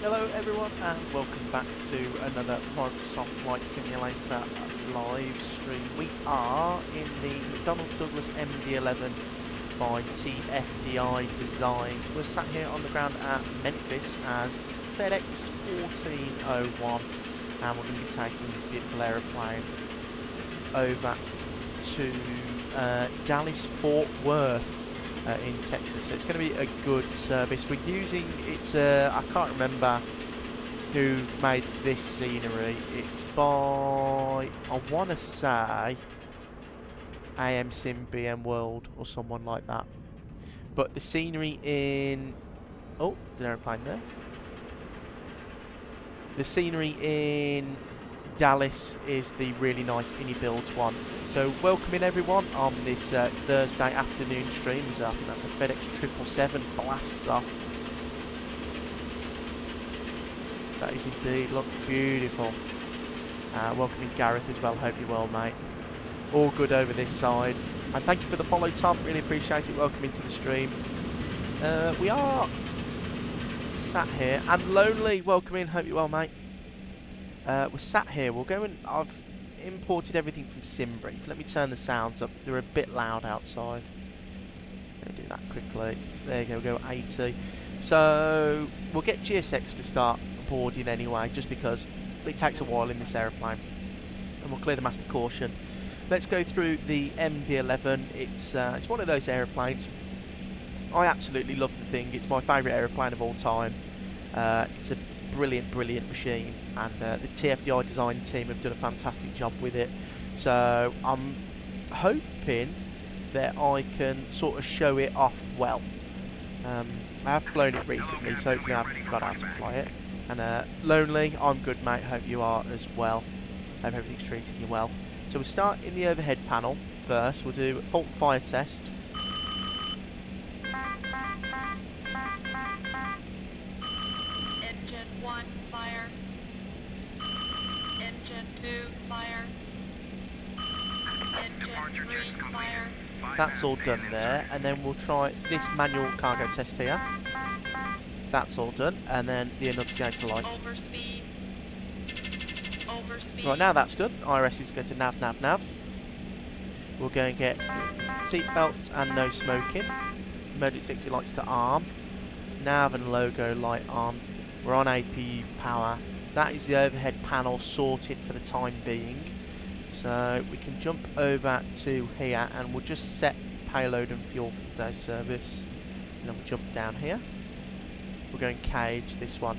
Hello everyone and welcome back to another Microsoft Flight Simulator live stream. We are in the McDonnell Douglas MD-11 by Tfdi Designs. We're sat here on the ground at Memphis as FedEx 1401 and we're going to be taking this beautiful aeroplane over to Dallas Fort Worth in Texas. So it's going to be a good service. We're using, I can't remember who made this scenery. It's by, I want to say, AM-SIM BM World or someone like that. But the scenery in, oh, there's an aeroplane there. The scenery in Dallas is the really nice Innie Builds one. So welcoming everyone on this Thursday afternoon stream. I think that's a FedEx 777 blasts off. That is indeed, look, beautiful. Welcoming Gareth as well, hope you're well mate. All good over this side. And thank you for the follow Tom, really appreciate it, welcome into the stream. We are sat here and lonely, welcome in, hope you're well mate. We're sat here, we'll go and I've imported everything from SimBrief. Let me turn the sounds up, they're a bit loud outside. Let me do that quickly. There you go, we'll go 80. So we'll get GSX to start boarding anyway, just because it takes a while in this aeroplane. And we'll clear the master caution. Let's go through the MD-11. It's one of those aeroplanes. I absolutely love the thing. It's my favourite aeroplane of all time. It's a brilliant machine, and the Tfdi design team have done a fantastic job with it. So I'm hoping that I can sort of show it off well. I have flown it recently, so hopefully I haven't forgot how to fly it. And lonely, I'm good mate, hope you are as well. Hope everything's treating you well. So we'll start in the overhead panel first. We'll do a fault fire test. Engine 1 fire. Engine 2 fire. Engine 3 fire. That's all done there, and then we'll try this manual cargo test here. That's all done, and then the annunciator light. Overspeed. Overspeed. Right, now that's done, IRS is going to nav. We'll go and get seat belts and no smoking. Emergency exit lights to arm. Nav and logo light on. We're on APU power. That is the overhead panel sorted for the time being. So we can jump over to here and we'll just set payload and fuel for today's service. And then we'll jump down here. We'll go and cage this one.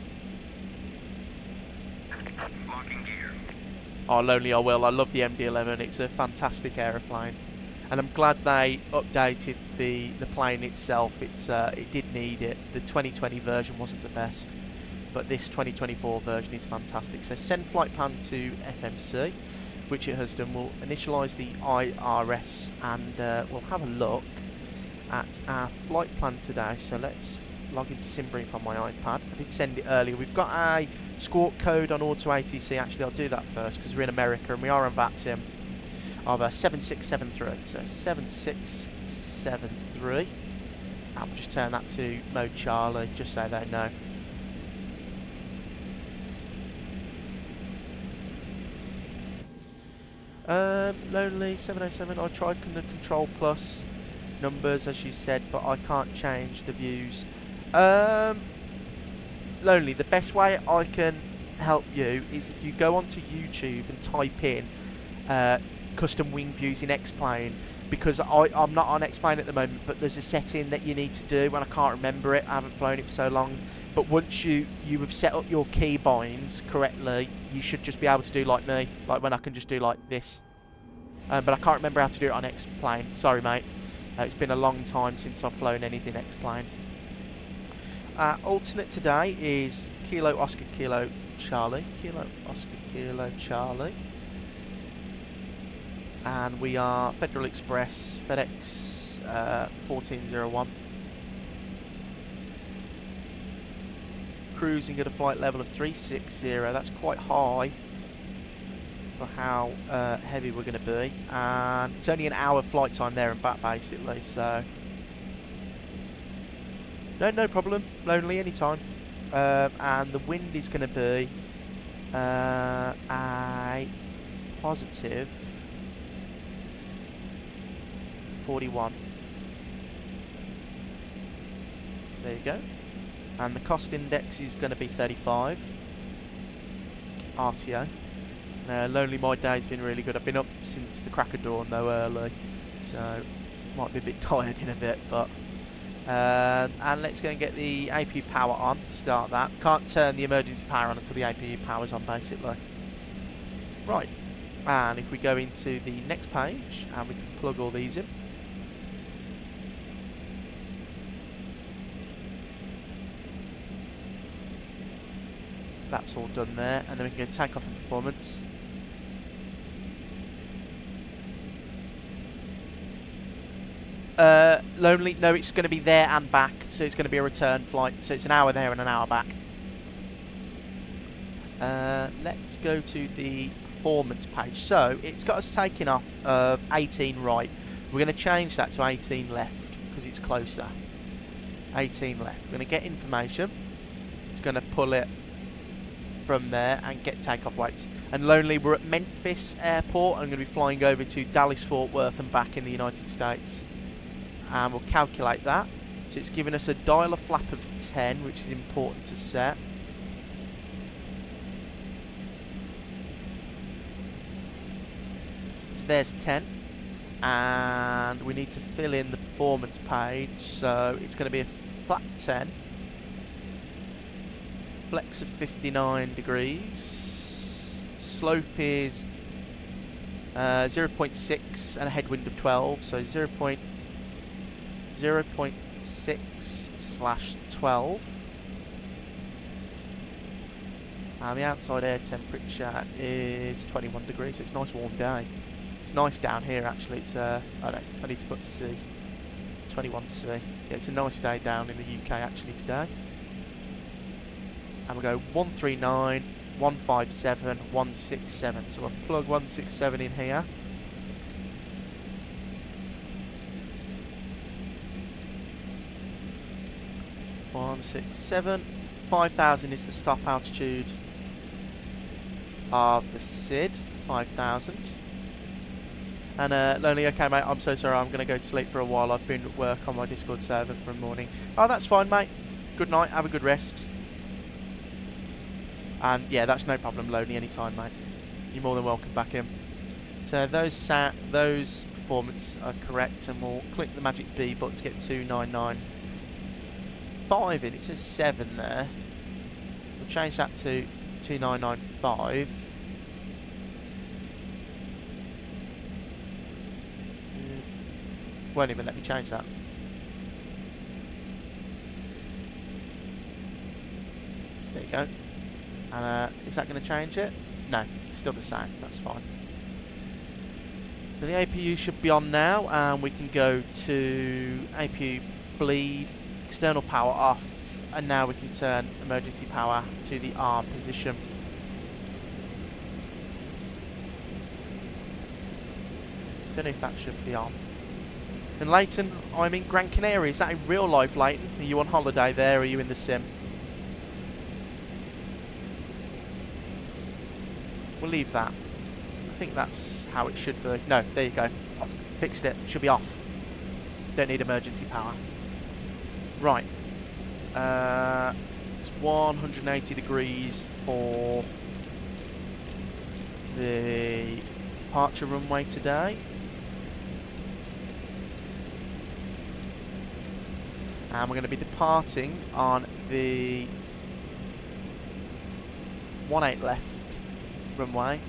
Locking gear. Oh, lonely I will. I love the MD-11. It's a fantastic aeroplane. And I'm glad they updated the plane itself. It did need it. The 2020 version wasn't the best, but this 2024 version is fantastic. So send flight plan to FMC, which it has done. We'll initialise the IRS and we'll have a look at our flight plan today. So let's log into SimBrief on my iPad. I did send it earlier. We've got a squawk code on Auto ATC. Actually, I'll do that first because we're in America and we are on VATSIM of 7673. So 7673. And we'll just turn that to mode Charlie, just so they know. Lonely 707. I tried the control plus numbers as you said, but I can't change the views. Lonely, the best way I can help you is if you go onto YouTube and type in custom wing views in X-Plane, because I'm not on X-Plane at the moment, but there's a setting that you need to do and I can't remember it. I haven't flown it for so long. But once you have set up your keybinds correctly, you should just be able to do like me, like when I can just do like this. But I can't remember how to do it on X-Plane. Sorry mate. It's been a long time since I've flown anything X-Plane. Alternate today is Kilo Oscar Kilo Charlie. Kilo Oscar Kilo Charlie. And we are Federal Express, FedEx 1401. Cruising at a flight level of 360. That's quite high for how heavy we're going to be. And it's only an hour flight time there and back basically, so... No problem. Lonely anytime. And the wind is going to be a positive 41. There you go. And the cost index is going to be 35. RTO. Lonely, my day's been really good. I've been up since the crack of dawn though early, so might be a bit tired in a bit, but and let's go and get the APU power on. Start that. Can't turn the emergency power on until the APU power's on, basically. Right, and if we go into the next page and we can plug all these in. That's all done there, and then we can go take off and performance. Lonely, no, it's going to be there and back, so it's going to be a return flight, so it's an hour there and an hour back. Let's go to the performance page. So it's got us taking off 18 right. We're going to change that to 18 left because it's closer. 18 left. We're going to get information. It's going to pull it from there and get takeoff weights. And Lonely, we're at Memphis Airport. I'm going to be flying over to Dallas Fort Worth and back in the United States. And we'll calculate that. So it's giving us a dialer flap of 10, which is important to set. So there's 10. And we need to fill in the performance page. So it's going to be a flat 10. Flex of 59 degrees. Slope is 0.6 and a headwind of 12. So 0.6/12. And the outside air temperature is 21 degrees. So it's a nice warm day. It's nice down here actually. It's oh no, I need to put C. 21C. Yeah, it's a nice day down in the UK actually today. And we'll go 139, 157, 167. So we'll plug 167 in here. One, 6, 7. 5,000 is the stop altitude of the SID. 5,000. And Lonely, okay mate, I'm so sorry, I'm going to go to sleep for a while. I've been at work on my Discord server for a morning. Oh, that's fine mate. Good night, have a good rest. And yeah, that's no problem, Lonely, anytime mate. You're more than welcome back in. So those performance are correct, and we'll click the magic B button to get 2995 in. It says 7 there. We'll change that to 2995. Won't even let me change that. There you go. And is that going to change it? No, it's still the same. That's fine. So the APU should be on now, and we can go to APU bleed, external power off, and now we can turn emergency power to the arm position. Don't know if that should be on. And Leighton, I'm in Gran Canaria. Is that in real life, Leighton? Are you on holiday there, or are you in the sim? We'll leave that. I think that's how it should be. No, there you go. Fixed it. Should be off. Don't need emergency power. Right. It's 180 degrees for the departure runway today. And we're going to be departing on the 18 left runway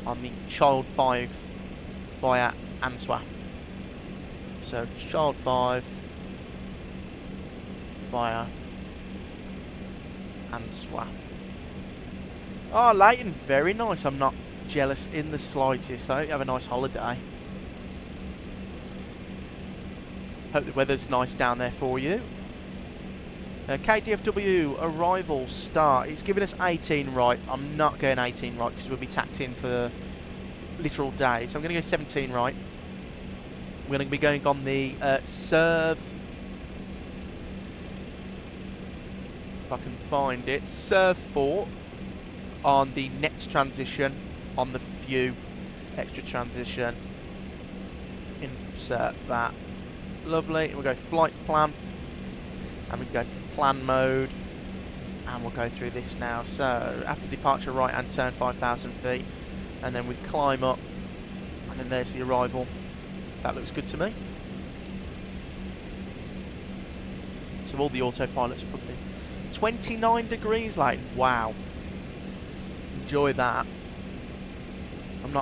on the Child 5 via Answa. So Child 5 via Answa. Oh, Leighton, very nice. I'm not jealous in the slightest. I hope you have a nice holiday. Hope the weather's nice down there for you. KDFW, arrival, start. It's giving us 18 right. I'm not going 18 right because we'll be tacked in for literal days. So I'm going to go 17 right. We're going to be going on the serve if I can find it. Serve 4 on the next transition, on the view, extra transition. Insert that. Lovely. And we'll go flight plan. And we go to plan mode. And we'll go through this now. So after departure, right hand turn 5,000 feet. And then we climb up. And then there's the arrival. That looks good to me. So all the autopilots are put in. 29 degrees, like, wow. Enjoy that. I'm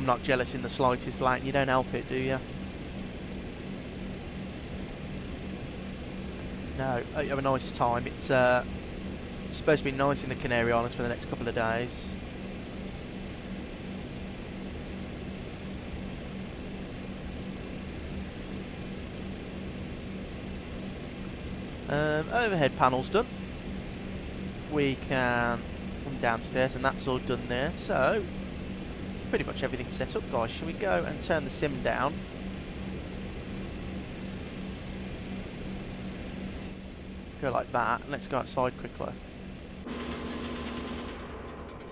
not jealous in the slightest, like, you don't help it, do you? No, you have a nice time. It's supposed to be nice in the Canary Islands for the next couple of days. Overhead panel's done. We can come downstairs and that's all done there. So, pretty much everything's set up, guys. Shall we go and turn the sim down? Go like that. Let's go outside quickly.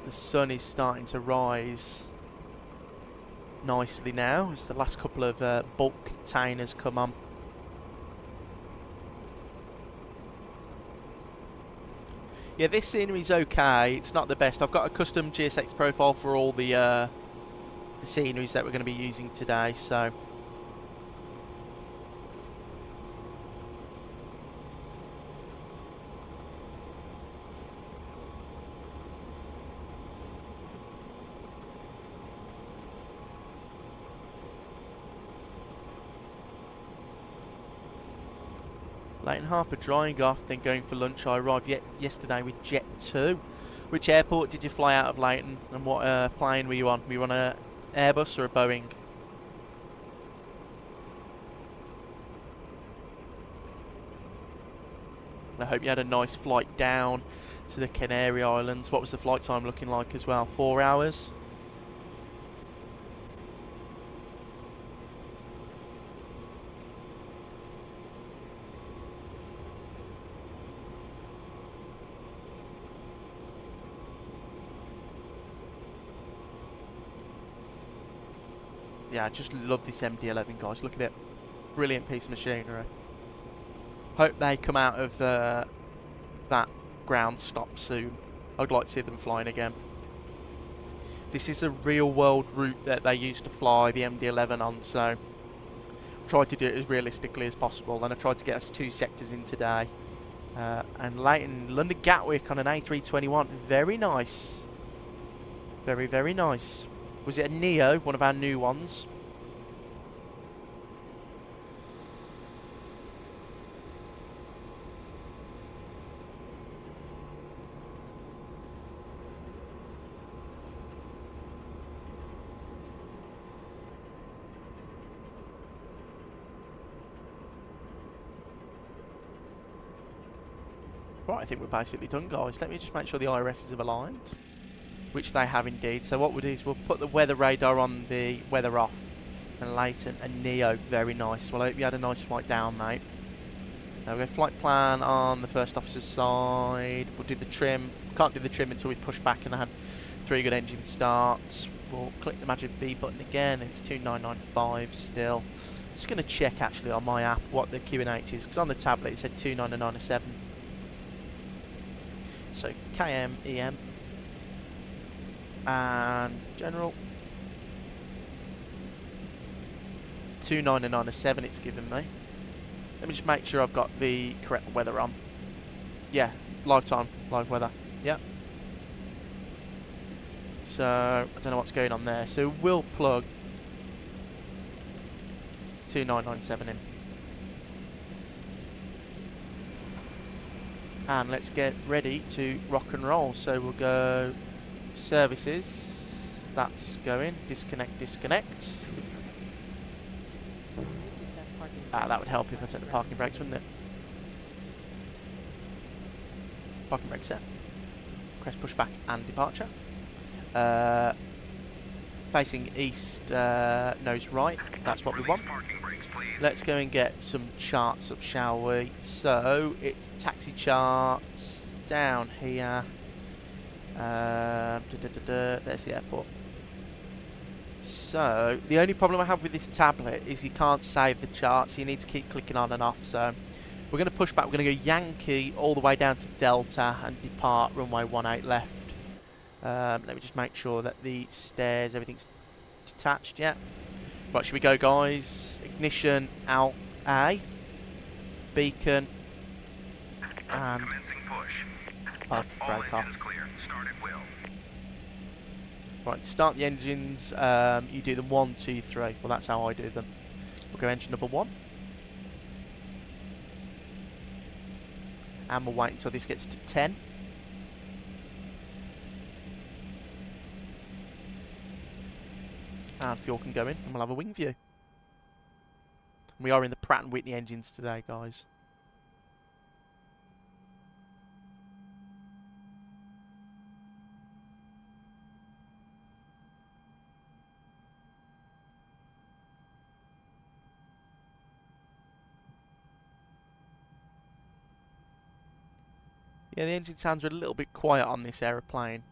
The sun is starting to rise nicely now as the last couple of bulk containers come on. Yeah, this scenery's okay. It's not the best. I've got a custom GSX profile for all the sceneries that we're going to be using today, so. Leighton Harper drying off, then going for lunch. I arrived yesterday with Jet 2. Which airport did you fly out of, Leighton? And what plane were you on? Were you on a Airbus or a Boeing? And I hope you had a nice flight down to the Canary Islands. What was the flight time looking like as well? 4 hours? Yeah, I just love this MD-11, guys. Look at it. Brilliant piece of machinery. Hope they come out of that ground stop soon. I'd like to see them flying again. This is a real-world route that they used to fly the MD-11 on, so tried to do it as realistically as possible. And I tried to get us 2 sectors in today. And Leighton, London Gatwick on an A321. Very nice. Very, very nice. Was it a Neo, one of our new ones? Right, I think we're basically done, guys. Let me just make sure the IRSs have aligned. Which they have indeed. So what we'll do is we'll put the weather radar on the weather off. And Leighton and Neo, very nice. Well, I hope you had a nice flight down, mate. Now we'll go flight plan on the first officer's side. We'll do the trim. Can't do the trim until we push back and I had 3 good engine starts. We'll click the magic B button again. It's 2995 still. Just going to check actually on my app what the QNH is. Because on the tablet it said 2997. So KM-EM. And general 2997 it's given me. Let me just make sure I've got the correct weather on. Yeah, live weather. Yep. So I don't know what's going on there. So we'll plug 2997 in. And let's get ready to rock and roll. So we'll go services, that's going, disconnect. That would help if I set the parking brakes, wouldn't it? Parking brake set. Press pushback and departure. Facing east, nose right, that's what we want. Let's go and get some charts up, shall we? So, it's taxi charts, down here. There's the airport. So the only problem I have with this tablet is you can't save the chart, so you need to keep clicking on and off. So we're going to push back. We're going to go Yankee all the way down to Delta and depart runway 18 left. Let me just make sure that the stairs, everything's detached yet. Right, should we go, guys? Ignition out A, beacon, and Commencing push. park All brake off. engines clear. Start at will. Right, start the engines. You do them 1, 2, 3. Well, that's how I do them. We'll go engine number 1. And we'll wait until this gets to 10. And fuel can go in, and we'll have a wing view. We are in the Pratt & Whitney engines today, guys. Yeah, the engine sounds a little bit quiet on this aeroplane.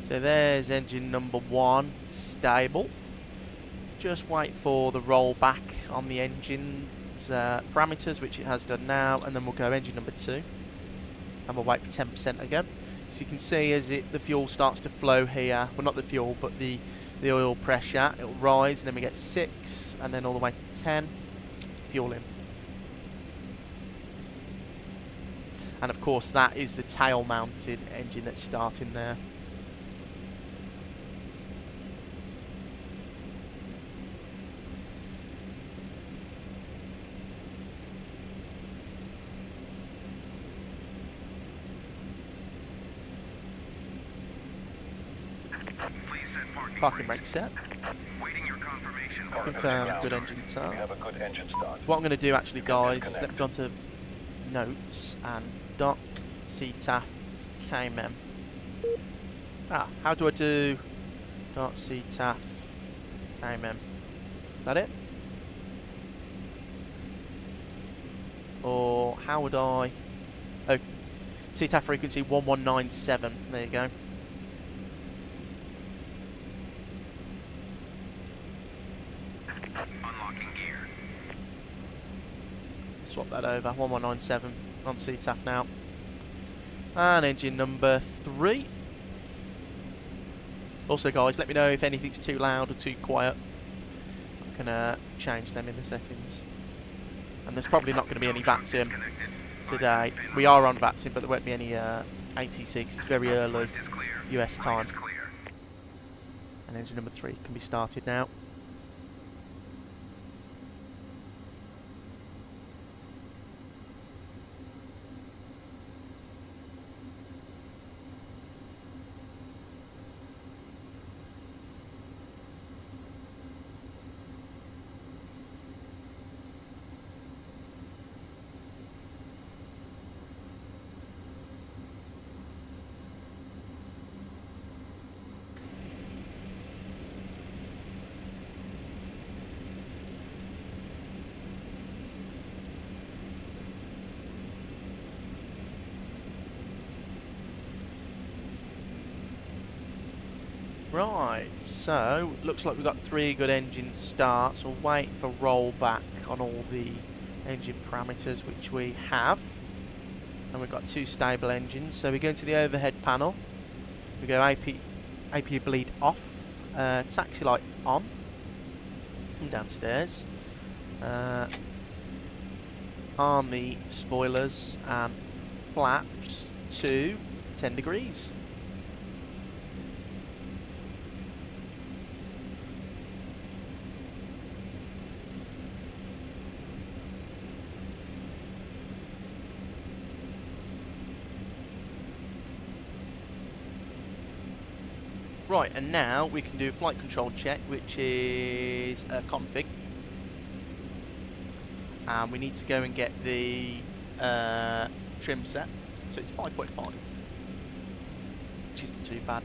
So there's engine number 1, stable. Just wait for the rollback on the engine's parameters, which it has done now, and then we'll go engine number 2. And we'll wait for 10% again. So you can see as the fuel starts to flow here, well not the fuel, but the oil pressure, it'll rise, and then we get 6, and then all the way to 10, fuel in. And of course that is the tail-mounted engine that's starting there. Parking brake set. Waiting your confirmation. Confirm good engine We start. have a good engine start. What I'm going to do actually, guys, is let me go on to notes and .ctaf-Kmem. How do I do .ctaf-Kmem? That it? Or how would I? Oh, CTAF frequency 1197. There you go. Unlocking gear. Swap that over. 1197 on CTAF now. And engine number 3. Also, guys, let me know if anything's too loud or too quiet. I can change them in the settings. And there's probably not going to be any VATSIM today. We are on VATSIM, but there won't be any ATC because it's very early US time. And engine number 3 can be started now. Right, so looks like we've got 3 good engine starts. We'll wait for rollback on all the engine parameters, which we have. And we've got 2 stable engines. So we go into the overhead panel. We go AP bleed off, taxi light on, and downstairs. Arm the spoilers and flaps to 10 degrees. Right, and now we can do a flight control check, which is a config. And we need to go and get the trim set. So it's 5.5, which isn't too bad.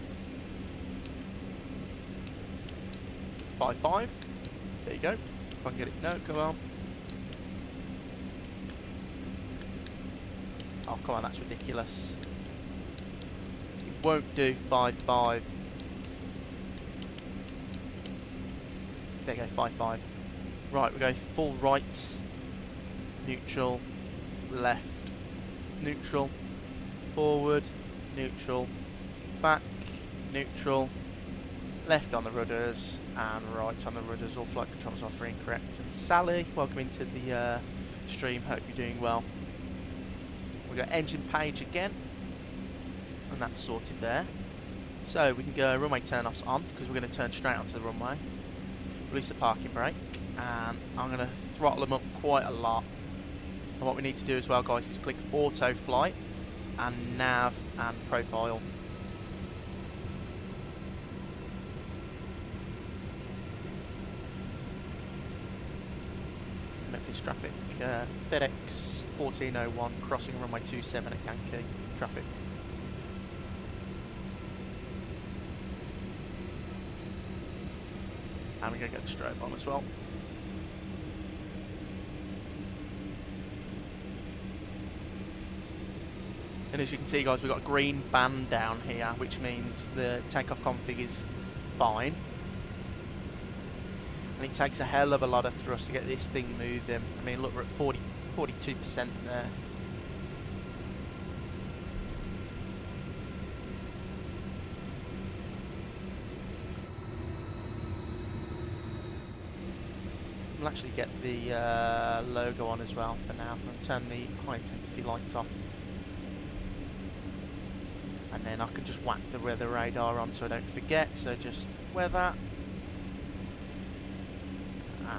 5.5. There you go. If I can get it. No, come on. Oh, come on, that's ridiculous. It won't do 5.5. There you go, 5.5. Right, we go full right, neutral, left, neutral, forward, neutral, back, neutral, left on the rudders, and right on the rudders. All flight controls are incorrect. And Sally, welcome into the stream. Hope you're doing well. We've got engine page again, and that's sorted there. So we can go runway turn-offs on, because we're going to turn straight onto the runway. Release the parking brake, and I'm going to throttle them up quite a lot. And what we need to do as well, guys, is click auto flight and nav and profile. Memphis traffic, FedEx 1401 crossing runway 27 at Yankee traffic. And we're going to get the strobe on as well. And as you can see, guys, we've got a green band down here, which means the takeoff config is fine. And it takes a hell of a lot of thrust to get this thing moving. I mean, look, we're at 42% there. We'll actually get the logo on as well for now. I'll turn the high intensity lights off. And then I can just whack the weather radar on so I don't forget. So just weather.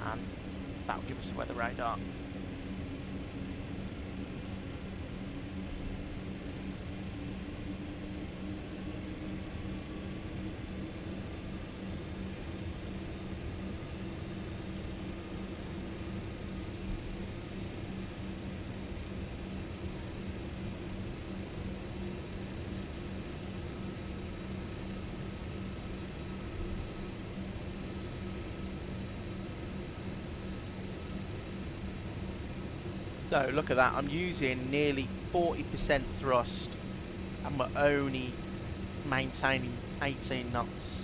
And that'll give us the weather radar. So look at that, I'm using nearly 40% thrust and we're only maintaining 18 knots.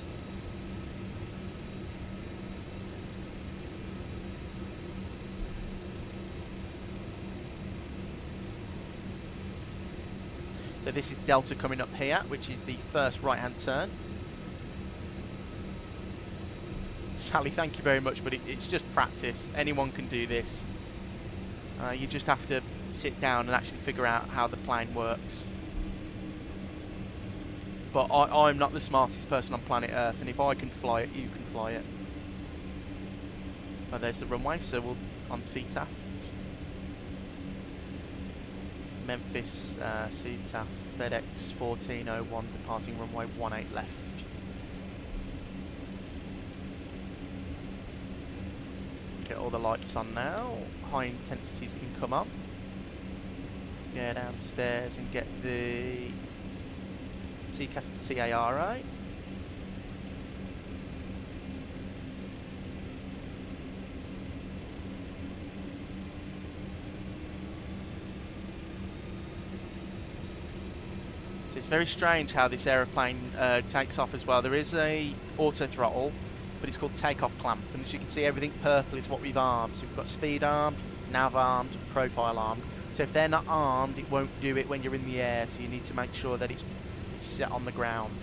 So this is Delta coming up here, which is the first right hand turn. Sally, thank you very much, but it's just practice. Anyone can do this. You just have to sit down and actually figure out how the plane works. But I'm not the smartest person on planet Earth, and if I can fly it, you can fly it. Oh, there's the runway, so we'll on CTAF. Memphis, CTAF, FedEx 1401, departing runway 18 left. Get all the lights on now. High intensities can come on. Go downstairs and get the TCAS to TARA. So it's very strange how this aeroplane takes off as well. There is a auto throttle, but it's called Takeoff clamp, and as you can see, everything purple is what we've armed. So we've got speed armed, nav armed, profile armed. So if they're not armed, it won't do it when you're in the air, so you need to make sure that it's set on the ground.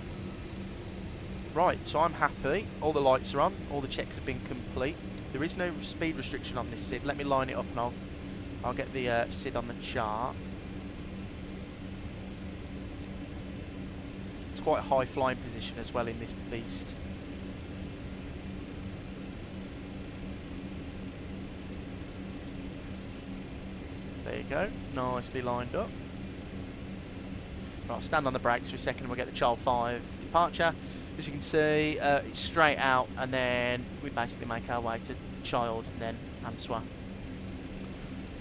Right, so I'm happy. All the lights are on, all the checks have been complete. There is no speed restriction on this SID. Let me line it up and I'll get the SID on the chart. It's quite a high flying position as well in this beast. There you go, nicely lined up. Right, I'll stand on the brakes for a second and we'll get the Child 5 departure. As you can see, it's straight out, and then we basically make our way to child and then answer.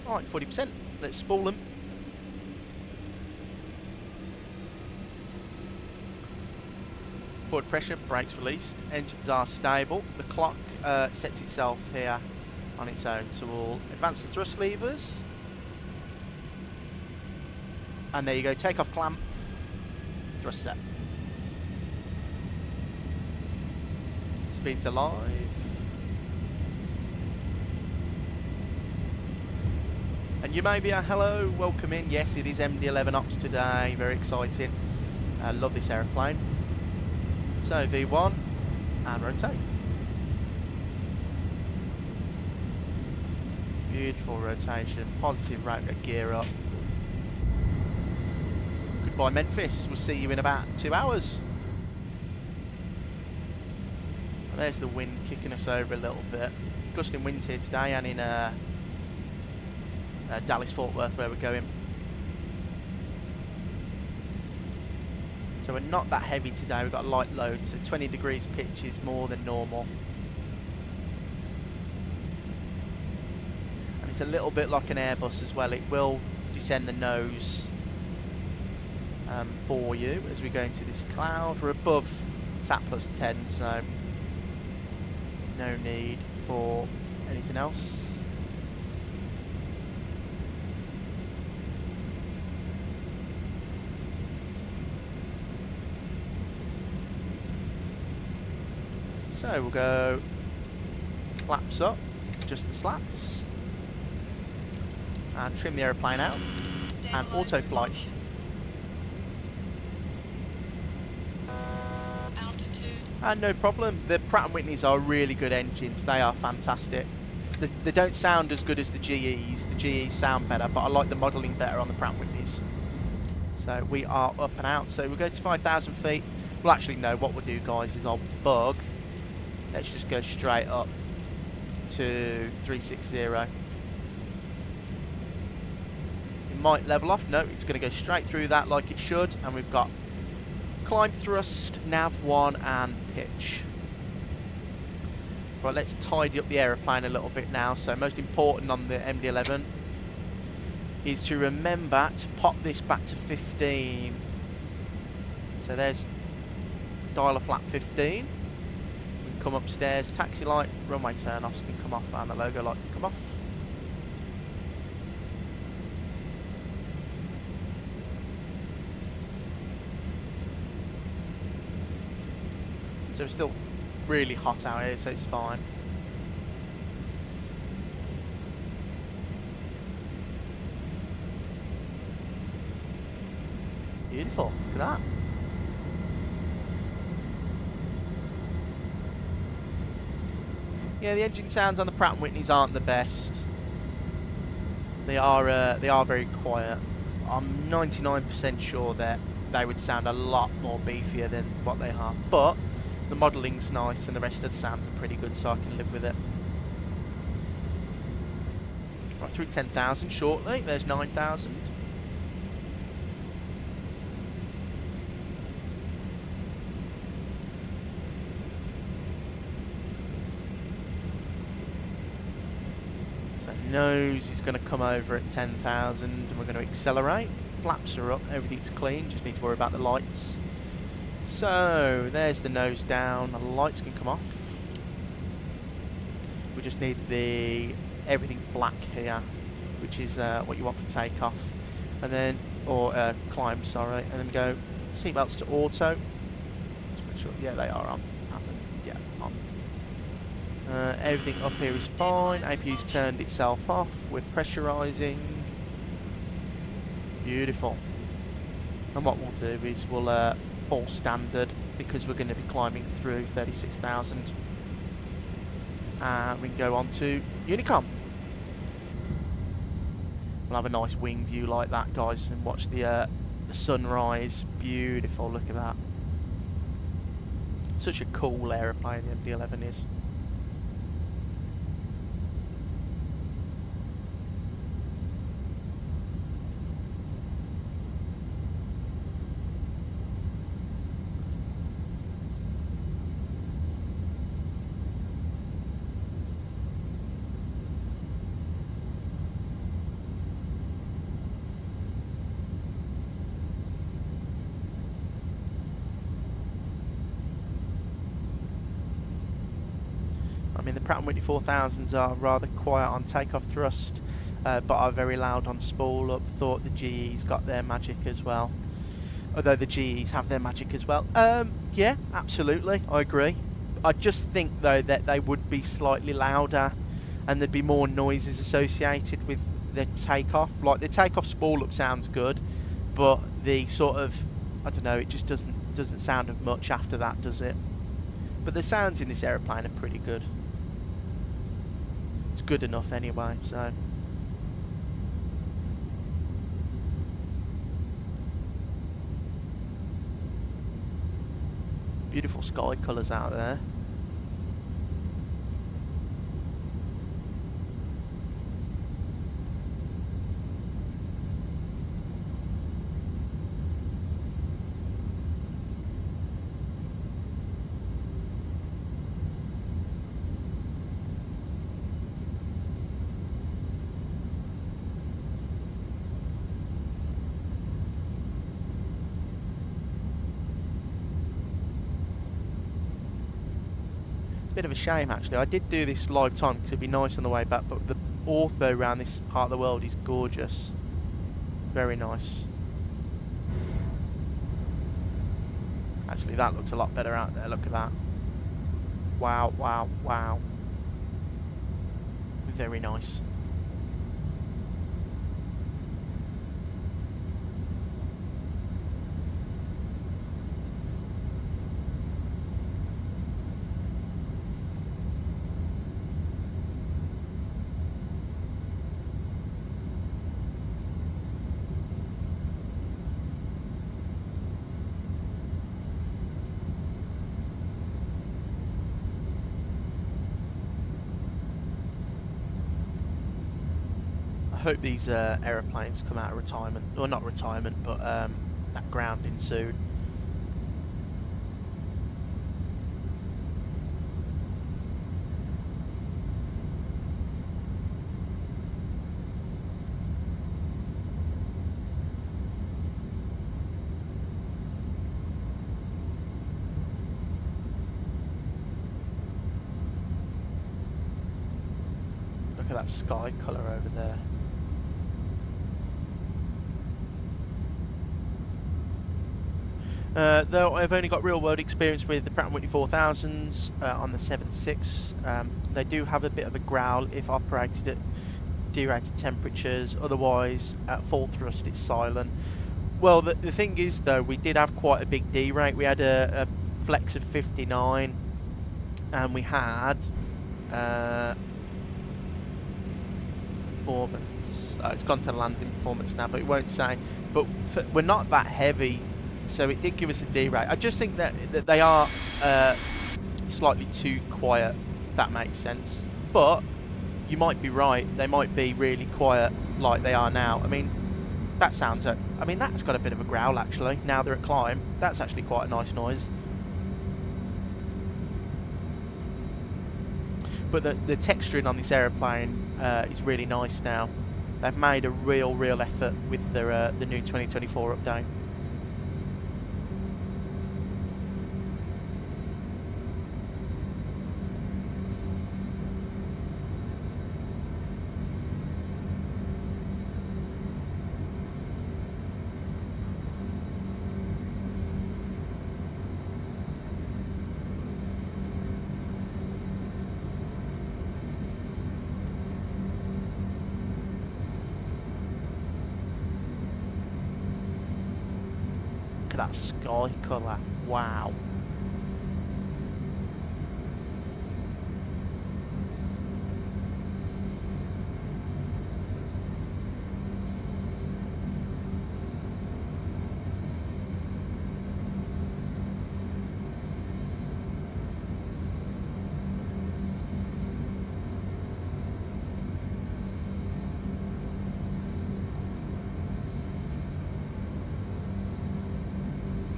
Alright, 40%. Let's spool them. Forward pressure, brakes released, engines are stable. The clock sets itself here on its own, so we'll advance the thrust levers. And there you go, takeoff clamp, thrust set. Speed to live. And you may be a hello, welcome in. Yes, it is MD-11 ops today, very exciting. I love this aeroplane. So V1 and rotate. Beautiful rotation, positive rotor gear up. Goodbye Memphis, we'll see you in about 2 hours. And there's the wind kicking us over a little bit. Gusting winds here today and in Dallas Fort Worth where we're going. So we're not that heavy today, we've got a light load, so 20 degrees pitch is more than normal. And it's a little bit like an Airbus as well, it will descend the nose for you as we go into this cloud. We're above TAP plus 10, so no need for anything else. So we'll go flaps up, just the slats, and trim the aeroplane out, and auto flight. Altitude. And no problem, the Pratt & Whitneys are really good engines, they are fantastic. They don't sound as good as the GEs sound better, but I like the modelling better on the Pratt & Whitneys. So we are up and out, so we'll go to 5,000 feet. Well actually no, what we'll do guys is I'll bug. Let's just go straight up to 360. It might level off. No, it's going to go straight through that like it should. And we've got climb thrust, nav 1 and pitch. Right, let's tidy up the aeroplane a little bit now. So most important on the MD-11 is to remember to pop this back to 15. So there's dial a flap 15. Come upstairs, taxi light, runway turn offs can come off and the logo light can come off. So it's still really hot out here, so it's fine. Beautiful, look at that. Yeah, the engine sounds on the Pratt & Whitneys aren't the best. They are very quiet. I'm 99% sure that they would sound a lot more beefier than what they are. But the modelling's nice and the rest of the sounds are pretty good, so I can live with it. Right, through 10,000 shortly. There's 9,000. Nose is going to come over at 10,000 and we're going to accelerate. Flaps are up, everything's clean, just need to worry about the lights. So there's the nose down, the lights can come off. We just need everything black here, which is what you want for takeoff. And then, or climb, sorry, and then go seatbelts to auto. Just make sure, yeah, they are on. Yeah, on. Everything up here is fine. APU's turned itself off. We're pressurising. Beautiful. And what we'll do is we'll pull standard because we're going to be climbing through 36,000. And we can go on to Unicom. We'll have a nice wing view like that, guys, and watch the sunrise. Beautiful. Look at that. Such a cool aeroplane the MD-11 is. mean, the Pratt & Whitney 4000s are rather quiet on takeoff thrust, but are very loud on spool up. Thought the GE's got their magic as well. Although the GEs have their magic as well. Yeah, absolutely, I agree. I just think, though, that they would be slightly louder and there'd be more noises associated with the takeoff. Like, the takeoff spool up sounds good, but the sort of, I don't know, it just doesn't sound of much after that, does it? But the sounds in this aeroplane are pretty good. It's good enough anyway, so. Beautiful sky colours out there. Bit of a shame, actually. I did do this live time because it'd be nice on the way back, but the ortho around this part of the world is gorgeous. Very nice. Actually, that looks a lot better out there. Look at that. Wow, wow, wow. Very nice. I hope these aeroplanes come out of retirement, or not retirement, but that grounding soon. Look at that sky colour over there. Though I've only got real-world experience with the Pratt & Whitney 4000s on the 7.6, they do have a bit of a growl if operated at derated temperatures. Otherwise, at full thrust, it's silent. Well, the thing is, though, we did have quite a big derate. We had a flex of 59, and we had performance. It's gone to landing performance now, but it won't say. But we're not that heavy. So it did give us a derate. I just think that they are slightly too quiet, if that makes sense. But you might be right. They might be really quiet like they are now. I mean, that sounds... I mean, that's got a bit of a growl, actually. Now they're at climb. That's actually quite a nice noise. But the texturing on this aeroplane is really nice now. They've made a real effort with the new 2024 update. That sky colour, wow.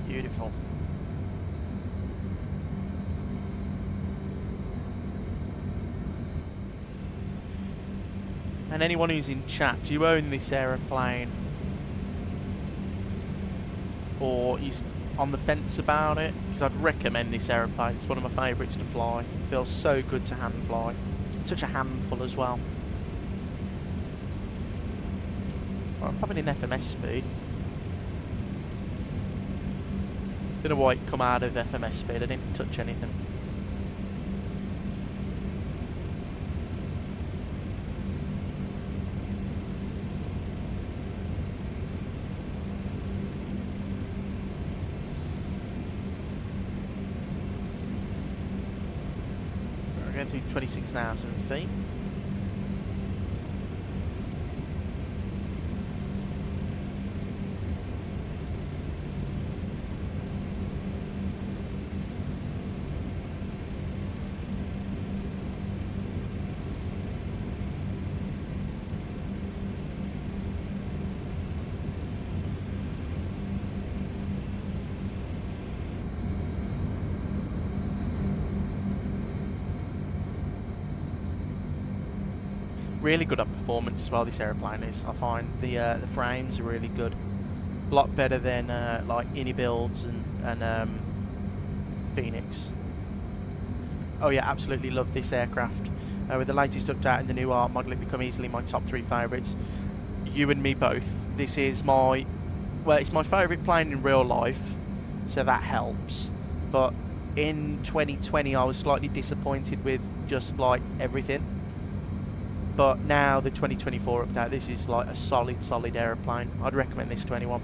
Beautiful. And anyone who's in chat, do you own this aeroplane? Or on the fence about it, because I'd recommend this aeroplane. It's one of my favourites to fly. It feels so good to hand fly. Such a handful as well. Well, I'm probably in FMS speed. Don't know why it come out of FMS speed. I didn't touch anything. We're going through 26,000 feet. Really good on performance as well, this aeroplane is. I find the frames are really good. A lot better than like Ini builds and Phoenix. Oh yeah, absolutely love this aircraft. With the latest update and the new art model, it become easily my top 3 favourites. You and me both. This is my, well, it's my favourite plane in real life, so that helps. But in 2020, I was slightly disappointed with just like everything. But now the 2024 update, this is like a solid aeroplane. I'd recommend this to anyone.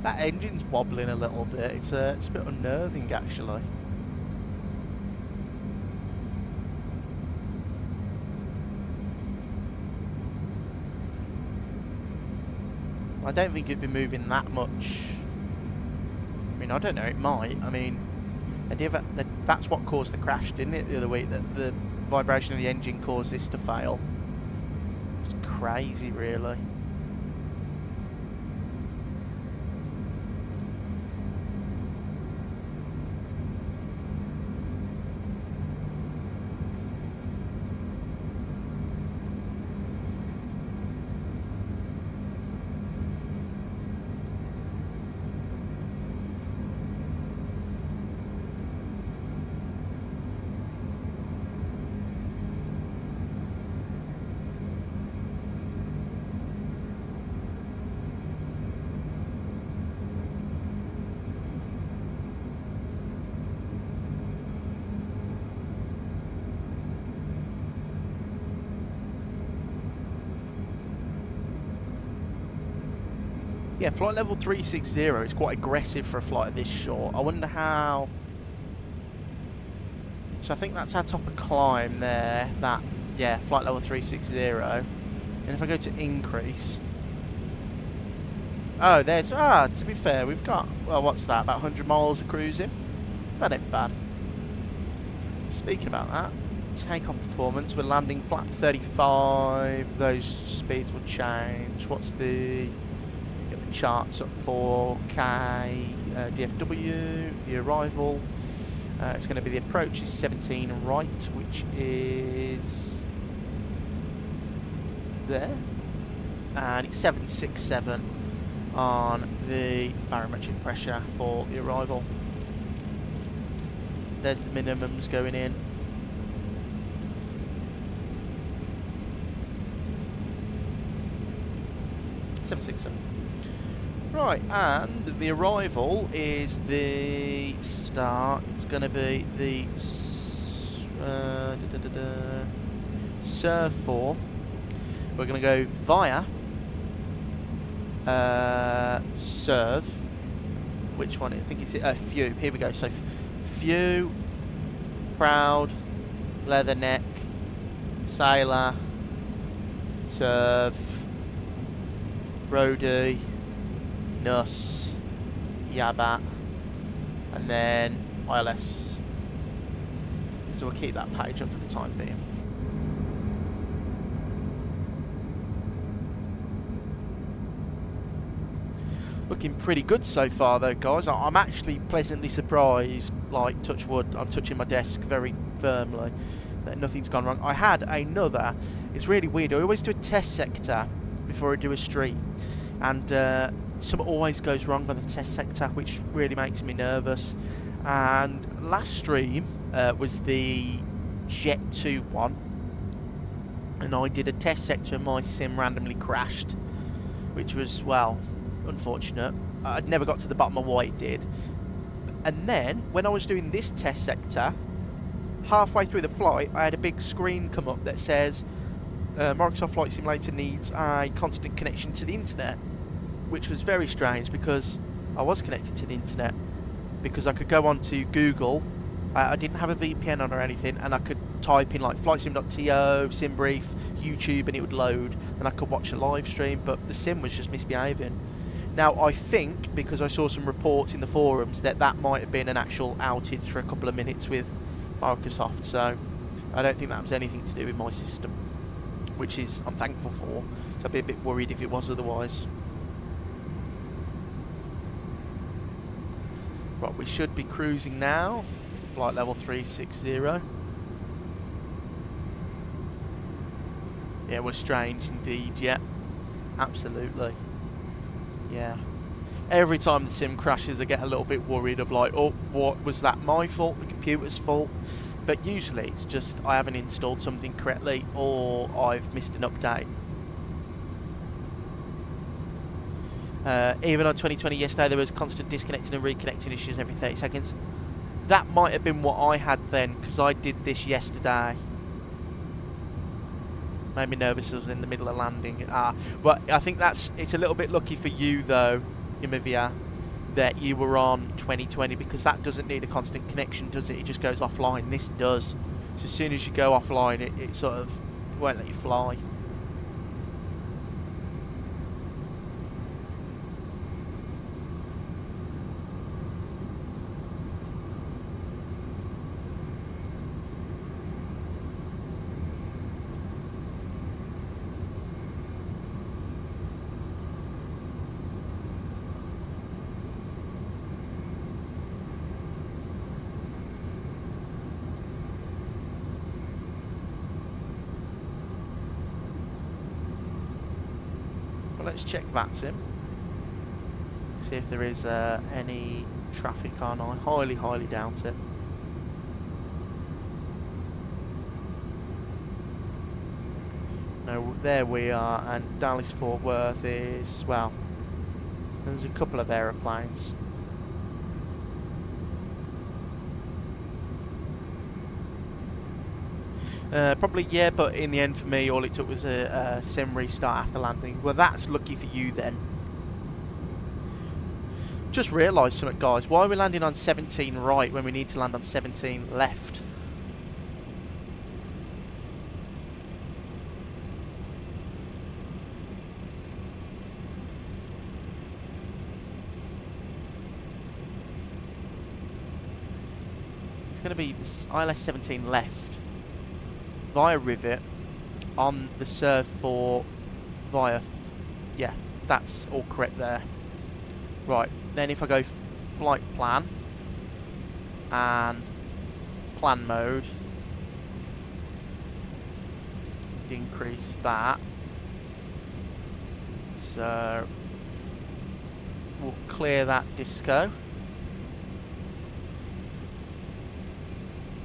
That engine's wobbling a little bit. It's a bit unnerving, actually. I don't think it'd be moving that much. I mean, I don't know. It might. I mean, that's what caused the crash, didn't it? The other week, that the vibration of the engine caused this to fail. It's crazy, really. Yeah, flight level 360 is quite aggressive for a flight this short. I wonder how... So I think that's our top of climb there. That, yeah, flight level 360. And if I go to increase... Oh, there's... Ah, to be fair, we've got... Well, what's that? About 100 miles of cruising? That ain't bad. Speaking about that, takeoff performance, we're landing flat 35. Those speeds will change. What's the... charts up for DFW, the arrival. It's going to be the approach is 17 right, which is there, and it's 767 on the barometric pressure for the arrival. There's the minimums going in. Right, and the arrival is the start. It's going to be the Surf 4. We're going to go via Serve. Which one? I think it's Few. Here we go. So Few, Proud, Leatherneck, Sailor, Serve. Brody, Nuss, Yabat, and then ILS. So we'll keep that page up for the time being. Looking pretty good so far though, guys. I'm actually pleasantly surprised, like, touch wood, I'm touching my desk very firmly, that nothing's gone wrong. I had another, it's really weird, I always do a test sector before I do a stream, and something always goes wrong on the test sector, which really makes me nervous. And last stream was the Jet 2 one, and I did a test sector and my sim randomly crashed, which was, well, unfortunate. I'd never got to the bottom of why it did. And then when I was doing this test sector, halfway through the flight I had a big screen come up that says Microsoft Flight Simulator needs a constant connection to the internet, which was very strange because I was connected to the internet, because I could go on to Google. I didn't have a VPN on or anything, and I could type in like flightsim.to, SimBrief, YouTube, and it would load, and I could watch a live stream, but the sim was just misbehaving. Now, I think, because I saw some reports in the forums, that might have been an actual outage for a couple of minutes with Microsoft, so I don't think that was anything to do with my system, which is, I'm thankful for, so I'd be a bit worried if it was otherwise. Right, we should be cruising now, flight level 360. Yeah, it was strange indeed, yeah, absolutely. Yeah. Every time the sim crashes I get a little bit worried of like, oh, what was that, my fault, the computer's fault? But usually it's just I haven't installed something correctly or I've missed an update. Even on 2020 yesterday there was constant disconnecting and reconnecting issues every 30 seconds. That might have been what I had then, because I did this yesterday. Made me nervous. I was in the middle of landing. But I think it's a little bit lucky for you though, Immersive, that you were on 2020, because that doesn't need a constant connection, does it? It just goes offline. This does. So as soon as you go offline, it sort of won't let you fly. Let's check VATSIM, see if there is any traffic on. I highly doubt it. No, there we are, and Dallas Fort Worth is, well, there's a couple of aeroplanes. Probably, yeah, but in the end for me all it took was a sim restart after landing. Well, that's lucky for you then. Just realised something, guys. Why are we landing on 17 right when we need to land on 17 left? It's going to be this ILS 17 left via Rivet on the serve for via, yeah, that's all correct there. Right, then if I go flight plan and plan mode, increase that, so we'll clear that disco,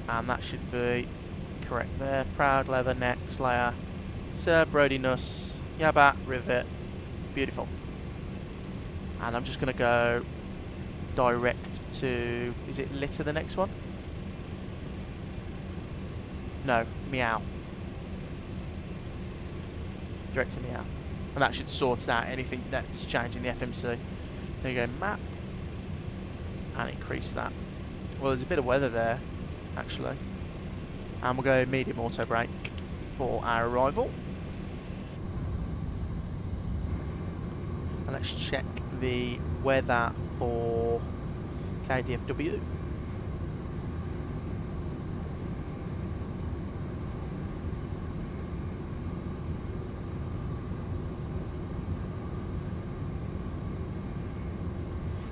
and that should be correct there. Proud leather, next layer, Sir Brody Nuss, Yabat, Rivet, beautiful. And I'm just going to go direct to, is it Litter the next one? No, Meow. Direct to Meow. And that should sort out anything that's changing the FMC. There you go, map. And increase that. Well, there's a bit of weather there, actually. And we'll go medium auto brake for our arrival. And let's check the weather for KDFW.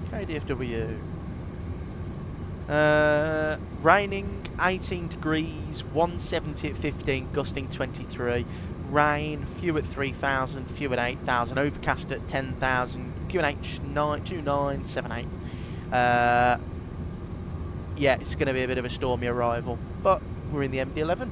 KDFW. Raining 18 degrees, 170 at 15, gusting 23. Rain, few at 3,000, few at 8,000. Overcast at 10,000. QNH 2978. Yeah, it's going to be a bit of a stormy arrival, but we're in the MD-11.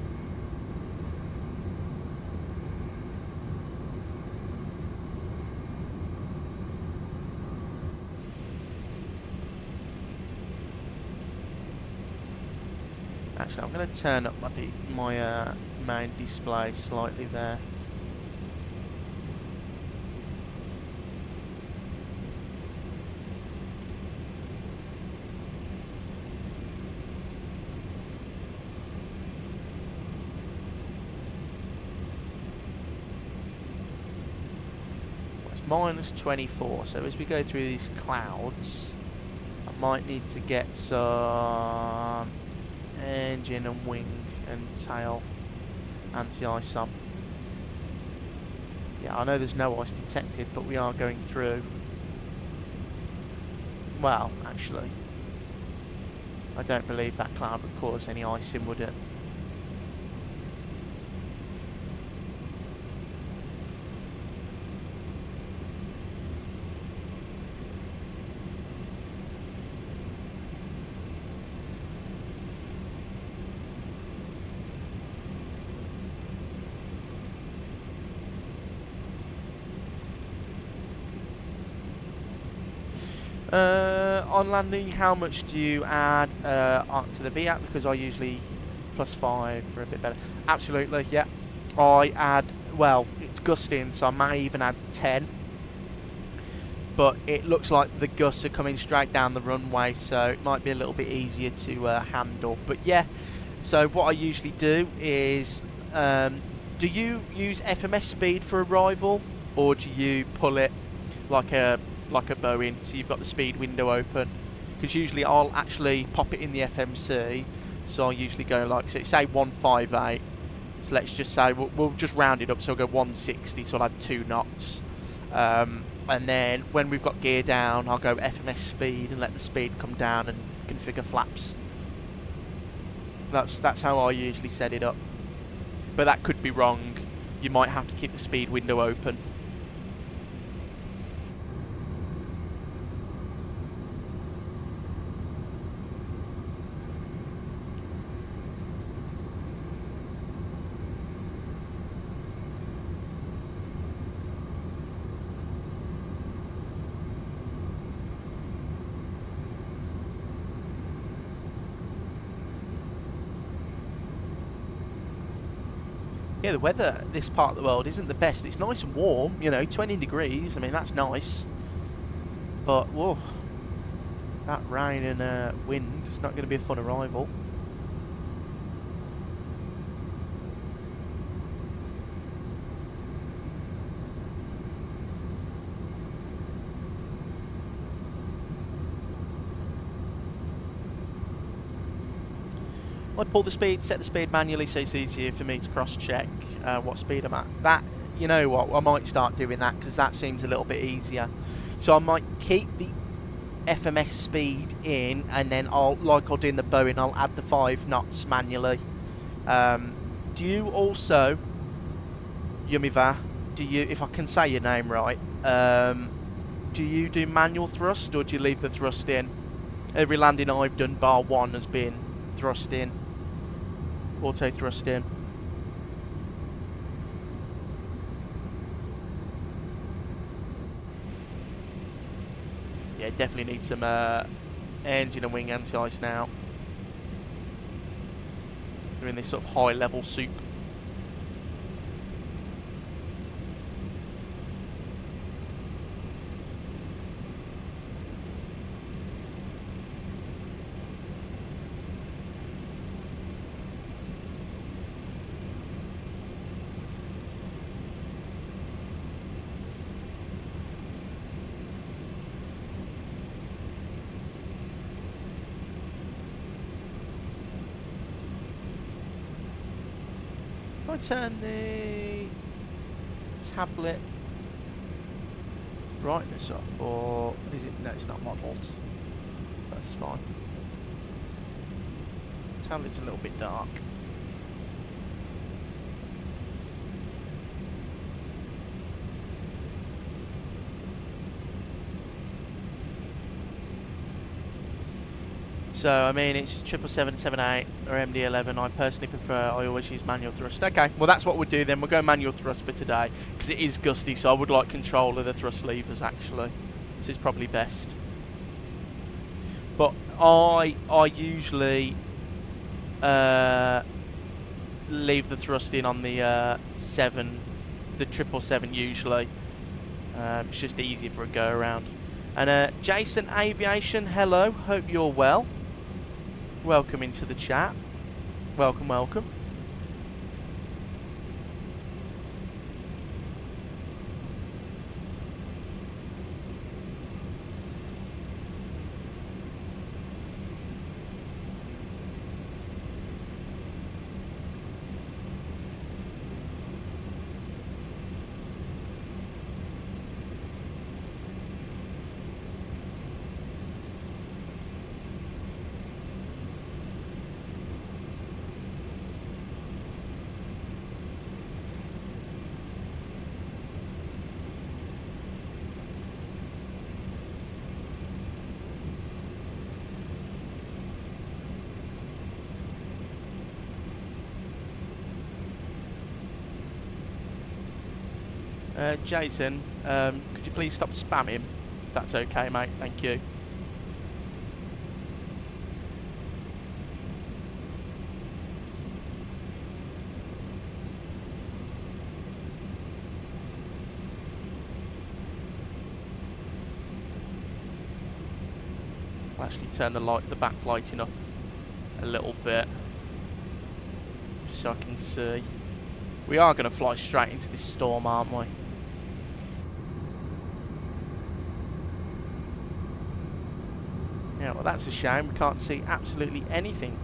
Actually, I'm going to turn up my main display slightly there. It's minus 24, so as we go through these clouds, I might need to get some engine and wing and tail anti-ice on. Yeah, I know there's no ice detected, but we are going through. Well, actually, I don't believe that cloud would cause any icing, would it? On landing, how much do you add to the VAT? Because I usually +5 for a bit better. Absolutely, yeah. I add, well, it's gusting, so I may even add 10. But it looks like the gusts are coming straight down the runway, so it might be a little bit easier to handle. But yeah, so what I usually do is, do you use FMS speed for arrival, or do you pull it like a Boeing, so you've got the speed window open? Because usually I'll actually pop it in the FMC, so I'll usually go like, so say 158, so let's just say we'll just round it up, so I'll go 160, so I'll add 2 knots, and then when we've got gear down, I'll go FMS speed and let the speed come down and configure flaps. That's how I usually set it up, but that could be wrong. You might have to keep the speed window open. Yeah, the weather this part of the world isn't the best. It's nice and warm, you know, 20 degrees. I mean, that's nice. But, whoa, that rain and wind is not going to be a fun arrival. I pull the speed, set the speed manually, so it's easier for me to cross-check what speed I'm at. That, you know what, I might start doing that because that seems a little bit easier. So I might keep the FMS speed in, and then like I'll do in the Boeing, I'll add the 5 knots manually. Do you also, Yumiva, do you, if I can say your name right, do you do manual thrust, or do you leave the thrust in? Every landing I've done, bar 1, has been thrust in. Auto thrust in. Yeah, definitely need some engine and wing anti-ice now. We're in this sort of high level soup. I turn the tablet brightness up, or is it? No, it's not modelled. That's fine. Tablet's a little bit dark. So, I mean, it's 777-78 or MD-11. I personally prefer, I always use manual thrust. Okay, well, that's what we'll do then. We'll go manual thrust for today, because it is gusty, so I would like control of the thrust levers, actually. So it's probably best. But I usually leave the thrust in on the 777 usually. It's just easier for a go around. And Jason Aviation, hello, hope you're well. Welcome into the chat. Welcome, welcome. Jason, could you please stop spamming? That's okay, mate. Thank you. I'll actually turn the back lighting up a little bit, just so I can see. We are going to fly straight into this storm, aren't we? Yeah, well, that's a shame. We can't see absolutely anything.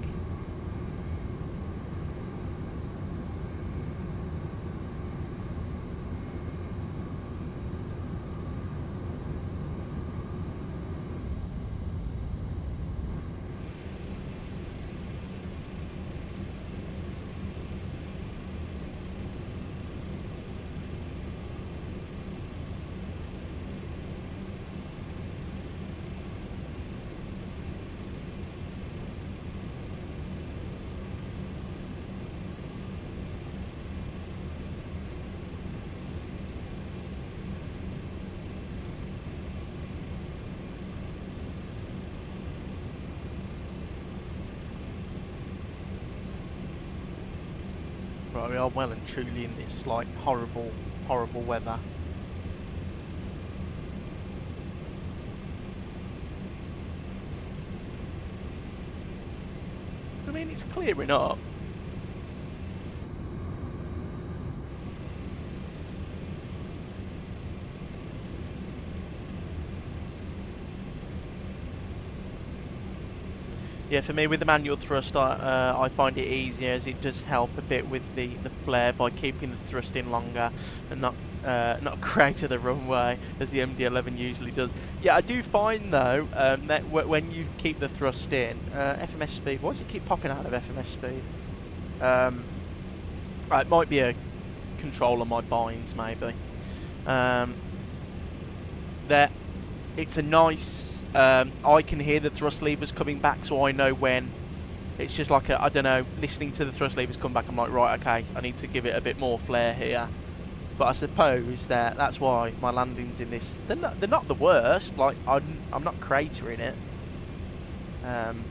Right, we are well and truly in this, like, horrible, horrible weather. I mean, it's clearing up. Yeah, for me with the manual thrust, I find it easier, as it does help a bit with the flare by keeping the thrust in longer and not greater the runway as the MD-11 usually does. Yeah, I do find though that when you keep the thrust in, FMS speed. Why does it keep popping out of FMS speed? It might be a control on my binds, maybe. That it's a nice. I can hear the thrust levers coming back, so I know when. It's just like I don't know, listening to the thrust levers come back, I'm like, right, okay, I need to give it a bit more flair here. But I suppose that's why my landings in this, they're not the worst. Like I'm not cratering it,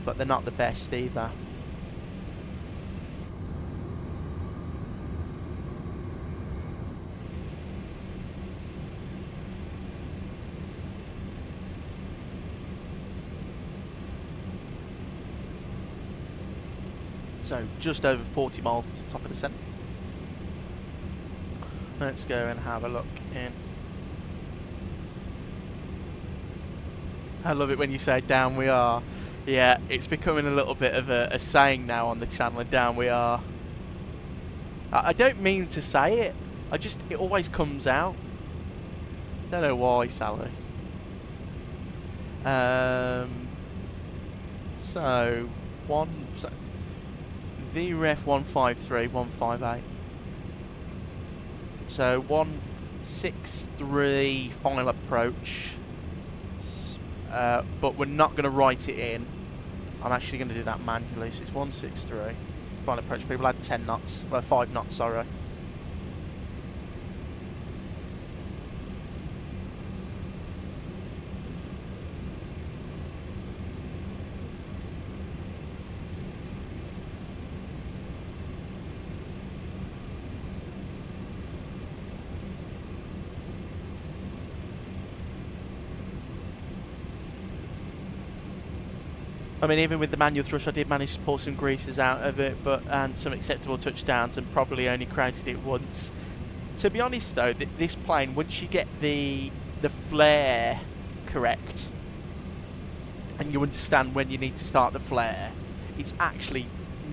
but they're not the best either. So just over 40 miles to the top of the descent. Let's go and have a look in. I love it when you say down we are. Yeah, it's becoming a little bit of a saying now on the channel, down we are. I don't mean to say it. It always comes out. Don't know why, Sally. So VREF 153, 158. So 163 final approach. But we're not going to write it in. I'm actually going to do that manually. So it's 163 final approach. People had 10 knots. Well, 5 knots, sorry. I mean, even with the manual thrust, I did manage to pull some greases out of it, and some acceptable touchdowns, and probably only created it once. To be honest, though, this plane, once you get the flare correct, and you understand when you need to start the flare, it's actually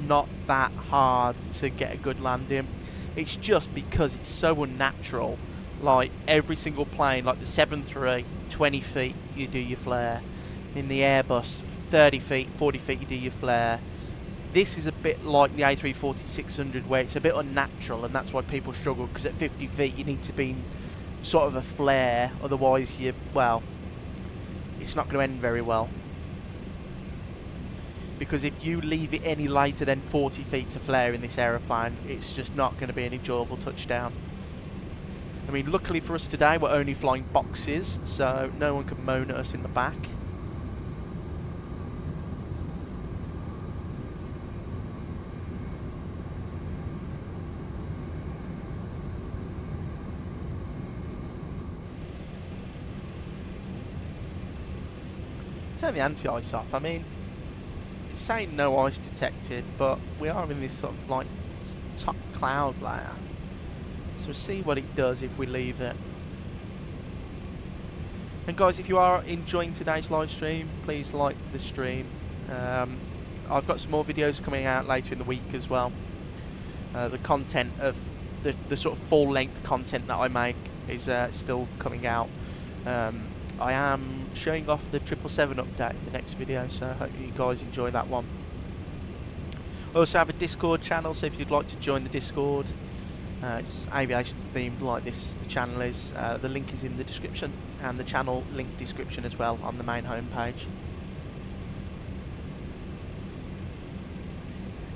not that hard to get a good landing. It's just because it's so unnatural. Like every single plane, like the 7.3, 20 feet, you do your flare. In the Airbus, 30 feet, 40 feet, you do your flare. This is a bit like the A340-600 where it's a bit unnatural, and that's why people struggle, because at 50 feet you need to be in sort of a flare, otherwise it's not going to end very well. Because if you leave it any later than 40 feet to flare in this aeroplane, it's just not going to be an enjoyable touchdown. I mean, luckily for us today, we're only flying boxes, so no one can moan at us in the back. Turn the anti-ice off. I mean, it's saying no ice detected, but we are in this sort of like top cloud layer. So we'll see what it does if we leave it. And guys, if you are enjoying today's live stream, please like the stream. I've got some more videos coming out later in the week as well. The content of the sort of full length content that I make is still coming out. I am showing off the 777 update in the next video, so I hope you guys enjoy that one. I also have a Discord channel, so if you'd like to join the Discord, it's aviation themed like this, the channel is. The link is in the description, and the channel link description as well on the main homepage.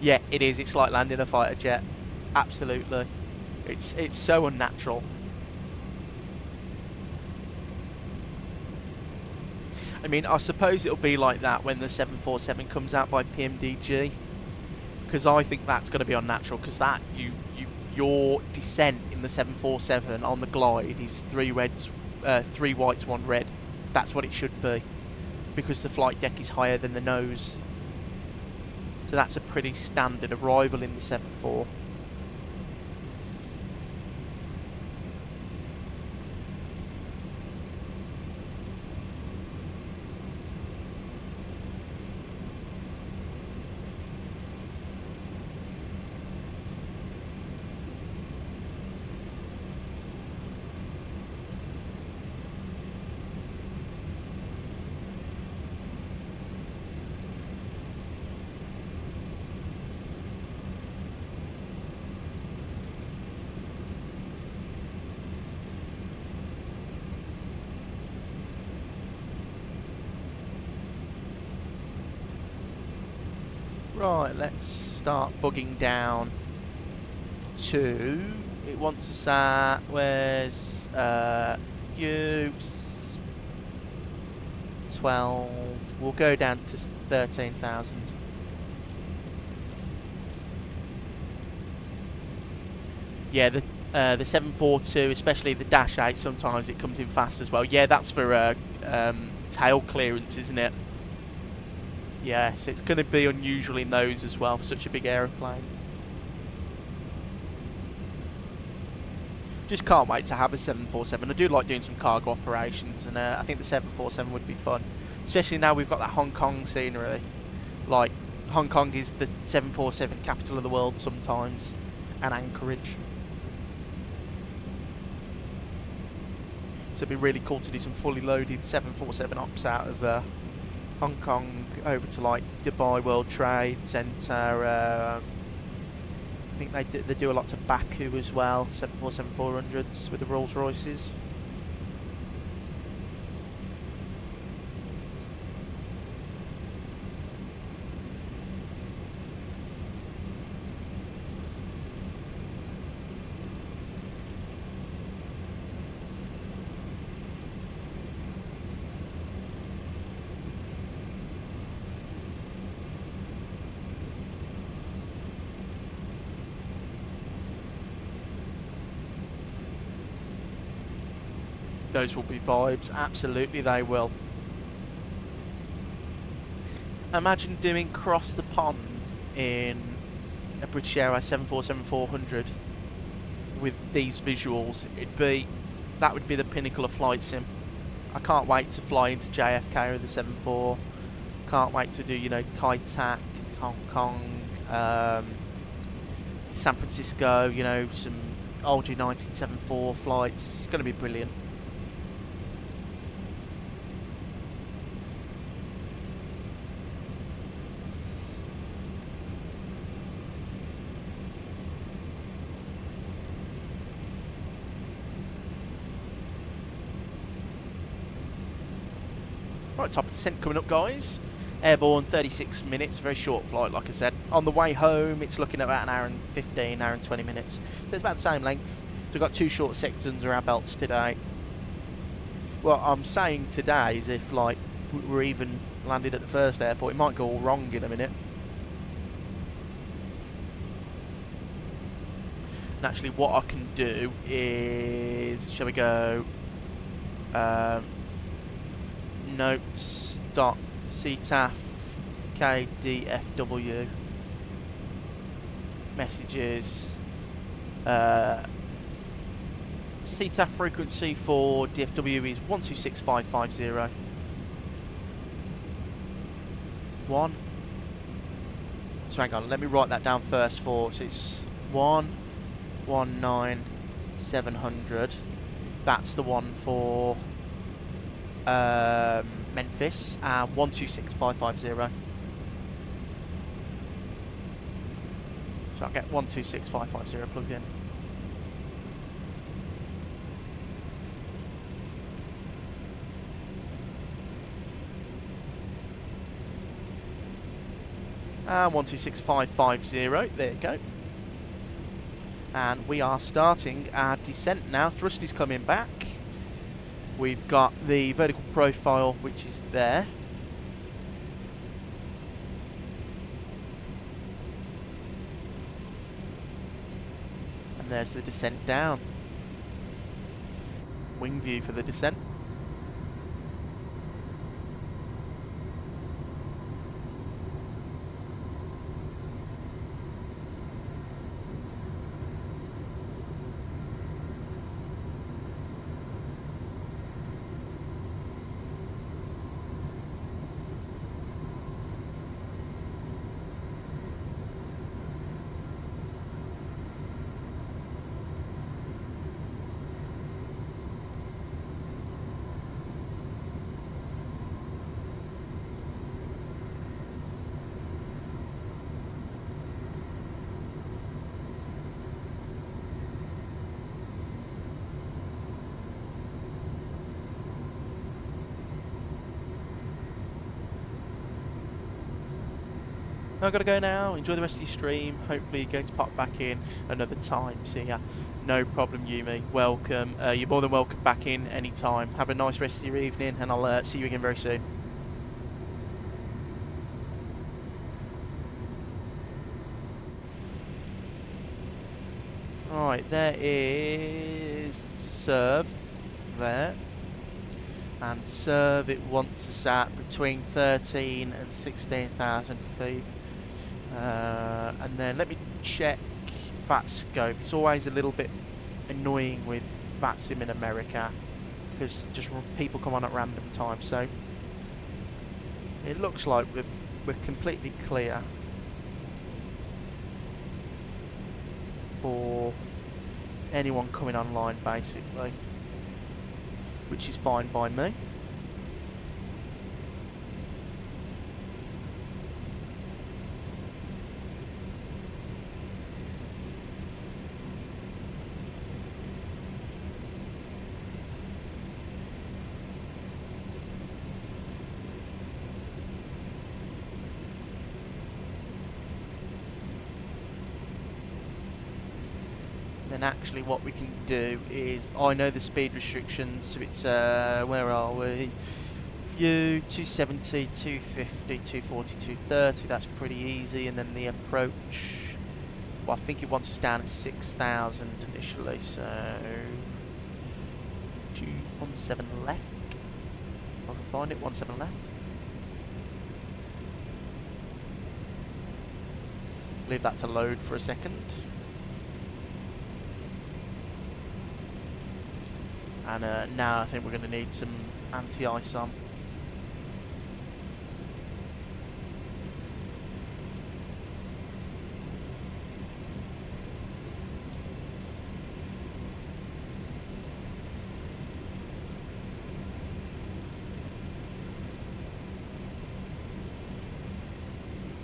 Yeah, it is. It's like landing a fighter jet. Absolutely. It's so unnatural. I mean, I suppose it'll be like that when the 747 comes out by PMDG, because I think that's going to be unnatural, because that your descent in the 747 on the glide is 3 whites, 1 red. That's what it should be, because the flight deck is higher than the nose. So that's a pretty standard arrival in the 747. Right, let's start bugging down to, it wants us at, where's U12, we'll go down to 13,000. Yeah, the 742, especially the Dash 8, sometimes it comes in fast as well. Yeah, that's for tail clearance, isn't it? Yeah, so it's going to be unusual in those as well for such a big aeroplane. Just can't wait to have a 747. I do like doing some cargo operations, and I think the 747 would be fun. Especially now we've got that Hong Kong scenery. Like, Hong Kong is the 747 capital of the world sometimes. and Anchorage. So it'd be really cool to do some fully loaded 747 ops out of Hong Kong over to like Dubai World Trade Centre. I think they do a lot to Baku as well, 747-400s with the Rolls Royces. Those will be vibes, absolutely they will. Imagine doing cross the pond in a British Airways 747-400 with these visuals. That would be the pinnacle of flight sim. I can't wait to fly into JFK with the 74. Can't wait to do, you know, Kai Tak, Hong Kong, San Francisco, you know, some old United 74 flights. It's going to be brilliant. Right, top of descent coming up, guys. Airborne, 36 minutes, very short flight, like I said. On the way home, it's looking at about an hour and 15, hour and 20 minutes. So it's about the same length. So we've got 2 short sectors under our belts today. Well, I'm saying today as if, like, we're even landed at the first airport. It might go all wrong in a minute. And actually, what I can do is, shall we go... notes.Kdfw messages CTAF frequency for DFW is 126550 1. So hang on, let me write that down first so it's 119700. That's the one for Memphis, 126550. So I'll get 126550 plugged in. And 126550, there you go. And we are starting our descent now. Thrust is coming back. We've got the vertical profile, which is there. And there's the descent down. Wing view for the descent. I've got to go now. Enjoy the rest of your stream. Hopefully you're going to pop back in another time. See ya. No problem, Yumi. Welcome. You're more than welcome back in any time. Have a nice rest of your evening, and I'll see you again very soon. Right, there is serve there. And serve, it wants us at between 13 and 16,000 feet. And then let me check VATScope. It's always a little bit annoying with VATSIM in America because just people come on at random times. So it looks like we're completely clear. for anyone coming online, basically, which is fine by me. Then actually what we can do is, I know the speed restrictions, so it's, where are we? View, 270, 250, 240, 230, that's pretty easy. And then the approach, well, I think it wants us down at 6,000 initially, so 217 left. If I can find it, 17 left. Leave that to load for a second. And now I think we're going to need some anti-ice on.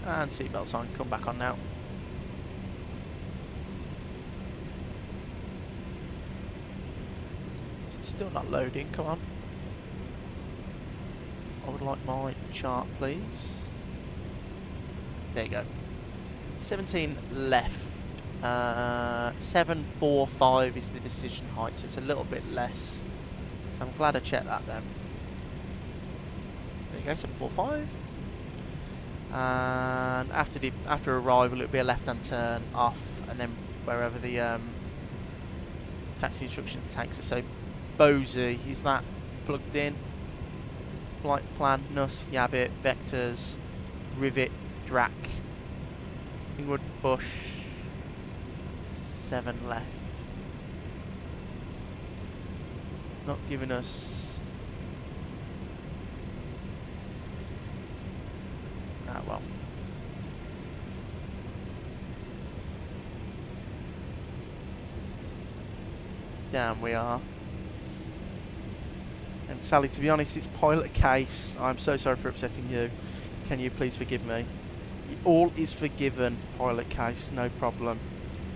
And seatbelts on, come back on now. Still not loading, come on. I would like my chart, please. There you go. 17 left. 745 is the decision height, so it's a little bit less. So I'm glad I checked that then. There you go, 745. And after arrival, it'll be a left-hand turn off, and then wherever the taxi instruction takes us. So Bosey, is that plugged in? Flight plan, NUS, Yabbit, Vectors, Rivet, Drac, Ingwood, Bush, 7 left. Not giving us... Ah, well. Down we are. And Sally, to be honest, it's pilot case. I'm so sorry for upsetting you. Can you please forgive me? All is forgiven, pilot case, no problem.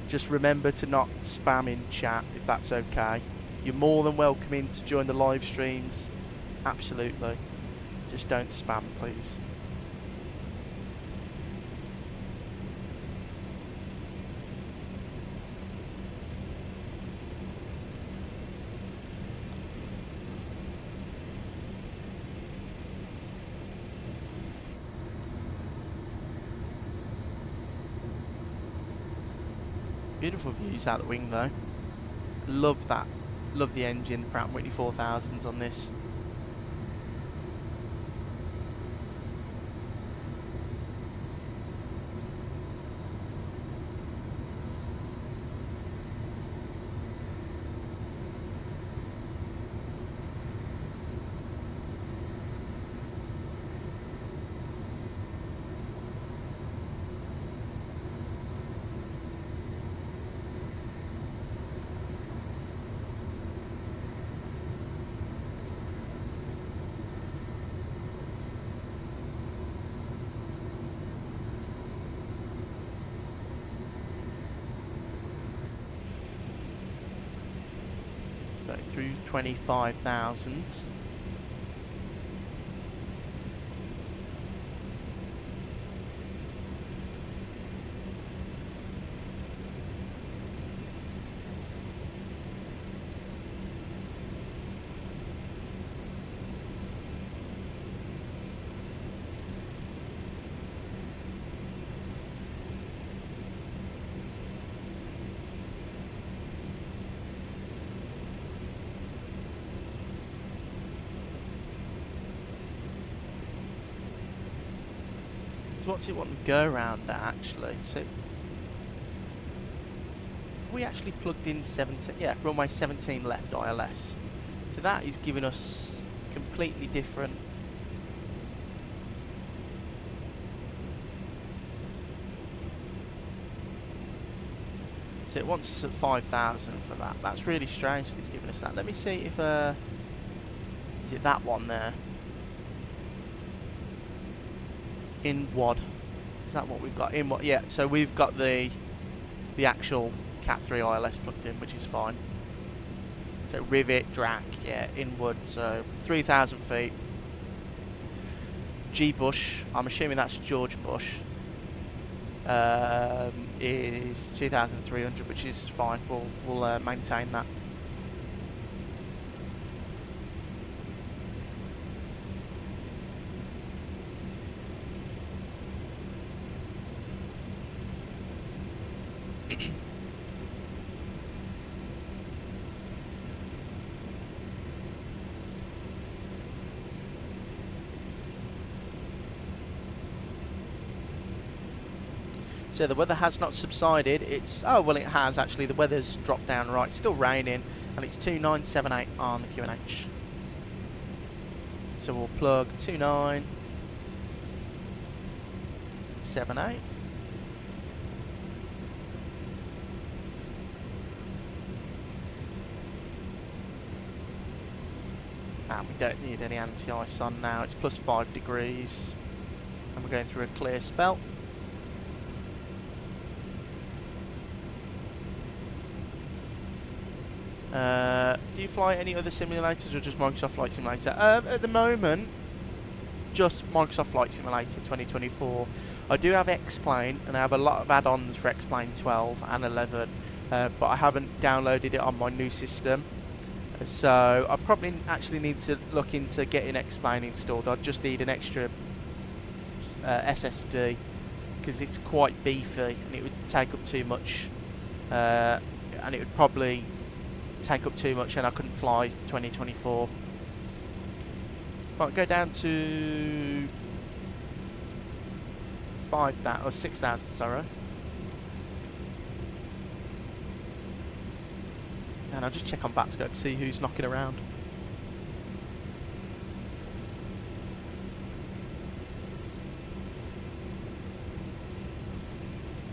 Just remember to not spam in chat, if that's okay. You're more than welcome in to join the live streams. Absolutely. Just don't spam, please. Beautiful views out the wing though. Love that. Love the engine, the Pratt & Whitney 4000s on this. Through 25,000. What's it want to go around at actually? So we actually plugged in 17, yeah, runway 17 left ILS. So that is giving us completely different. So So it wants us at 5,000 for that. That's really strange that it's giving us that. Let me see if is it that one there? In WAD. Is that what we've got? In what? Yeah. So we've got the actual Cat 3 ILS plugged in, which is fine. So rivet, drac, yeah, inward. So 3,000 feet. G Bush. I'm assuming that's George Bush. Is 2,300, which is fine. We'll maintain that. So the weather has not subsided. It's, oh well, it has actually. The weather's dropped down right. It's still raining, and it's 2978 on the QNH. So we'll plug 2978. And we don't need any anti-ice on now. It's plus 5 degrees, and we're going through a clear spell. Do you fly any other simulators or just Microsoft Flight Simulator? At the moment, just Microsoft Flight Simulator 2024. I do have X-Plane, and I have a lot of add-ons for X-Plane 12 and 11, but I haven't downloaded it on my new system. So I probably actually need to look into getting X-Plane installed. I'd just need an extra SSD, because it's quite beefy, and it would take up too much, and it would probably take up too much, and I couldn't fly 2024. Right, go down to 5,000 or 6,000, sorry. And I'll just check on VATSIM to see who's knocking around.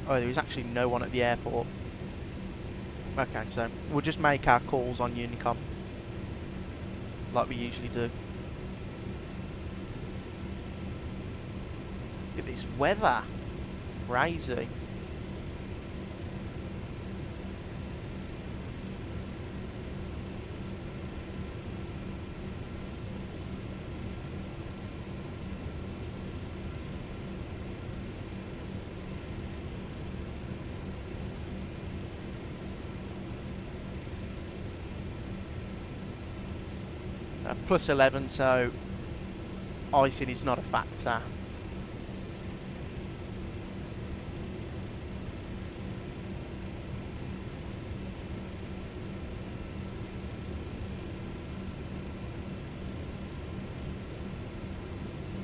Oh, there is actually no one at the airport. Okay, so we'll just make our calls on Unicom like we usually do. Look at this weather. Crazy. Plus 11, so icing is not a factor.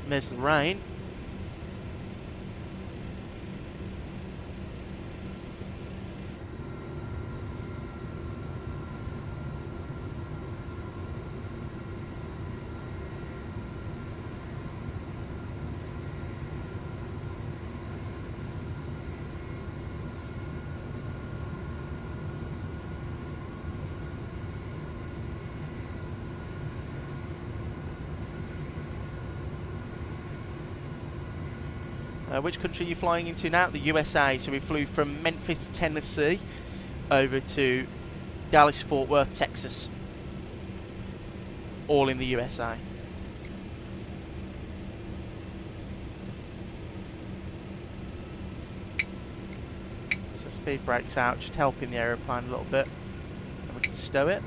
There's the rain. Which country are you flying into now? The USA. So we flew from Memphis, Tennessee, over to Dallas-Fort Worth, Texas. All in the USA. So speed brakes out, just helping the aeroplane a little bit. And we can stow it.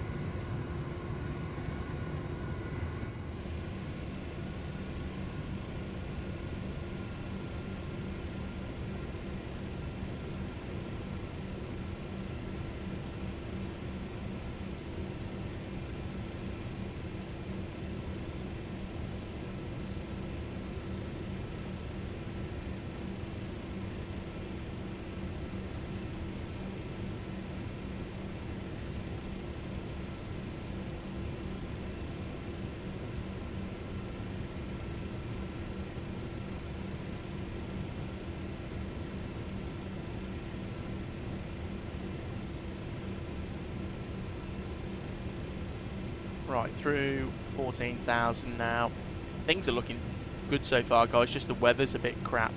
Right, through 14,000 now. Things are looking good so far, guys. Just the weather's a bit crap.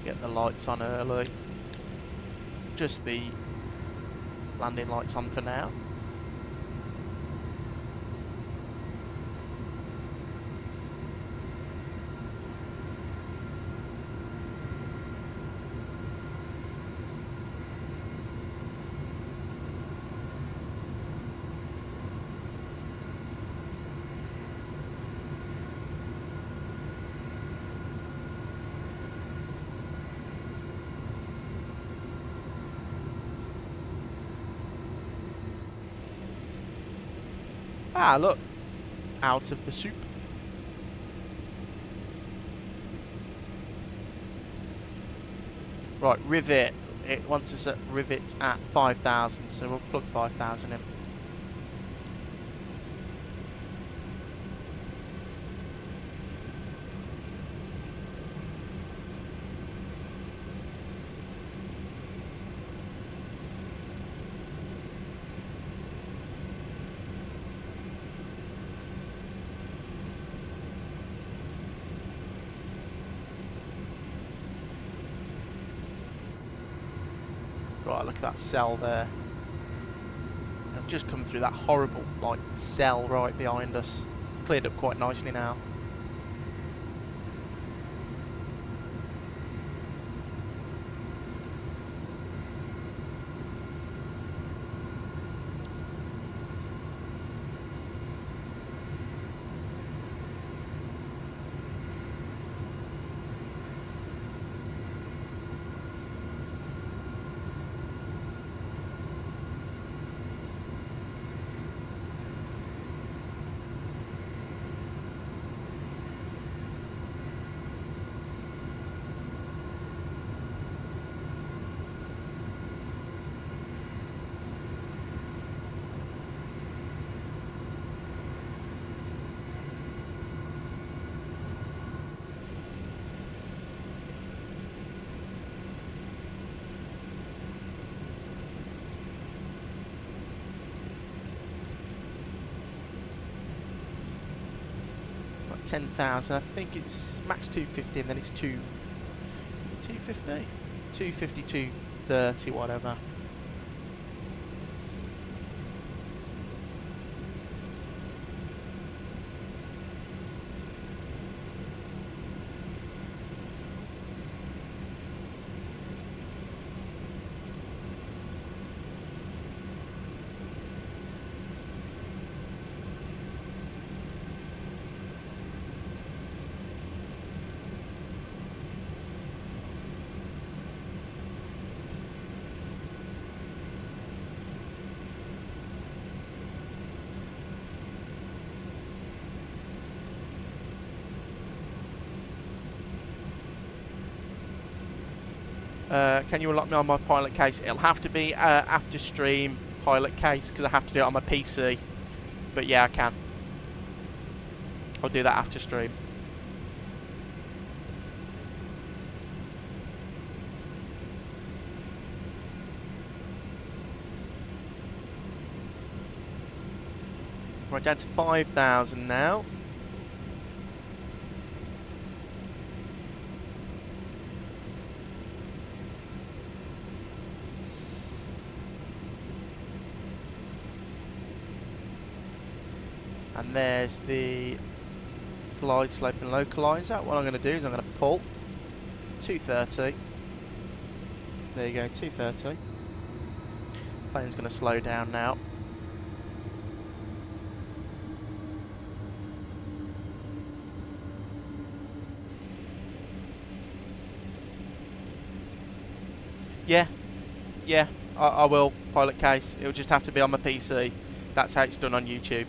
Get the lights on early. Just the landing lights on for now. Ah, look. Out of the soup. Right, rivet. It wants us at rivet at 5,000, so we'll plug 5,000 in. Right, look at that cell there. I've just come through that horrible, like, cell right behind us. It's cleared up quite nicely now. Got 10,000. I think it's max 250 and then it's 250? 250, 230, whatever. Can you unlock me on my pilot case? It'll have to be after stream pilot case because I have to do it on my PC. But yeah, I can. I'll do that after stream. Right, down to 5,000 now. And there's the glide slope and localizer. What I'm going to do is I'm going to pull 230. There you go, 230. Plane's going to slow down now. Yeah, Yeah, I will, pilot case. It'll just have to be on my PC. That's how it's done on YouTube.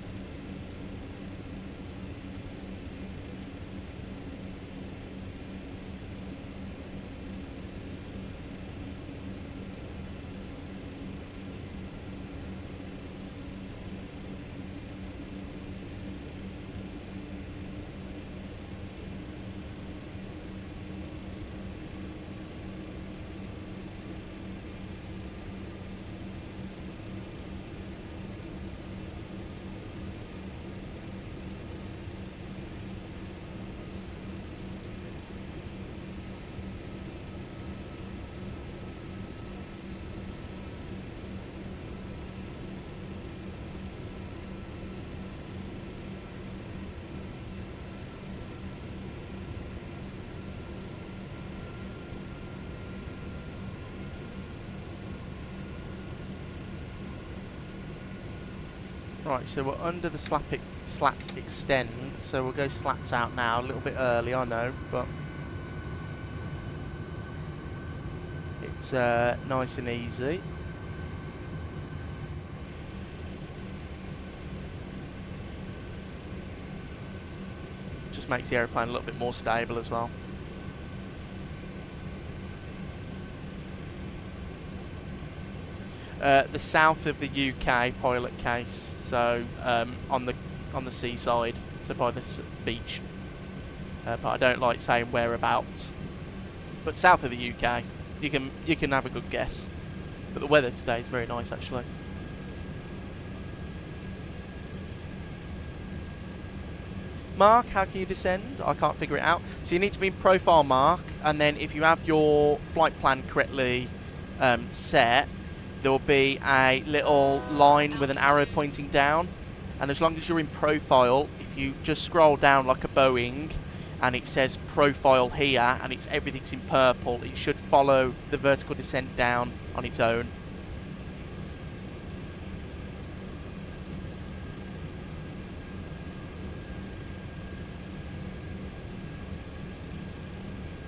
Right, so we're under the slat extend, so we'll go slats out now, a little bit early, I know, but it's nice and easy. Just makes the aeroplane a little bit more stable as well. The south of the UK pilot case, so on the seaside, so by the beach. But I don't like saying whereabouts. But south of the UK, you can have a good guess. But the weather today is very nice actually. Mark, how can you descend? I can't figure it out. So you need to be in profile mark, and then if you have your flight plan correctly set, there will be a little line with an arrow pointing down, and as long as you're in profile, if you just scroll down like a Boeing and it says profile here and everything's in purple, it should follow the vertical descent down on its own.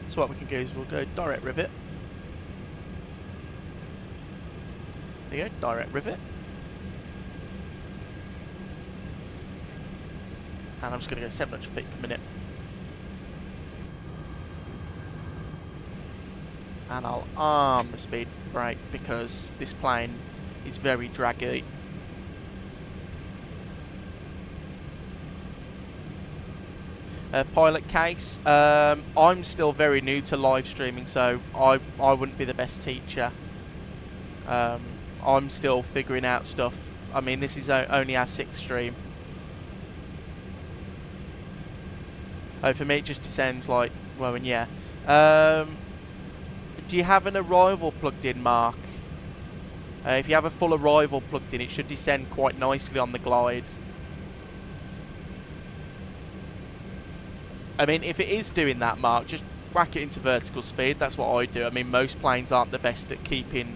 So what we can do is we'll go direct rivet. There you go, direct rivet. And I'm just going to go 700 feet per minute. And I'll arm the speed brake because this plane is very draggy. Pilot case, I'm still very new to live streaming, so I wouldn't be the best teacher. I'm still figuring out stuff. I mean, this is only our 6th stream. Oh, for me it just descends like, well, and yeah. Do you have an arrival plugged in, Mark? If you have a full arrival plugged in, it should descend quite nicely on the glide. I mean, if it is doing that, Mark, just whack it into vertical speed. That's what I do. I mean, most planes aren't the best at keeping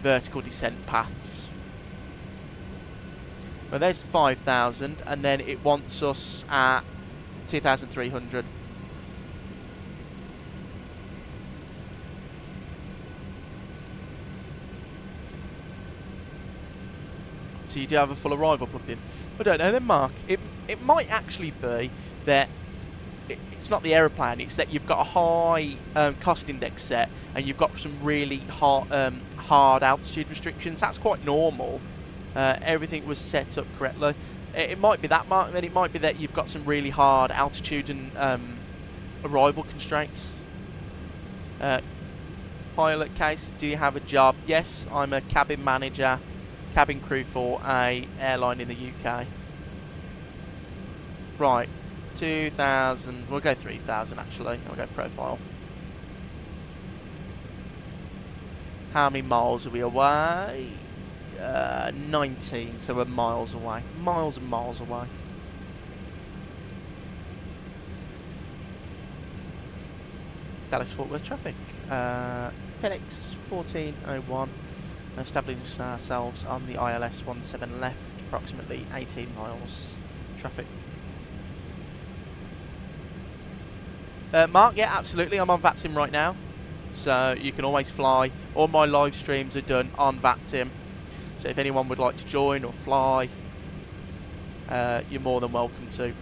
vertical descent paths. Well, there's 5,000, and then it wants us at 2,300. So you do have a full arrival plugged in. I don't know then, Mark. It might actually be that it's not the aeroplane, it's that you've got a high cost index set and you've got some really hard altitude restrictions. That's quite normal. Everything was set up correctly. It might be that, Mark, then it might be that you've got some really hard altitude and arrival constraints. Pilot case, do you have a job? Yes, I'm a cabin manager, cabin crew for a airline in the UK. Right, 2,000, we'll go 3,000 actually, we'll go profile. How many miles are we away? 19, so we're miles away. Miles and miles away. Dallas Fort Worth traffic. FedEx 1401. Establishing ourselves on the ILS 17 left, approximately 18 miles traffic. Mark, yeah, absolutely. I'm on VATSIM right now. so you can always fly. All my live streams are done on VATSIM, so if anyone would like to join or fly, you're more than welcome to.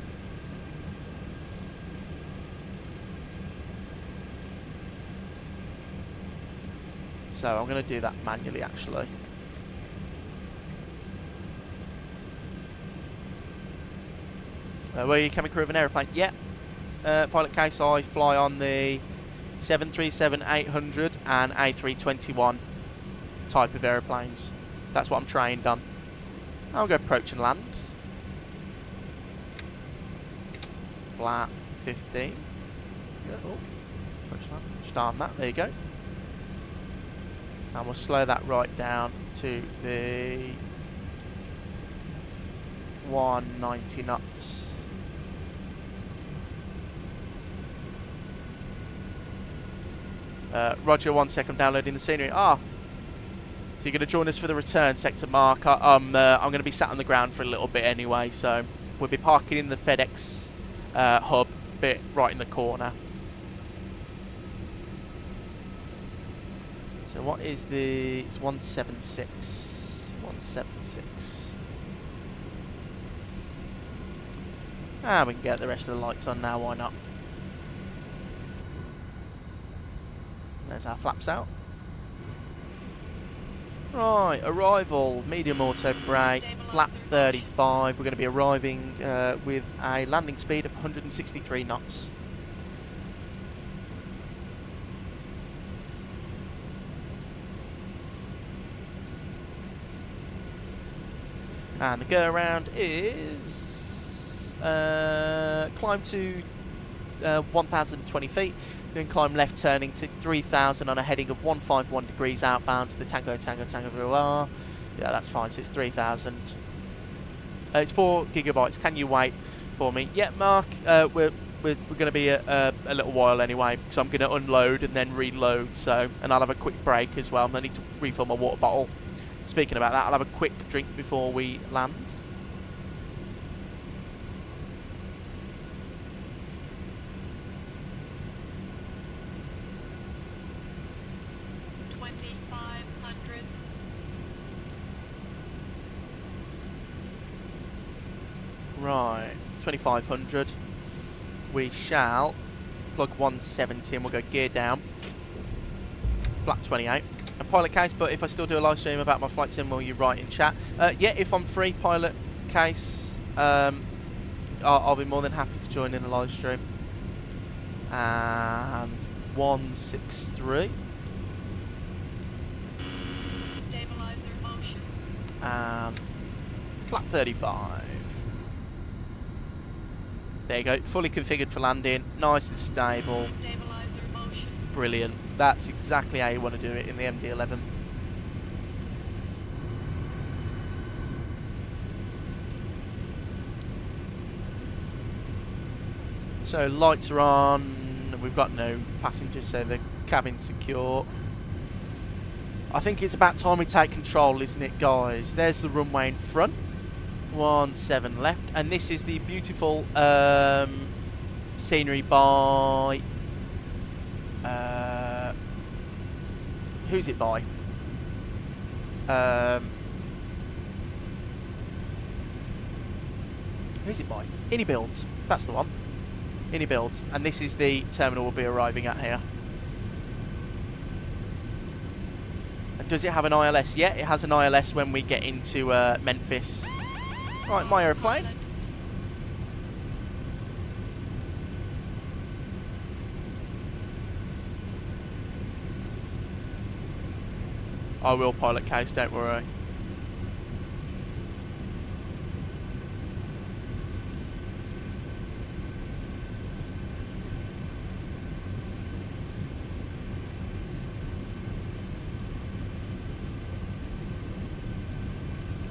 So I'm going to do that manually actually. Were you cabin crew of an aeroplane? Yeah. Pilot case, I fly on the 737-800 and A321 type of aeroplanes. That's what I'm trained on. I'll go approach and land. Flat 15. Oh, approach and land. Start on that. There you go. And we'll slow that right down to the 190 knots. Roger, 1 second, downloading the scenery. So you're going to join us for the return sector, Mark. I'm going to be sat on the ground for a little bit anyway, so we'll be parking in the FedEx hub bit right in the corner. So what is the... It's 176. 176. And we can get the rest of the lights on now, why not? There's our flaps out. Right, arrival, medium auto brake, flap 35. We're going to be arriving with a landing speed of 163 knots. And the go around is climb to 1,020 feet. Then climb left turning to 3,000 on a heading of 151 degrees outbound to the Tango Villar. Yeah, that's fine, so it's 3,000. It's 4 gigabytes. Can you wait for me? Yeah, Mark, we're going to be a little while anyway, because I'm going to unload and then reload, so, and I'll have a quick break as well. I need to refill my water bottle. Speaking about that, I'll have a quick drink before we land. Right, 2,500. We shall plug 170 and we'll go gear down. Flap 28. And pilot case, but if I still do a live stream about my flight sim, will you write in chat? Yeah, if I'm free, pilot case, I'll be more than happy to join in a live stream. And 163. Stabilizer motion. And flap 35. There you go, fully configured for landing, nice and stable. Stabilizer motion. Brilliant. That's exactly how you want to do it in the MD-11. So lights are on, we've got no passengers, so the cabin's secure. I think it's about time we take control, isn't it, guys? There's the runway in front. 17 left, and this is the beautiful scenery by who's it by? Who's it by? Innie Builds, that's the one. Innie Builds, and this is the terminal we'll be arriving at here. And does it have an ILS? Yeah, it has an ILS when we get into Memphis. Right, my aeroplane. I will pilot case, don't worry.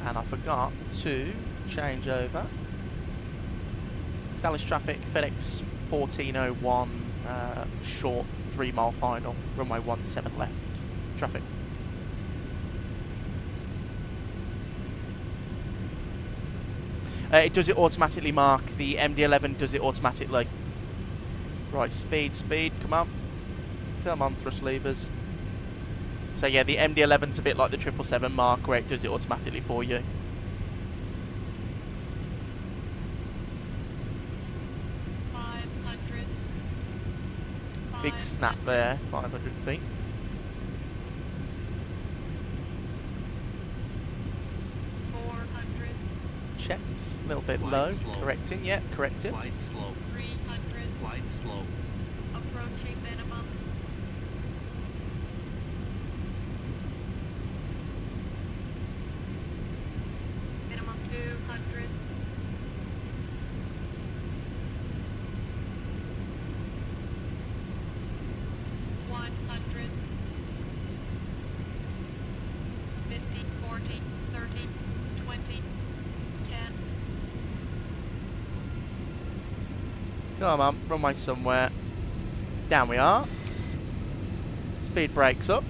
And I forgot to change over. Dallas traffic, FedEx 1401, short 3 mile final, runway 17 left. Traffic. It does it automatically, Mark. The MD-11 does it automatically. Right, speed, come on. Come on, thrust levers. So yeah, the MD-11's a bit like the 777 Mark, where it does it automatically for you. Big snap there, 500 feet. Checked, a little bit low. Correcting, yeah, correcting. Flight slow. 300. Flight slow. Approaching minimum. Minimum 200. $100. 50, 40, 30, 20, 10. Come on, runway somewhere. Down we are. Speed brakes up.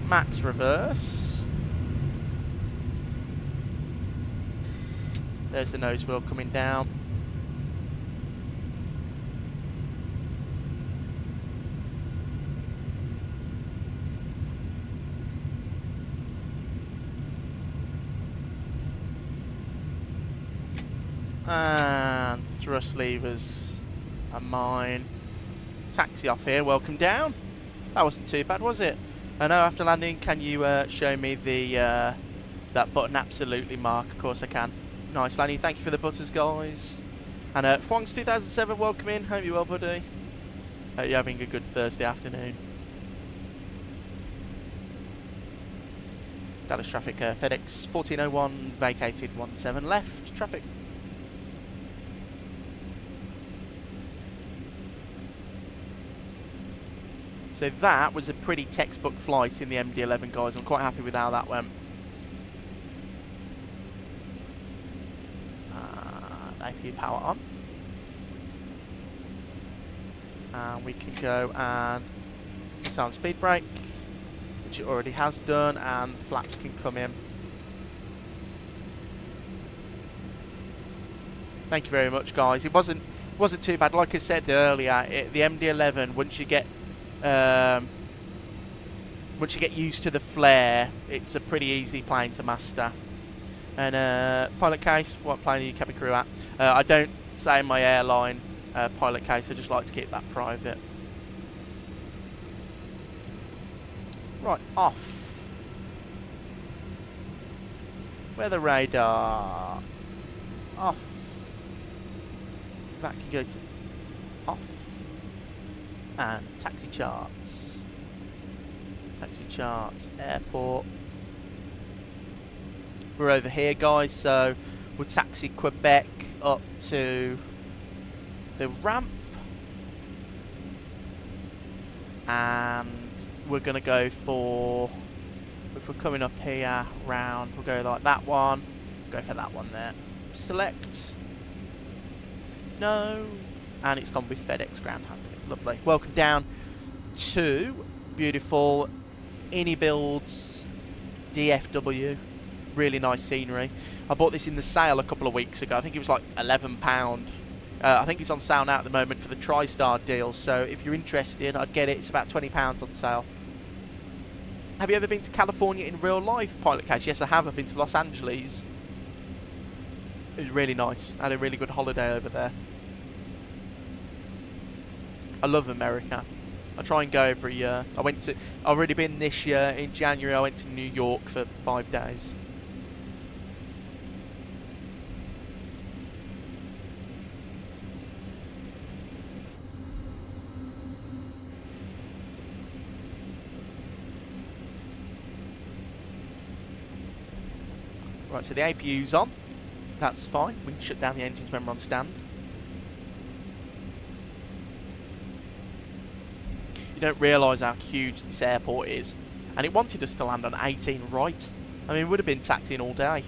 Max reverse. There's the nose wheel coming down. And thrust levers are mine. Taxi off here, welcome down. That wasn't too bad, was it? I know after landing, can you show me the that button? Absolutely, Mark, of course I can. Nice landing, thank you for the butters, guys. And Fwong's 2007, welcome in, hope you're well, buddy. Hope you're having a good Thursday afternoon. Dallas traffic, FedEx 1401, vacated 17 left, traffic. So that was a pretty textbook flight in the MD-11, guys. I'm quite happy with how that went. APU power on. And we can go and disarm speed brake, which it already has done, and flaps can come in. Thank you very much, guys. It wasn't too bad. Like I said earlier, the MD-11, once you get used to the flare, it's a pretty easy plane to master. And pilot case, what plane are you cabin crew at? I don't say my airline pilot case, I just like to keep that private. Right, off. Weather radar. Off. That can go to off. And taxi charts. Taxi charts, airport. We're over here, guys, so we'll taxi Quebec up to the ramp. And we're going to go for, if we're coming up here, round, we'll go like that one. Go for that one there. Select. No. And it's gone with FedEx ground handling. Lovely. Welcome down to beautiful Innie Builds DFW. Really nice scenery. I bought this in the sale a couple of weeks ago. I think it was like £11. I think it's on sale now at the moment for the TriStar deal. So if you're interested, I'd get it. It's about £20 on sale. Have you ever been to California in real life, Pilot Case? Yes, I have. I've been to Los Angeles. It was really nice. I had a really good holiday over there. I love America. I try and go every year. I've already been this year. In January, I went to New York for 5 days. Right, so the APU's on. That's fine. We can shut down the engines when we're on stand. You don't realise how huge this airport is. And it wanted us to land on 18 right. I mean, we would have been taxiing all day.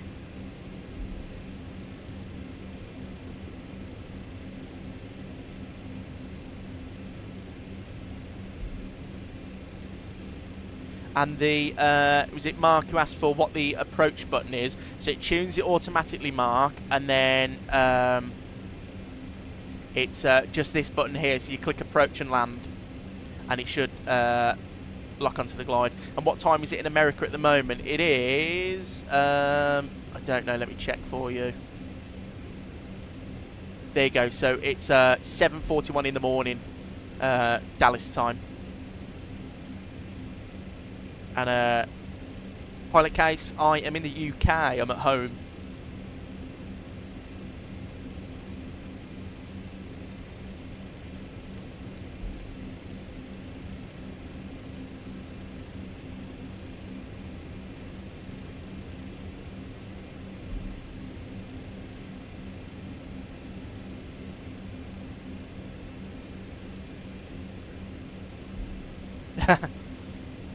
And the, was it Mark who asked for what the approach button is? So it tunes it automatically, Mark, and then it's just this button here, so you click approach and land. and it should lock onto the glide. And what time is it in America at the moment? It is, I don't know, let me check for you. There you go, so it's 7:41 in the morning, Dallas time. And pilot case, I am in the UK, I'm at home.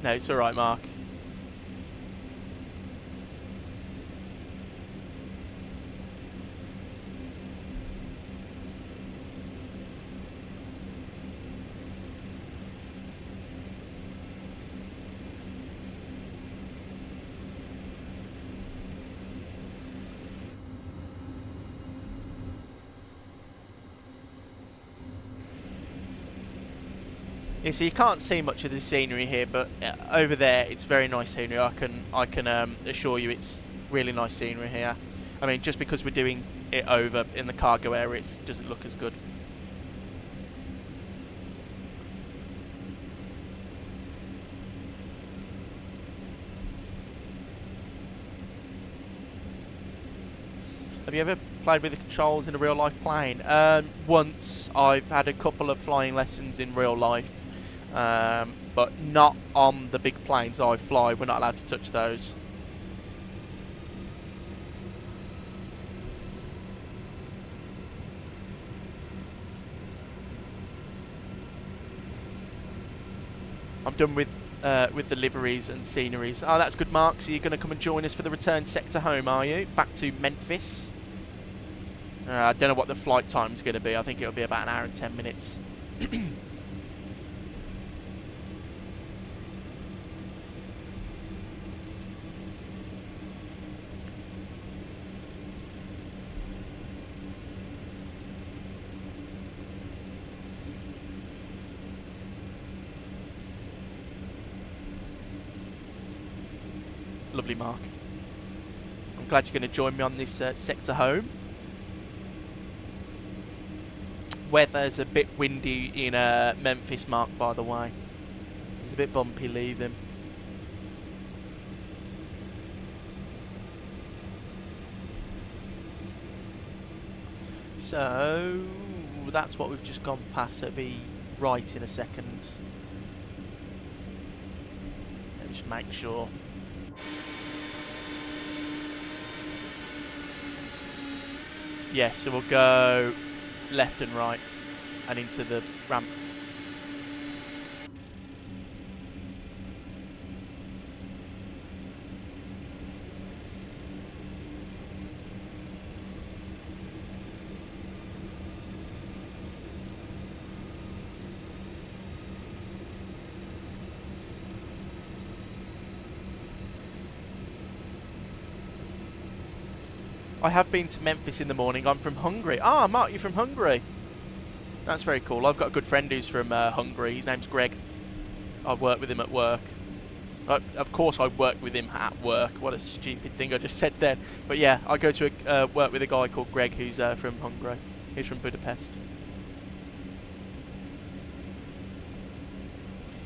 No, it's alright, Mark. Yeah, so you can't see much of the scenery here, but over there it's very nice scenery. I can assure you it's really nice scenery here. I mean, just because we're doing it over in the cargo area, it doesn't look as good. Have you ever played with the controls in a real life plane? Once. I've had a couple of flying lessons in real life. But not on the big planes I fly. We're not allowed to touch those. I'm done with the liveries and sceneries. Oh, that's good, Mark. So you're going to come and join us for the return sector home, are you? Back to Memphis. I don't know what the flight time's going to be. I think it'll be about an hour and 10 minutes. Lovely, Mark. I'm glad you're going to join me on this sector home. Weather's a bit windy in Memphis, Mark, by the way. It's a bit bumpy leaving. So that's what we've just gone past. So it'll be right in a second. Let me just make sure. Yes, so we'll go left and right and into the ramp. I have been to Memphis in the morning. I'm from Hungary. Ah, Mark, you're from Hungary. That's very cool. I've got a good friend who's from Hungary. His name's Greg. I work with him at work. Of course I work with him at work. What a stupid thing I just said then. But yeah, I go to work with a guy called Greg who's from Hungary. He's from Budapest.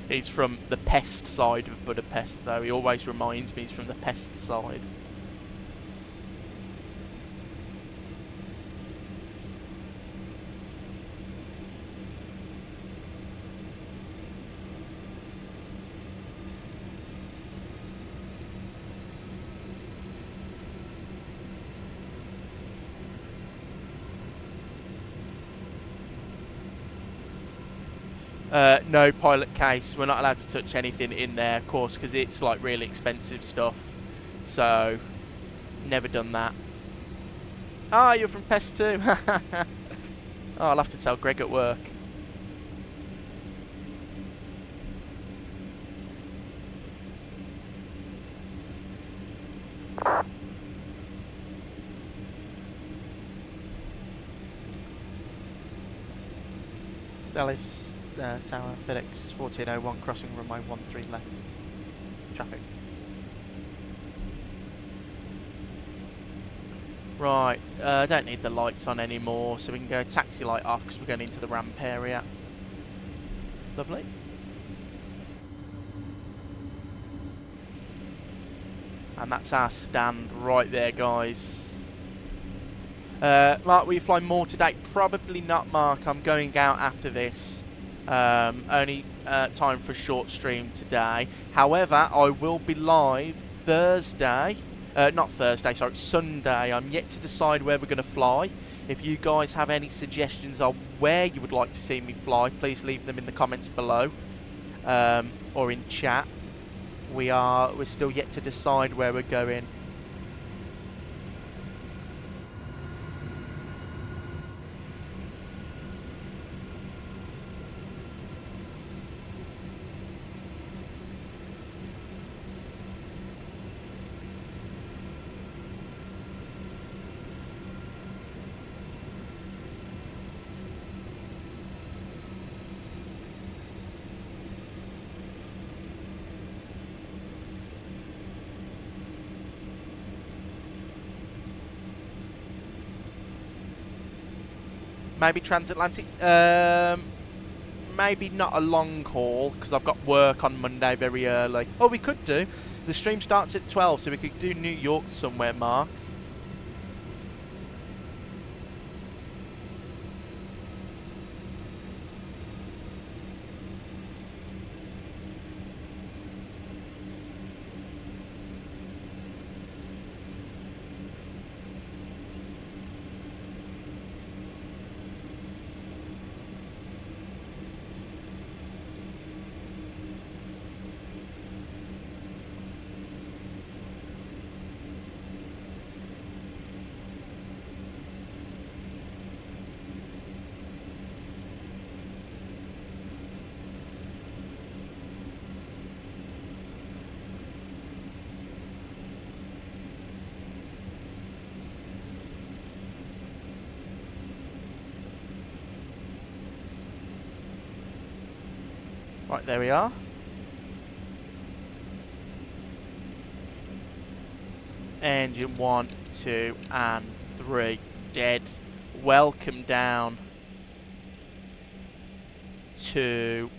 He's from the pest side of Budapest, though. He always reminds me he's from the pest side. No pilot case. We're not allowed to touch anything in there, of course, because it's like really expensive stuff. So, never done that. Ah, you're from Pest too. Oh, I'll have to tell Greg at work. Dallas Tower, FedEx 1401, crossing runway 13 left. Traffic. Right, don't need the lights on anymore, so we can go taxi light off because we're going into the ramp area. Lovely. And that's our stand right there, guys. Mark, will you fly more today? Probably not, Mark. I'm going out after this. Only time for a short stream today. However, I will be live Thursday. Not Thursday, sorry, Sunday. I'm yet to decide where we're going to fly. If you guys have any suggestions on where you would like to see me fly, please leave them in the comments below or in chat. We're still yet to decide where we're going. Maybe transatlantic. Maybe not a long haul because I've got work on Monday very early. Oh, we could do. The stream starts at 12, so we could do New York somewhere, Mark. Right, there we are. Engine 1, 2, and 3. Dead. Welcome down to...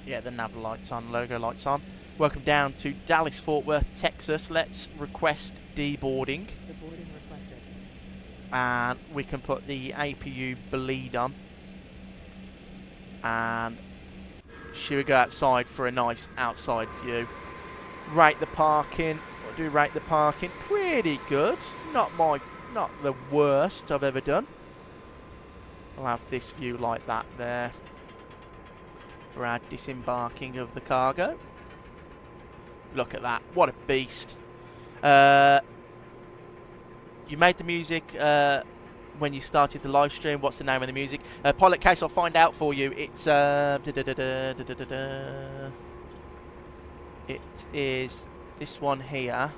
Yeah, the nav lights on, logo lights on. Welcome down to Dallas-Fort Worth, Texas. Let's request deboarding. Deboarding requested. And we can put the APU bleed on. And... should we go outside for a nice outside view? Rate the parking. What do we rate the parking? Pretty good. Not the worst I've ever done. We'll have this view like that there for our disembarking of the cargo. Look at that. What a beast. You made the music when you started the live stream. What's the name of the music? Pilot Case, I'll find out for you. It's it is this one here.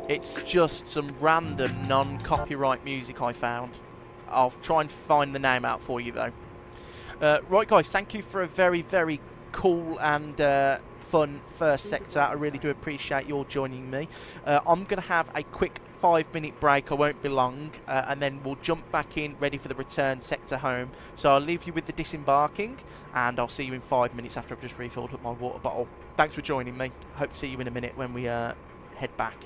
It's just some random non-copyright music I found. I'll try and find the name out for you though. Right guys, thank you for a very, very cool and fun first sector. I really do appreciate your joining me. I'm going to have a quick 5-minute break. I won't be long, and then we'll jump back in ready for the return sector home. So I'll leave you with the disembarking, and I'll see you in 5 minutes after I've just refilled up my water bottle. Thanks for joining me. Hope to see you in a minute when we head back.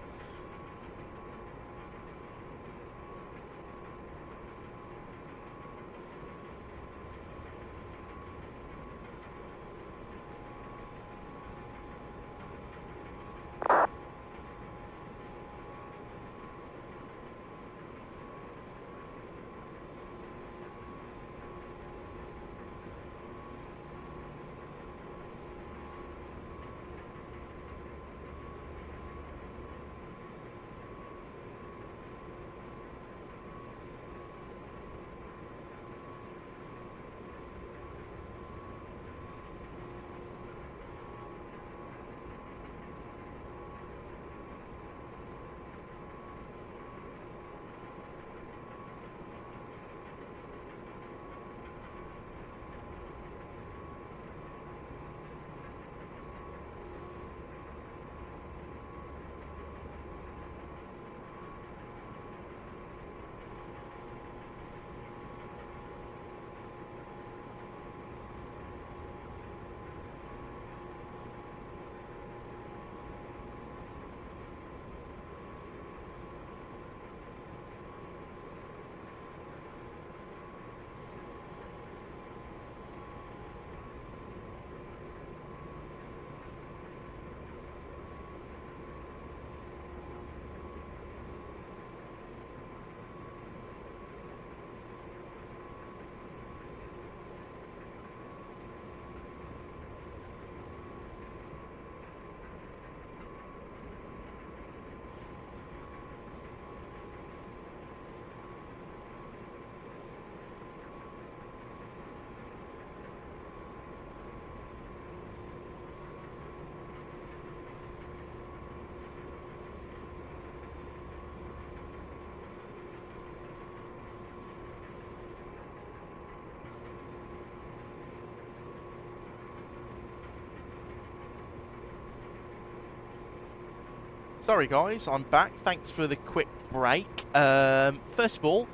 Sorry guys, I'm back. Thanks for the quick break. First of all,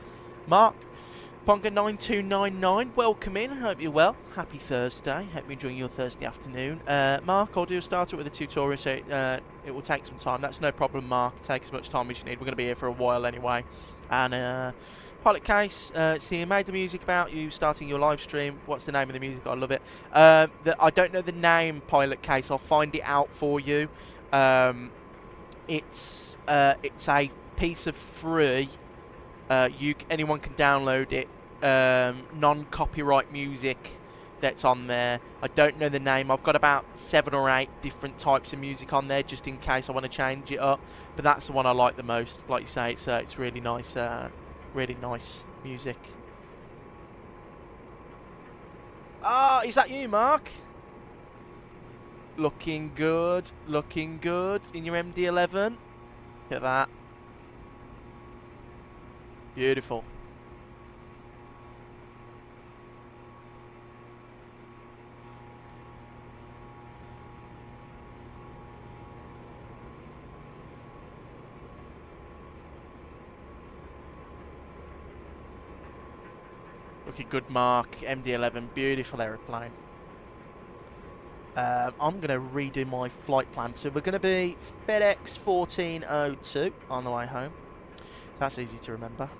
Mark, Ponga9299, welcome in. Hope you're well. Happy Thursday. Hope you're enjoying your Thursday afternoon. Mark, I'll do a starter with a tutorial, so it will take some time. That's no problem, Mark. Take as much time as you need. We're going to be here for a while anyway. And Pilot Case, so you made the music about you starting your live stream. What's the name of the music? I love it. I don't know the name, Pilot Case. I'll find it out for you. It's a piece of free. Anyone can download it. Non-copyright music that's on there. I don't know the name. I've got about 7 or 8 different types of music on there, just in case I want to change it up. But that's the one I like the most. Like you say, it's really nice music. Ah, is that you, Mark? Looking good in your MD-11. Look at that. Beautiful. Looking good, Mark. MD-11, beautiful aeroplane. I'm going to redo my flight plan. So we're going to be FedEx 1402 on the way home. That's easy to remember.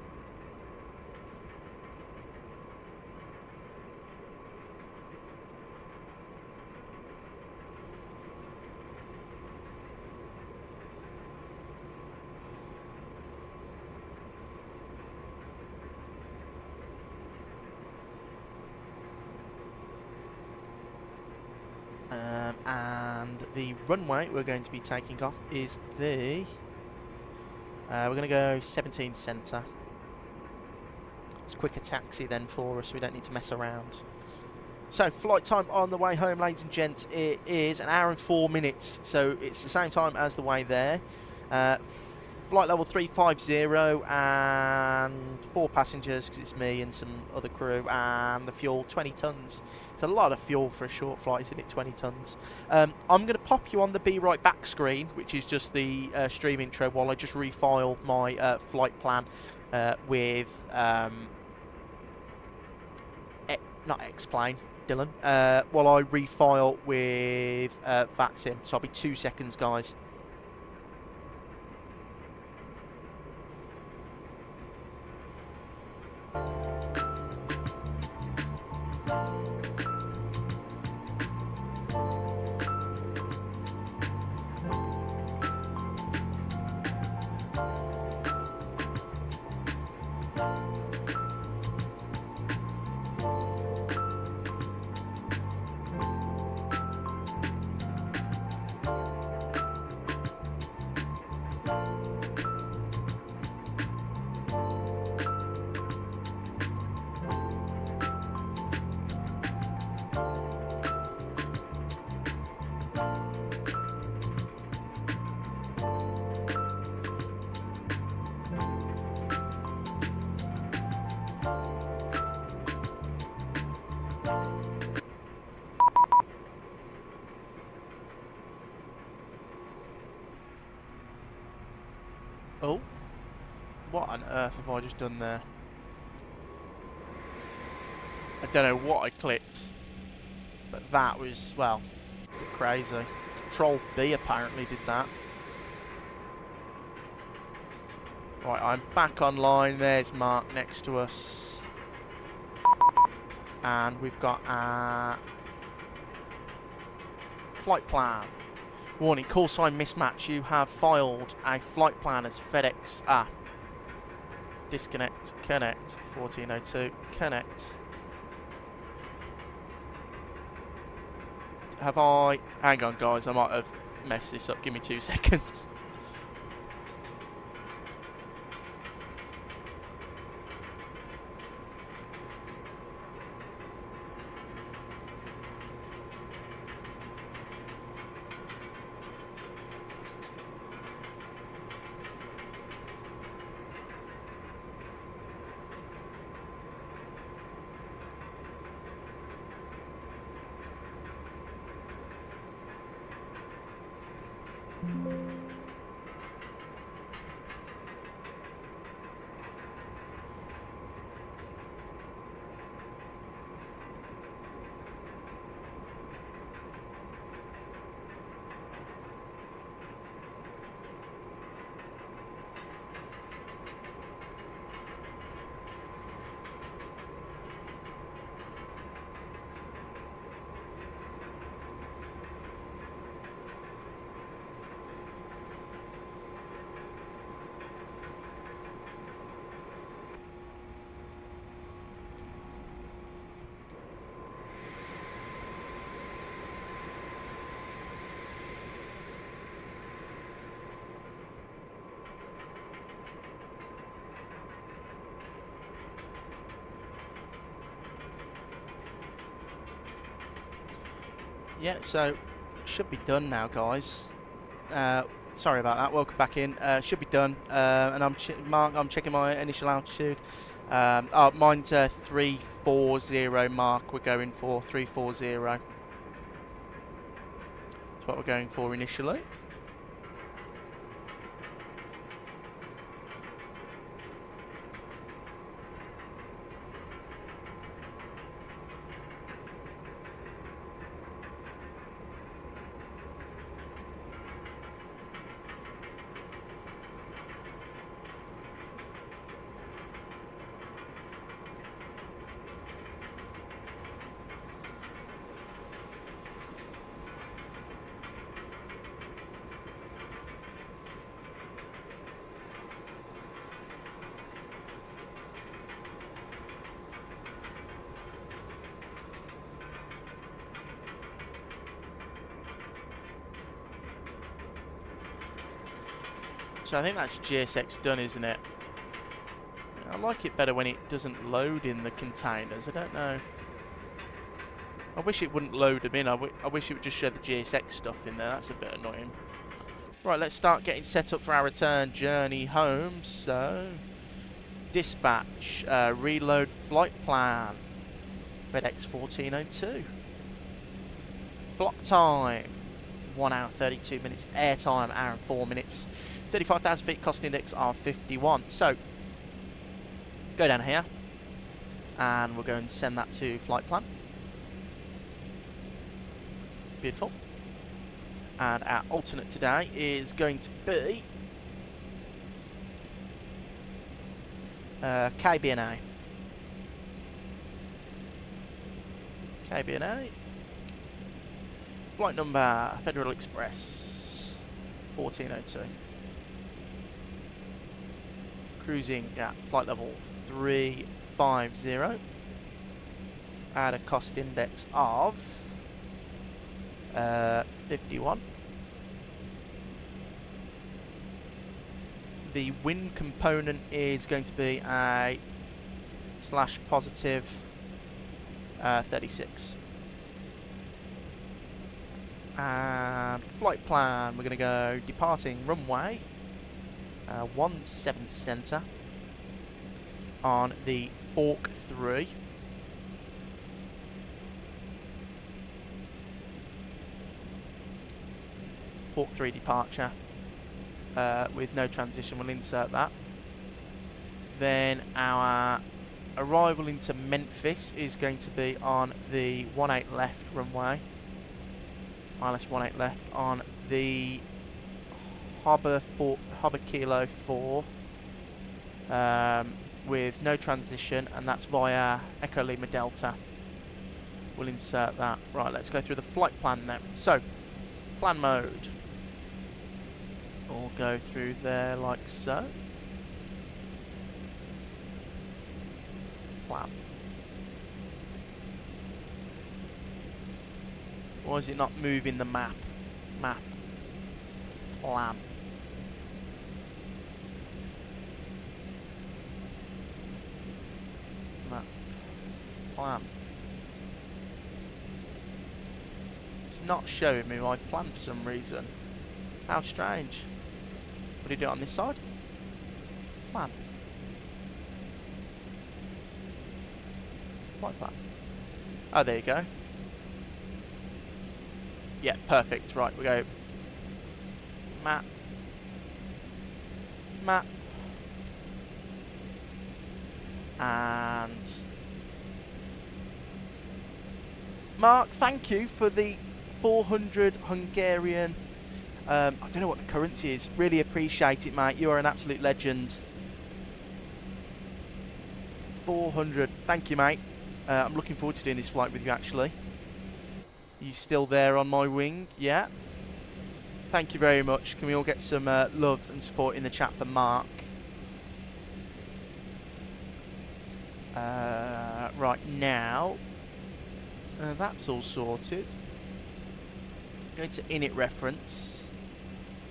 And the runway we're going to be taking off is the... we're going to go 17 centre. It's a quicker taxi then for us, we don't need to mess around. So, flight time on the way home, ladies and gents, it is 1 hour and 4 minutes. So, it's the same time as the way there. Flight level 350 and 4 passengers, because it's me and some other crew, and the fuel, 20 tonnes. It's a lot of fuel for a short flight, isn't it? 20 tonnes. I'm going to pop you on the Be Right Back screen, which is just the stream intro, while I just refile my flight plan with... not X-Plane, Dillon. While I refile with VATSIM. So I'll be 2 seconds, guys. Oh, what on earth have I just done there? I don't know what I clicked, but that was, well, a bit crazy. Control B apparently did that. Right, I'm back online. There's Mark next to us. And we've got our flight plan. Warning, call sign mismatch. You have filed a flight plan as FedEx. Disconnect, connect, 1402, connect. Have I... Hang on, guys, I might have messed this up. Give me 2 seconds. Yeah, so should be done now, guys. Sorry about that. Welcome back in. Should be done. And Mark, I'm checking my initial altitude. Oh, mine's 340 mark. We're going for 340. That's what we're going for initially. So I think that's GSX done, isn't it? I like it better when it doesn't load in the containers. I don't know. I wish it wouldn't load them in. I wish it would just show the GSX stuff in there. That's a bit annoying. Right, let's start getting set up for our return journey home. So, dispatch, reload flight plan, FedEx 1402. Block time, 1 hour 32 minutes. Air time, hour and 4 minutes. 35,000 feet, cost index of 51. So, go down here, and we'll go and send that to flight plan. Beautiful. And our alternate today is going to be KBNA. KBNA. Flight number Federal Express 1402. Cruising at flight level 350 at a cost index of 51. The wind component is going to be a /positive 36. And flight plan, we're going to go departing runway 17 center on the Fork 3. Fork 3 departure with no transition, we'll insert that. Then our arrival into Memphis is going to be on the 18 left runway. ILS 18 left on the Harbor Kilo 4 with no transition, and that's via Echo Lima Delta. We'll insert that. Right, let's go through the flight plan then. So, plan mode. We'll go through there like so. Plan. Why is it not moving the map? Map. Plan. Map. Plan. It's not showing me my plan for some reason. How strange. What do you do on this side? Plan. Flight plan. Oh, there you go. Yeah, perfect. Right, we go map, map, and Mark, thank you for the 400 Hungarian. I don't know what the currency is. Really appreciate it, mate. You are an absolute legend. 400. Thank you, mate. I'm looking forward to doing this flight with you, actually. You still there on my wing? Yeah. Thank you very much. Can we all get some love and support in the chat for Mark? Right now, that's all sorted. Going to init reference.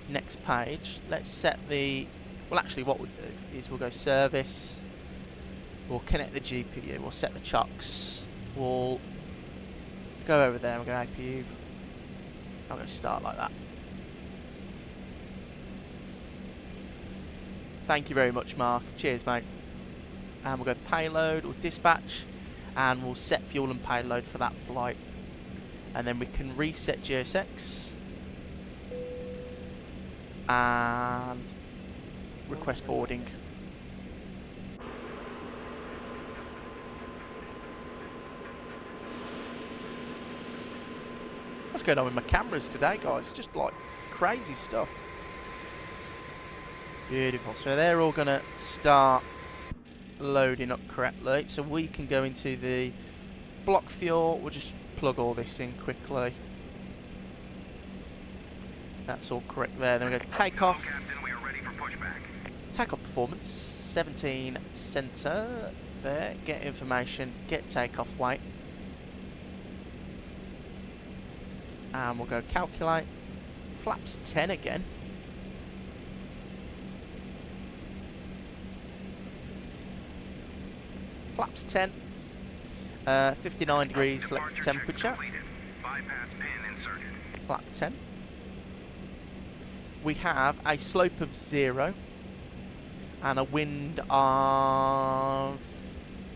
Next page. Let's set the... Well, actually, what we'll do is we'll go service. We'll connect the GPU. We'll set the chocks. We'll go over there and we'll go APU I'm going to start like that. Thank you very much, Mark. Cheers, mate. And we'll go payload or dispatch, and we'll set fuel and payload for that flight. And then we can reset GSX and request boarding. What's going on with my cameras today, guys? Just like crazy stuff. Beautiful. So they're all going to start loading up correctly. So we can go into the block fuel. We'll just plug all this in quickly. That's all correct there. Then we go takeoff. Captain, we are ready for pushback. Takeoff performance. 17 center. There. Get information. Get takeoff weight. And we'll go calculate. Flaps 10 again. Flaps 10. 59 degrees, select temperature. Bypass pin inserted. Flap 10. We have a slope of 0 and a wind of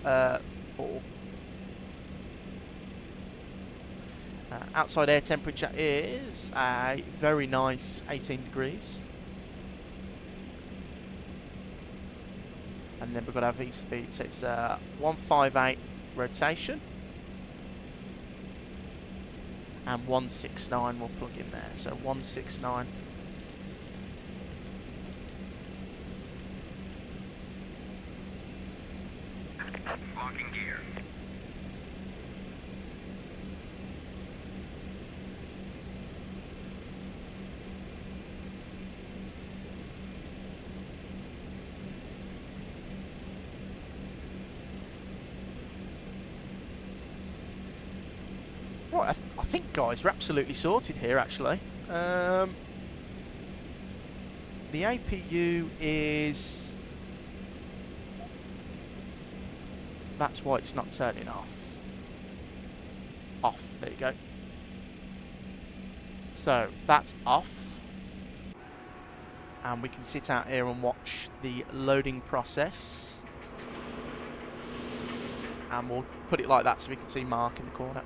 4. Outside air temperature is a very nice 18 degrees. And then we've got our V-speed, so it's 158 rotation. And 169 we'll plug in there, so 169. Locking gear. Right, I think, guys, we're absolutely sorted here, actually. The APU is... That's why it's not turning off. Off, there you go. So, that's off. And we can sit out here and watch the loading process. And we'll put it like that so we can see Mark in the corner.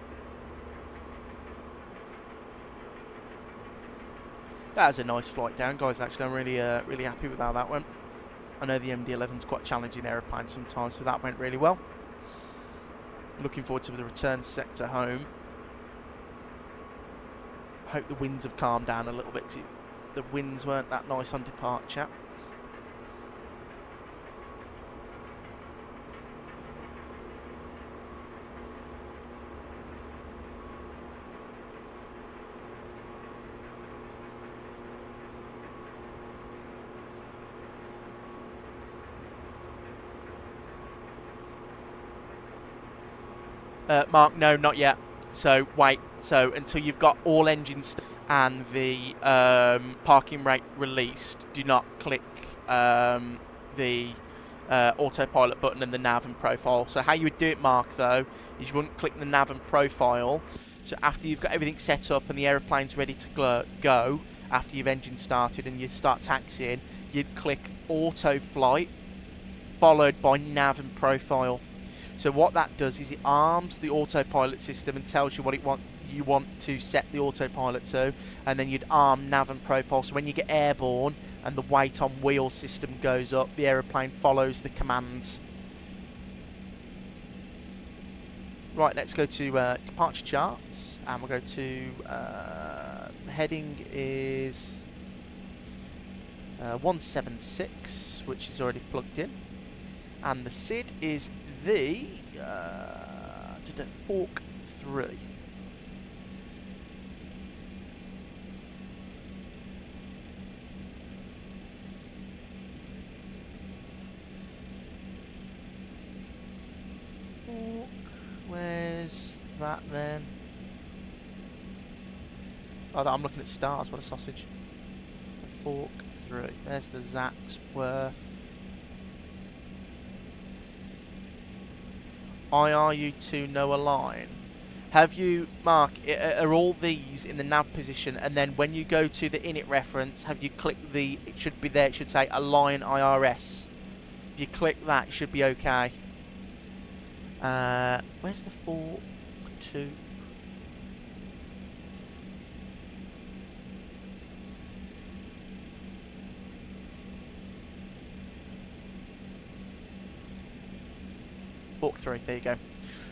That was a nice flight down, guys. Actually, I'm really happy with how that went. I know the MD-11's quite a challenging aeroplane sometimes, but that went really well. Looking forward to the return sector home. Hope the winds have calmed down a little bit, because the winds weren't that nice on departure. Mark, no, not yet. So wait. So until you've got all engines and the parking rate released, do not click the autopilot button and the nav and profile. So how you would do it, Mark, though, is you wouldn't click the nav and profile. So after you've got everything set up and the aeroplane's ready to go, after you've engine started and you start taxiing, you'd click auto flight followed by nav and profile. So what that does is it arms the autopilot system and tells you what you want to set the autopilot to, and then you'd arm nav and profile. So when you get airborne and the weight on wheel system goes up, the aeroplane follows the commands. Right, let's go to departure charts, and we'll go to heading is 176, which is already plugged in, and the SID is the Fork 3. Fork, where's that then? Oh, I'm looking at stars, what a sausage. The Fork 3, there's the Zaxworth. IRU2 no align. Have you, Mark, are all these in the nav position, and then when you go to the init reference, have you clicked the, it should be there, it should say align IRS. If you click that, it should be okay. Where's the 4.2? Walk through, there you go.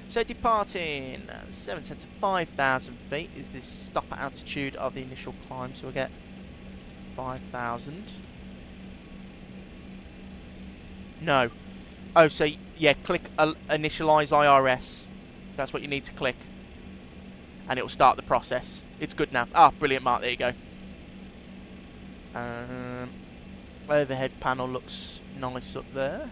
So departing 7 cents to 5,000 feet is this stop altitude of the initial climb. So we'll get 5,000. No. Oh, so yeah, click initialize IRS. That's what you need to click. And it will start the process. It's good now. Ah, brilliant, Mark. There you go. Overhead panel looks nice up there.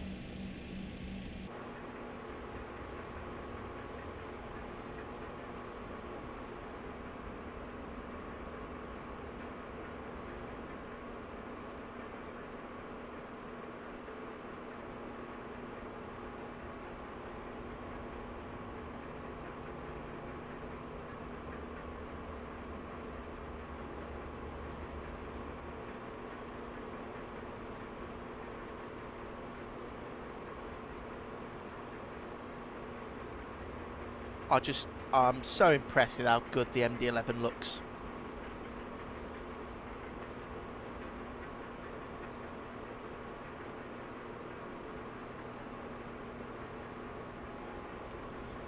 I'm so impressed with how good the MD-11 looks.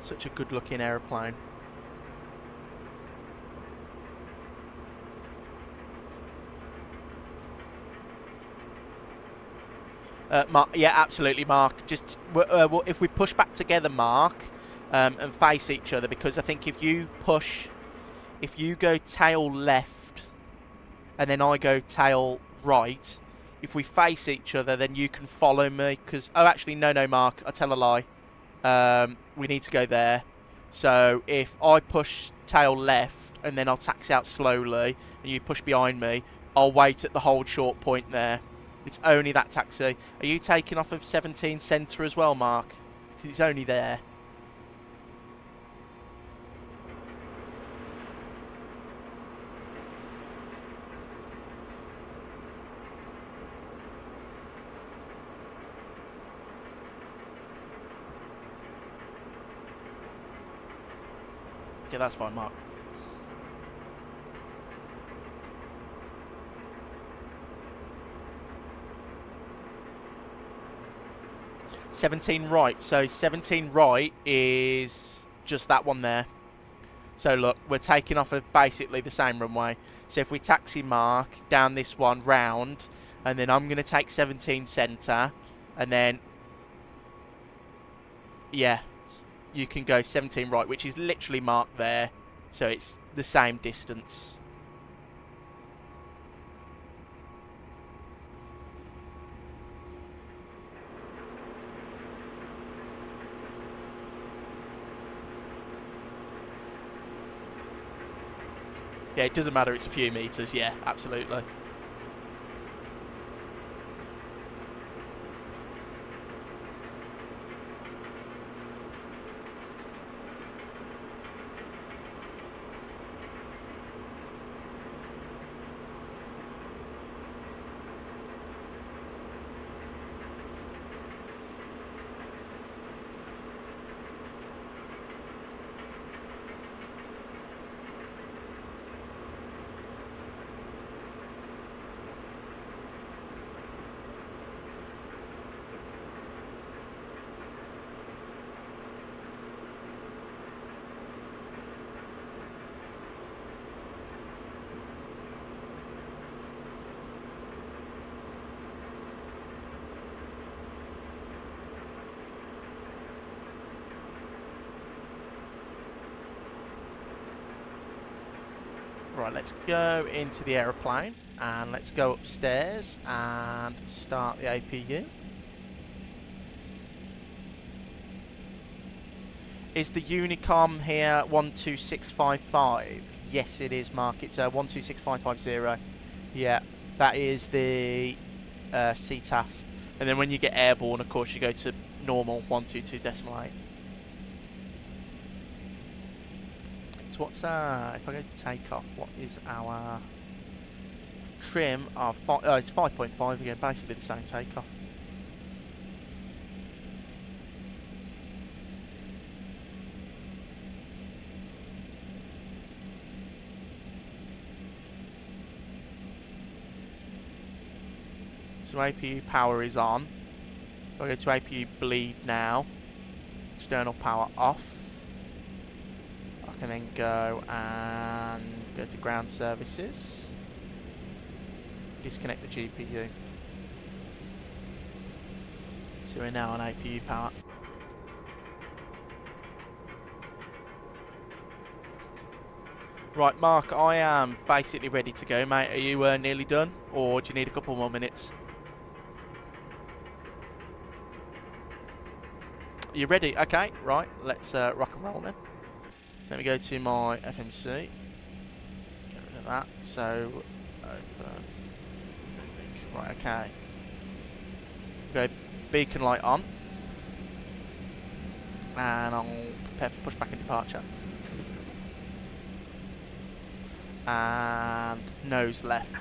Such a good looking aeroplane. Mark, yeah, absolutely, Mark. Just if we push back together, Mark, and face each other, because I think if you go tail left and then I go tail right, if we face each other, then you can follow me. Because actually, no, Mark, I tell a lie. We need to go there. So if I push tail left and then I'll taxi out slowly, and you push behind me, I'll wait at the hold short point there. It's only that taxi. Are you taking off of 17 centre as well, Mark? Because it's only there. Yeah, that's fine, Mark. $17 right. So 17 right is just that one there. So look, we're taking off of basically the same runway. So if we taxi, Mark, down this one round, and then I'm going to take 17 centre, and then yeah, you can go 17 right, which is literally marked there. So it's the same distance. Yeah, it doesn't matter, it's a few meters. Yeah, absolutely. Right, let's go into the aeroplane and let's go upstairs and start the APU. Is the Unicom here 12655? Yes, it is, Mark. It's 126550. Yeah, that is the CTAF. And then when you get airborne, of course, you go to normal 122.8. what's if I go to takeoff, what is our trim? It's 5.5 again, basically the same takeoff. So APU power is on. If I go to APU bleed now, external power off. I can then go and go to ground services. Disconnect the GPU. So we're now on APU power. Right, Mark, I am basically ready to go, mate. Are you nearly done, or do you need a couple more minutes? You ready? Okay, right. Let's rock and roll then. Let me go to my FMC. Get rid of that. So, open. Right, okay. Go beacon light on. And I'll prepare for pushback and departure. And nose left.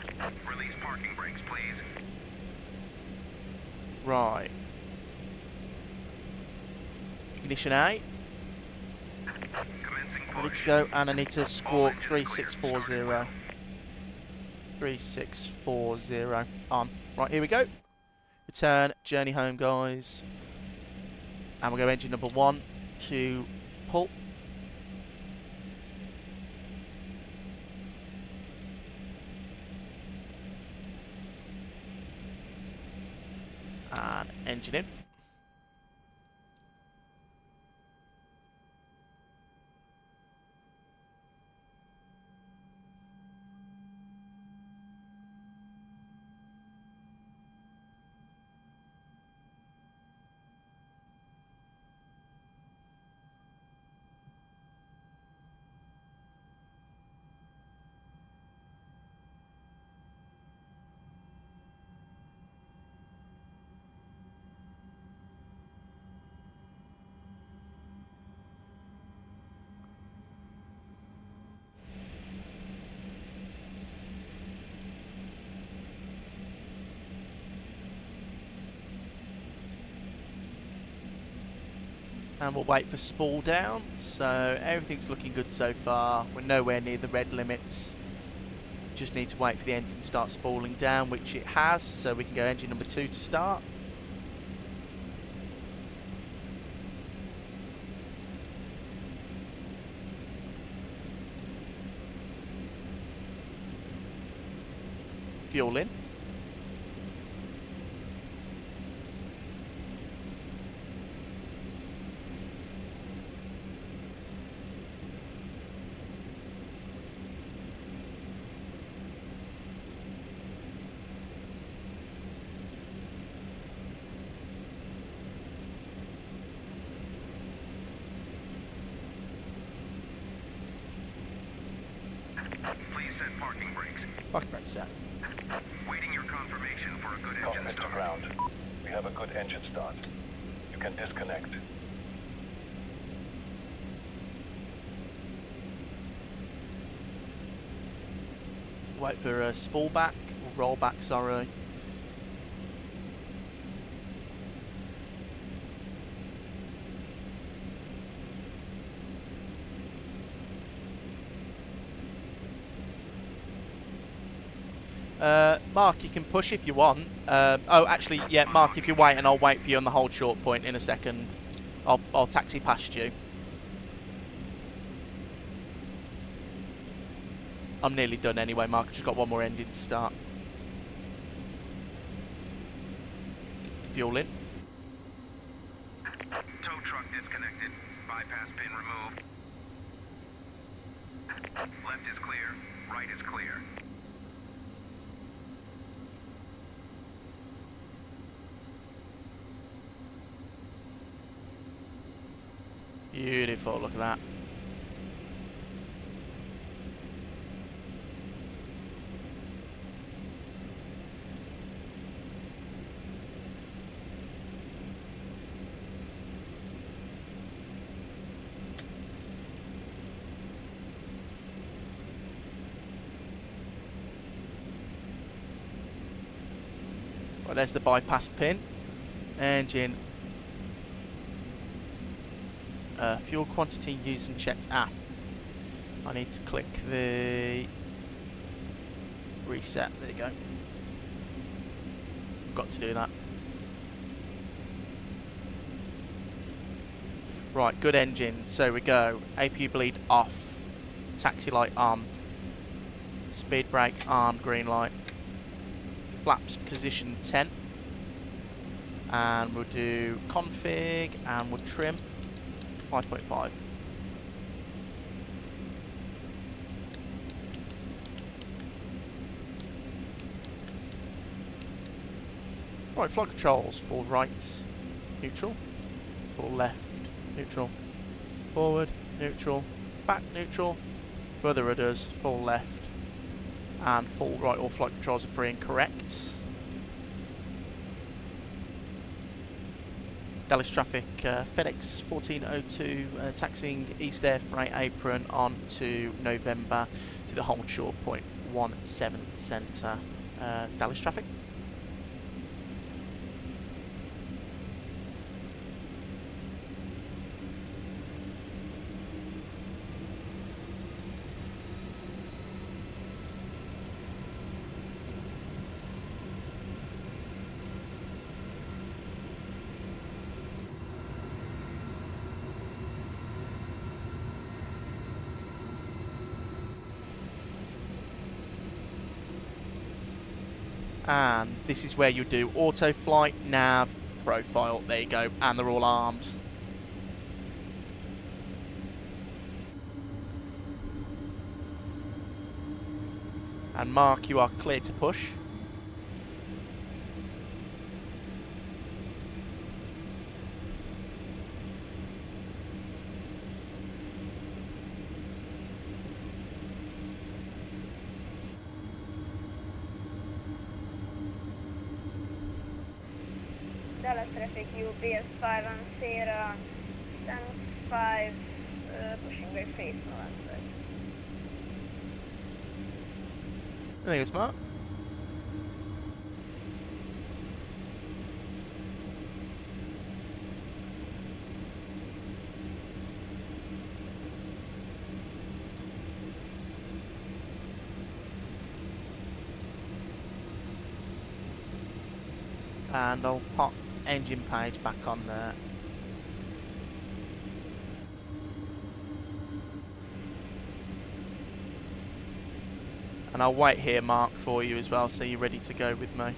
Release parking brakes, please. Right. Ignition A. Commencing Ready push. to go, and I need to squawk 3640. 3640 on. Right, here we go. Return, journey home, guys. And we'll go engine number 1 to pull. And engine in. And we'll wait for spool down. So everything's looking good so far. We're nowhere near the red limits. Just need to wait for the engine to start spooling down, which it has. So we can go engine number 2 to start. Fuel in. Please set parking brakes. Parking brake set. Waiting your confirmation for a good engine Cockpit to start. ground. We have a good engine start. You can disconnect. Wait for a spool back, or roll back, sorry. Mark, you can push if you want. Oh, actually, yeah, Mark, if you wait, and I'll wait for you on the hold short point in a second. I'll taxi past you. I'm nearly done anyway, Mark. I've just got one more engine to start. Fuel in. Tow truck disconnected. Bypass pin removed. Left is clear. Right is clear. Beautiful, look at that. Well, there's the bypass pin. Engine. Fuel quantity used and checked. I need to click the reset. There you go. Got to do that. Right, good engine. So we go. APU bleed off. Taxi light on. Speed brake on. Green light. Flaps position 10. And we'll do config and we'll trim 5.5. Right, flight controls. Full right, neutral. Full left, neutral. Forward, neutral. Back, neutral. Further rudders, full left. And full right. All flight controls are free and correct. Dallas traffic, FedEx 1402, taxiing East Air Freight Apron on to November to the hold short point 17 Centre. Dallas traffic. And this is where you do auto flight, nav, profile. There you go, and they're all armed. And Mark, you are clear to push. Dallas traffic UPS 510, stand 5, pushing brake face no answer. I think it's Mark. And I'll pop engine page back on there. And I'll wait here, Mark, for you as well, so you're ready to go with me.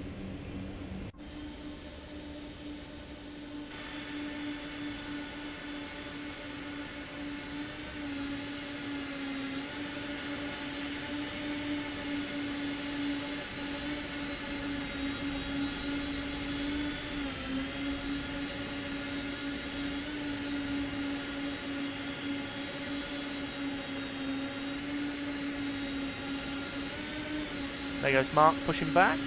There goes Mark, pushing back.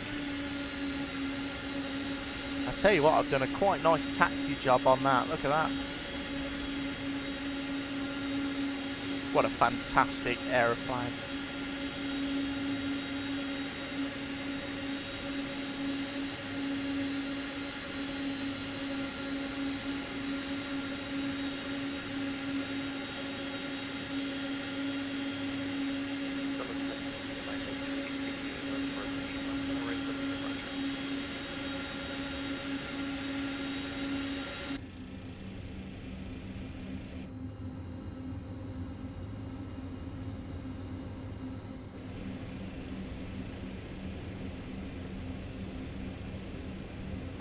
I tell you what, I've done a quite nice taxi job on that. Look at that. What a fantastic aeroplane.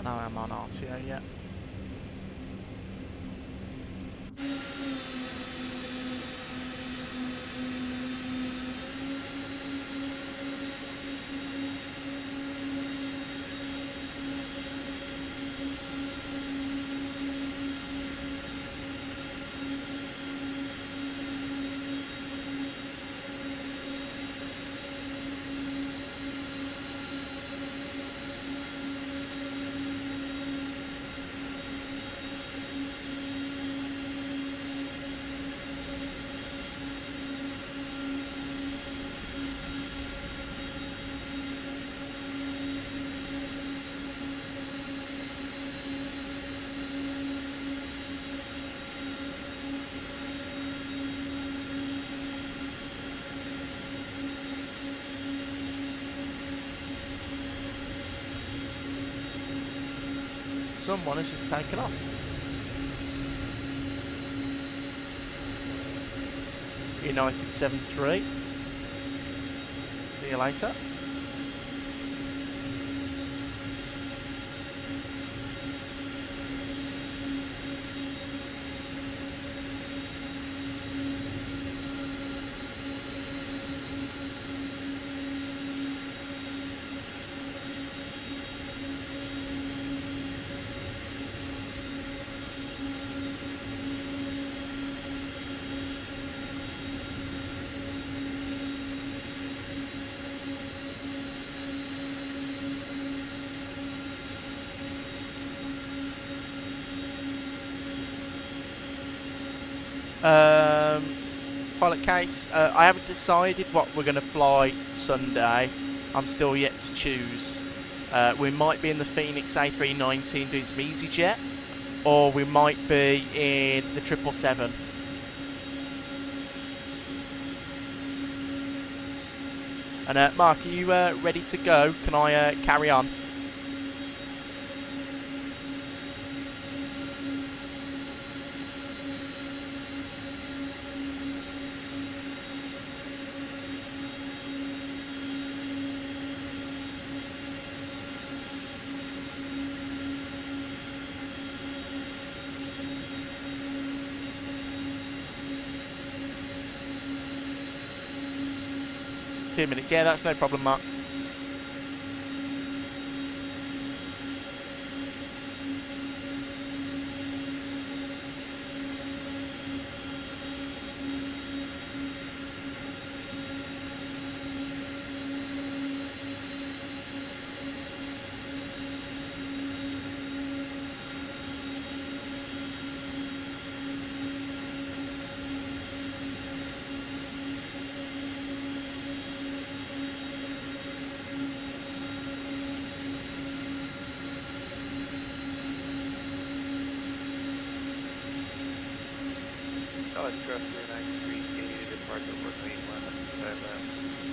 No, I'm on RTO yet. someone has just taken off. United 7-3. See you later. Pilot case, I haven't decided what we're going to fly Sunday. I'm still yet to choose. We might be in the Phoenix A319 doing some EasyJet, or we might be in the 777. And Mark, are you ready to go? Can I carry on? Few minutes, yeah, that's no problem, Mark. Trust 393 gated departure over mainland 7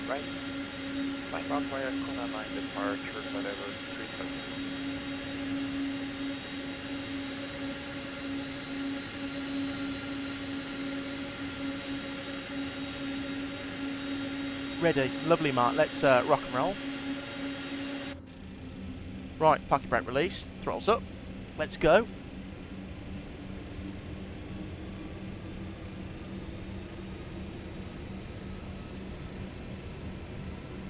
right. Flying bound via Kona 9 departure whatever 37. Ready. Lovely, Mark. Let's rock and roll. Right, parking brake release. Throttles up. Let's go.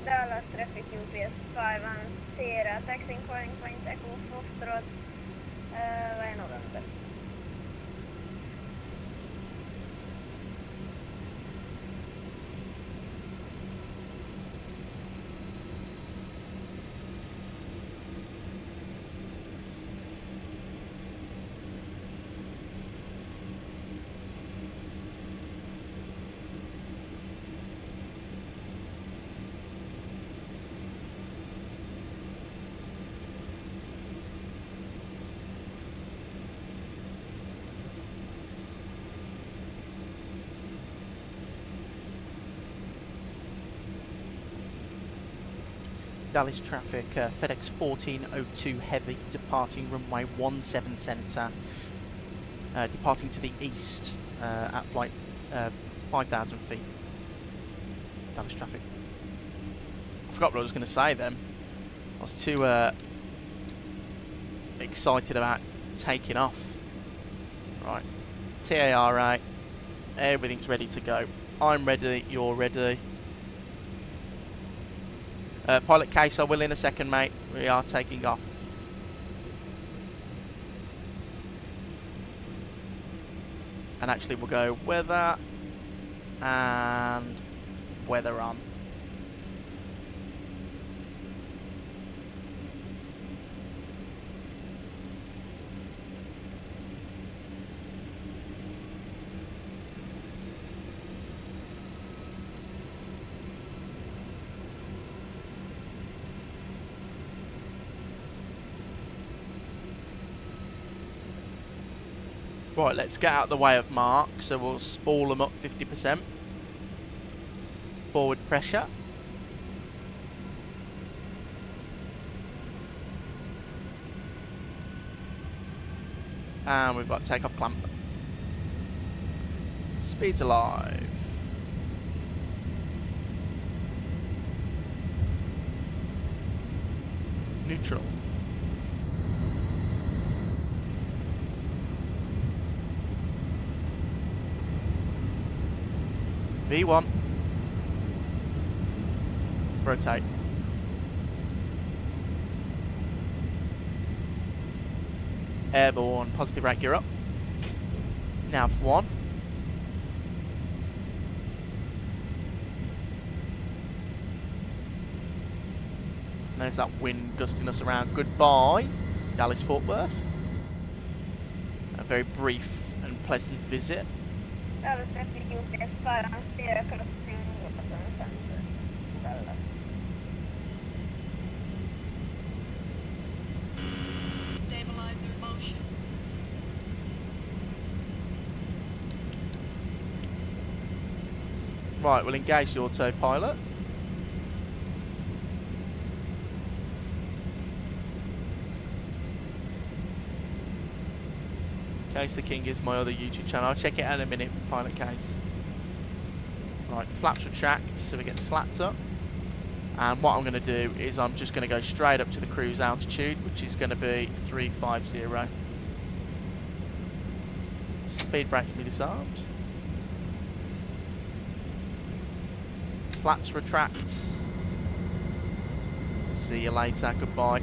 Dallas traffic UPS 5 and Sierra taxiing calling point Takeoff off road via November. Dallas traffic, FedEx 1402 Heavy, departing runway 17 centre, departing to the east at flight 5,000 feet. Dallas traffic. I forgot what I was going to say then. I was too excited about taking off. Right, TARA, everything's ready to go. I'm ready, you're ready. Pilot case, I will in a second, mate. We are taking off. And actually we'll go weather and weather on. Right, let's get out of the way of Mark, so we'll spool them up 50%. Forward pressure. And we've got takeoff clamp. Speed's alive. Neutral. V1. Rotate. Airborne, positive rate gear up. Nav 1. And there's that wind gusting us around. Goodbye, Dallas Fort Worth. A very brief and pleasant visit. Dallas traffic UPS 510 crossing Boston Center. Dallas. Stabilizer motion. Right, we'll engage the autopilot. Case the King is my other YouTube channel. I'll check it out in a minute, pilot case. Right, flaps retract, so we get slats up. And what I'm going to do is I'm just going to go straight up to the cruise altitude, which is going to be 350. Speed brake can be disarmed. Slats retract. See you later, goodbye.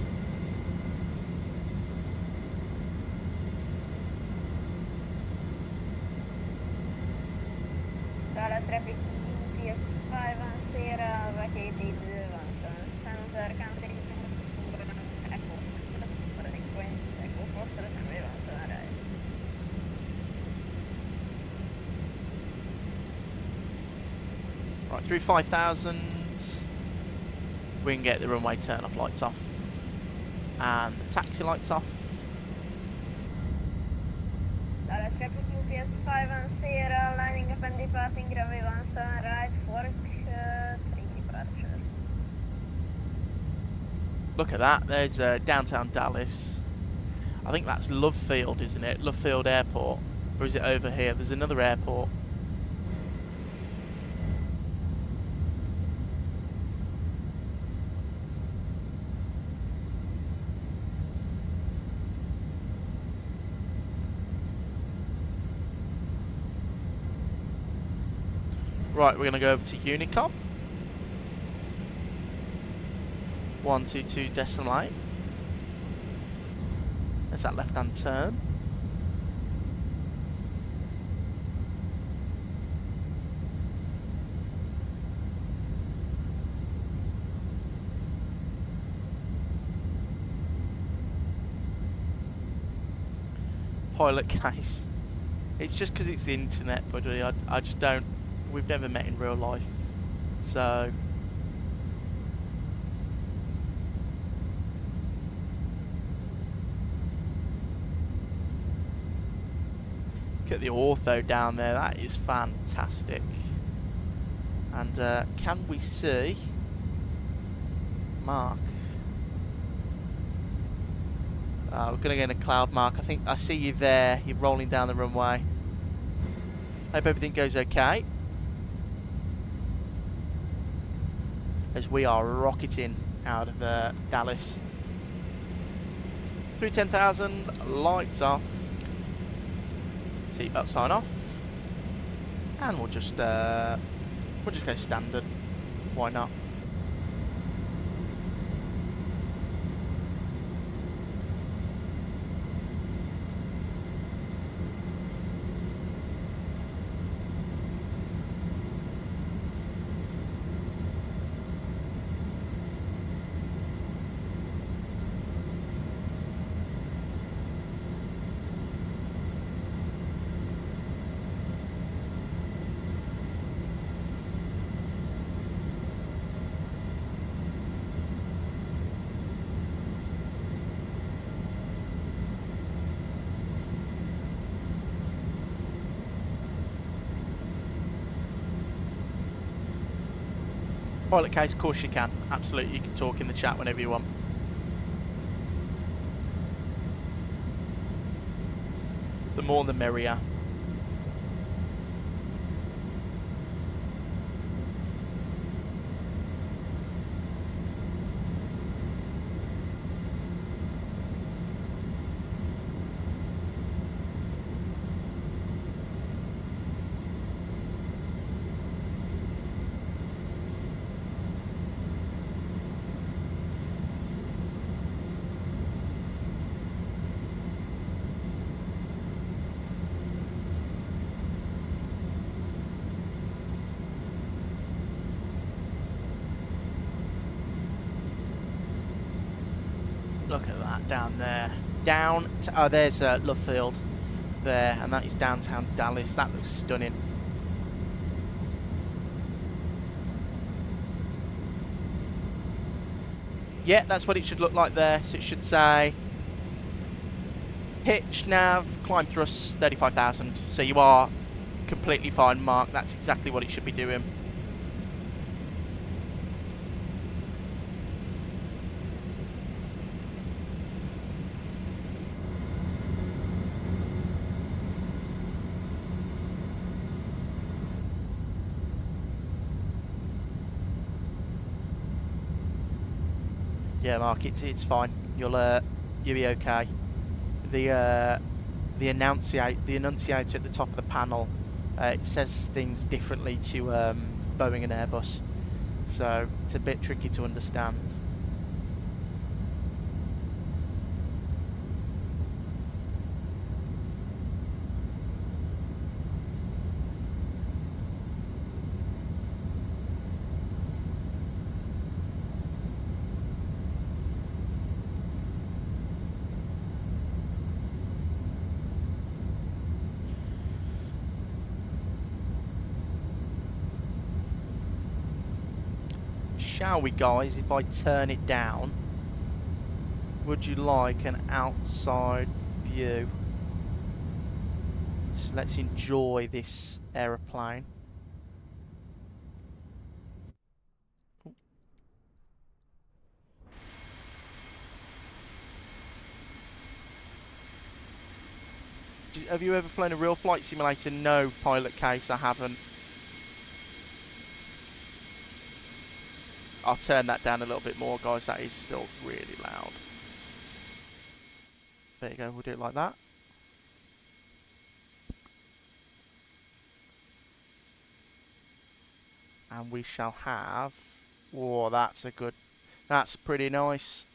Dallas traffic UPS 510 vacated Boston Center. Counting Echo 4 arrive. Right, through 5,000. We can get the runway turn off lights off. And the taxi lights off. Dallas traffic UPS 510 lining up and departing runway 17 right fork 3 departure. Look at that, there's downtown Dallas. I think that's Love Field, isn't it? Love Field Airport. Or is it over here? There's another airport. Right, we're going to go over to Unicom. 122 decimal 8. There's that left-hand turn. Pilot case. It's just because it's the internet, buddy. I just don't. We've never met in real life, so. Look at the ortho down there, that is fantastic. And can we see Mark? We're going to get a cloud, Mark. I think I see you there. You're rolling down the runway. Hope everything goes okay. As we are rocketing out of Dallas. Through 10,000, lights off. Seatbelt sign off. And we'll just go standard. Why not? Pilot case, of course you can. Absolutely, you can talk in the chat whenever you want. The more the merrier. Look at that down there. Oh, there's Love Field there, and that is downtown Dallas. That looks stunning. Yeah, that's what it should look like there. So it should say pitch, nav, climb thrust, 35,000. So you are completely fine, Mark. That's exactly what it should be doing. Yeah, Mark, it's fine. You'll be okay. The enunciator at the top of the panel, it says things differently to Boeing and Airbus, so it's a bit tricky to understand. Shall we, guys, if I turn it down, would you like an outside view? So let's enjoy this aeroplane. Have you ever flown a real flight simulator? No, pilot case, I haven't. I'll turn that down a little bit more, guys. That is still really loud. There you go. We'll do it like that. And we shall have... Oh, that's a good... That's pretty nice.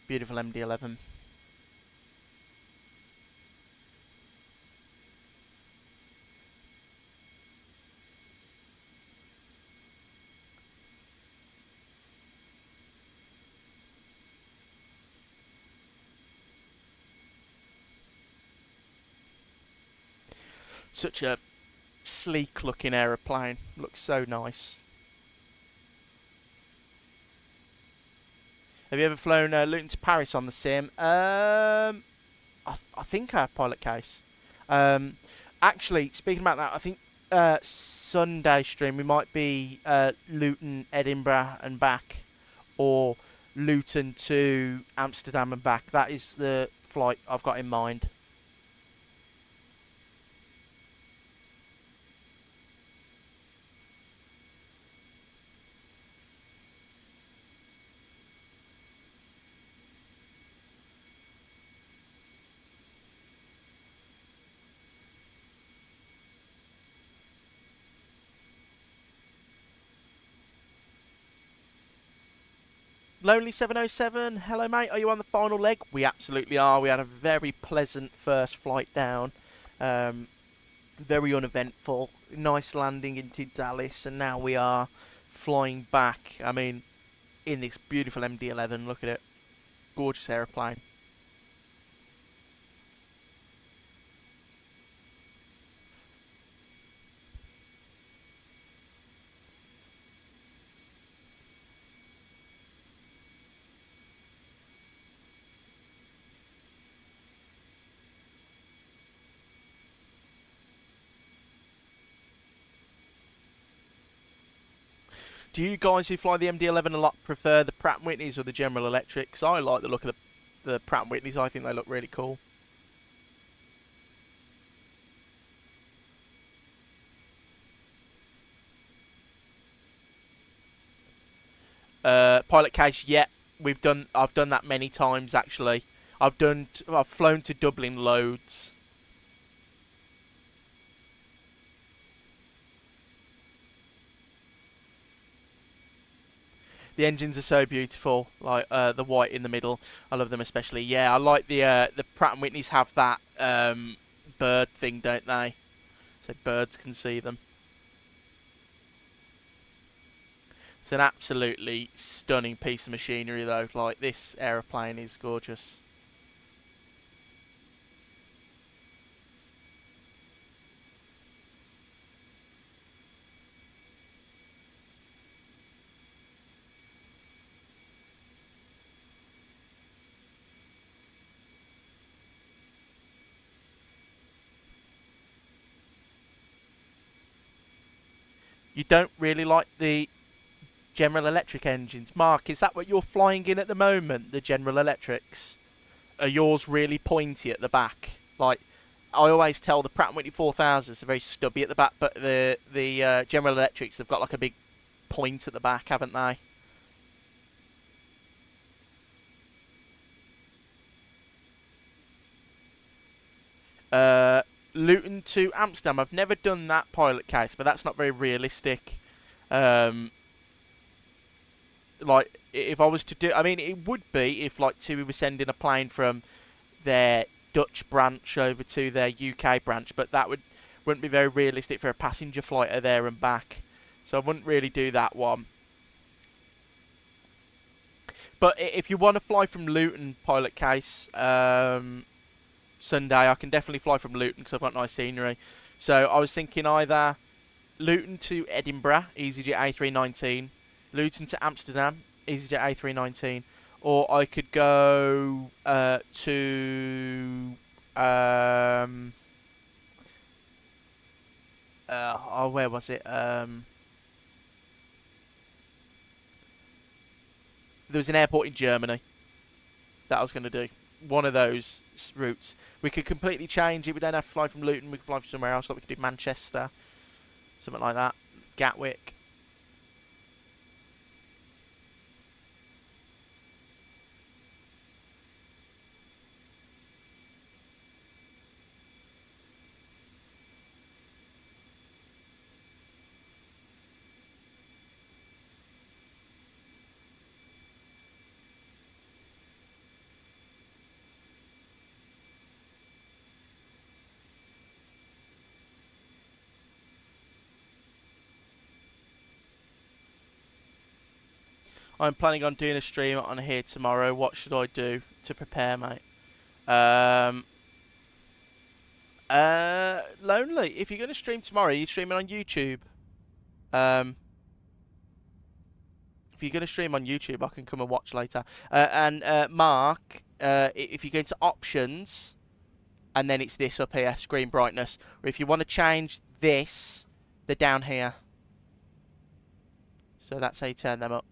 Beautiful MD-11. Such a sleek looking aeroplane. Looks so nice. Have you ever flown Luton to Paris on the sim? I think I have pilot case. Actually, speaking about that, I think Sunday stream we might be Luton, Edinburgh and back, or Luton to Amsterdam and back. That is the flight I've got in mind. Lonely 707, hello mate, are you on the final leg? We absolutely are. We had a very pleasant first flight down, very uneventful, nice landing into Dallas, and now we are flying back. I mean, in this beautiful MD-11, look at it, gorgeous aeroplane. Do you guys who fly the MD-11 a lot prefer the Pratt & Whitneys or the General Electrics? I like the look of the Pratt & Whitneys. I think they look really cool. Pilot case, yeah, I've done that many times actually. I've flown to Dublin loads. The engines are so beautiful, like the white in the middle. I love them especially. Yeah, I like the Pratt & Whitneys have that bird thing, don't they? So birds can see them. It's an absolutely stunning piece of machinery though. Like, this aeroplane is gorgeous. You don't really like the General Electric engines. Mark, is that what you're flying in at the moment, the General Electrics? Are yours really pointy at the back? Like, I always tell the Pratt & Whitney 4000s, they're very stubby at the back, but the General Electrics, they've got like a big point at the back, haven't they? Luton to Amsterdam. I've never done that pilot case, but that's not very realistic. Like, if I was to do, I mean, it would be if like TUI was sending a plane from their Dutch branch over to their UK branch, but that wouldn't be very realistic for a passenger flighter there and back. So I wouldn't really do that one. But if you want to fly from Luton pilot case, Sunday, I can definitely fly from Luton because I've got nice scenery. So I was thinking either Luton to Edinburgh, EasyJet A319, Luton to Amsterdam, EasyJet A319, or I could go to where was it? There was an airport in Germany that I was going to do. One of those routes. We could completely change it. We don't have to fly from Luton. We could fly from somewhere else. Like we could do Manchester, something like that. Gatwick. I'm planning on doing a stream on here tomorrow. What should I do to prepare, mate? Lonely. If you're going to stream tomorrow, you're streaming on YouTube. If you're going to stream on YouTube, I can come and watch later. Mark, if you go into options, and then it's this up here, screen brightness. Or if you want to change this, they're down here. So that's how you turn them up.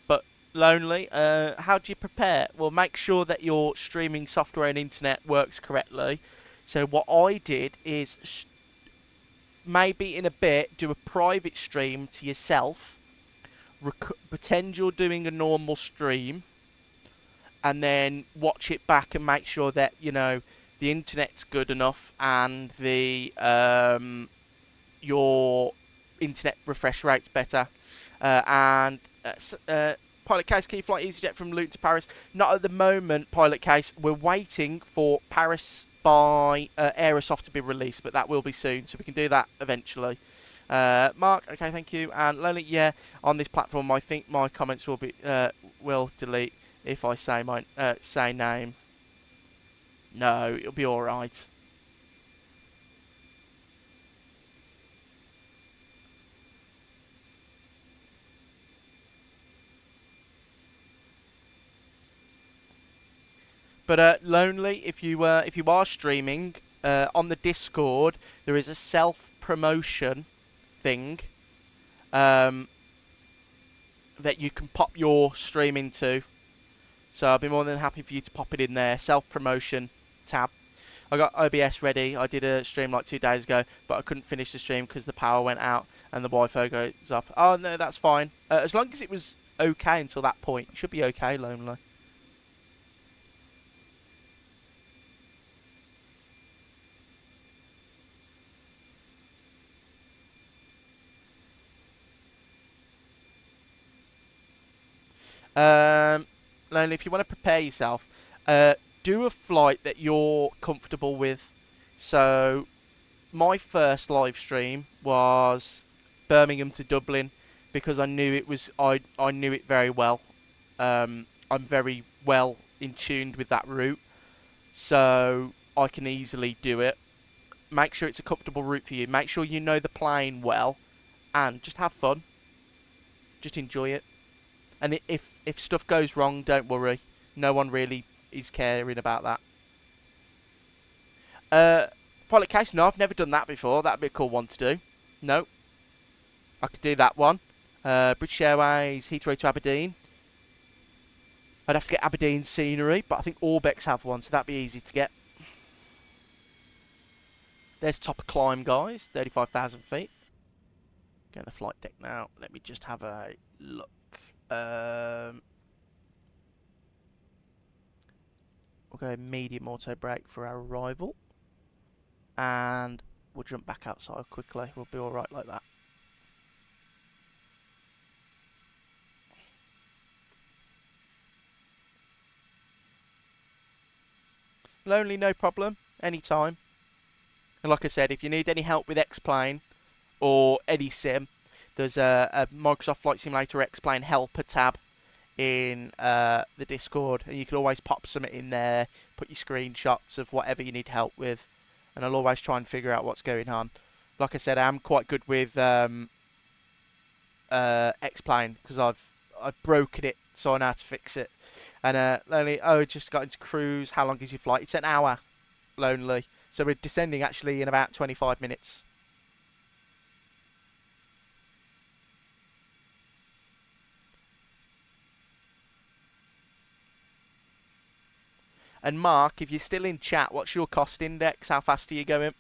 But Lonely, how do you prepare? Well, make sure that your streaming software and internet works correctly. So what I did is maybe in a bit do a private stream to yourself, pretend you're doing a normal stream, and then watch it back and make sure that, you know, the internet's good enough and the your internet refresh rate's better. Pilot case, can you fly EasyJet from Luton to Paris? Not at the moment, pilot case. We're waiting for Paris by Aerosoft to be released, but that will be soon, so we can do that eventually. Mark, okay, thank you. And Lonely, yeah, on this platform, I think my comments will be will delete if I say my say name. No, it'll be all right. But Lonely, if you are streaming on the Discord, there is a self-promotion thing that you can pop your stream into. So I'll be more than happy for you to pop it in there. Self-promotion tab. I got OBS ready. I did a stream like 2 days ago, but I couldn't finish the stream because the power went out and the Wi-Fi goes off. Oh no, that's fine. As long as it was okay until that point, it should be okay, Lonely. Lonely, if you want to prepare yourself, do a flight that you're comfortable with. So, my first live stream was Birmingham to Dublin because I knew it was I knew it very well. I'm very well in tuned with that route, so I can easily do it. Make sure it's a comfortable route for you. Make sure you know the plane well, and just have fun. Just enjoy it. And if stuff goes wrong, don't worry. No one really is caring about that. Pilot case? No, I've never done that before. That'd be a cool one to do. No. I could do that one. British Airways, Heathrow to Aberdeen. I'd have to get Aberdeen scenery, but I think Orbex have one, so that'd be easy to get. There's top of climb, guys. 35,000 feet. Going to flight deck now. Let me just have a look. We'll go medium auto brake for our arrival, and we'll jump back outside quickly. We'll be alright like that. Lonely, no problem, anytime. And like I said, if you need any help with X-Plane or any sim, there's a Microsoft Flight Simulator X-Plane helper tab in the Discord, and you can always pop something in there, put your screenshots of whatever you need help with, and I'll always try and figure out what's going on. Like I said, I'm quite good with X-Plane because I've broken it, so I know how to fix it. And Lonely, just got into cruise. How long is your flight? It's an hour, Lonely. So we're descending actually in about 25 minutes. And Mark, if you're still in chat, what's your cost index? How fast are you going?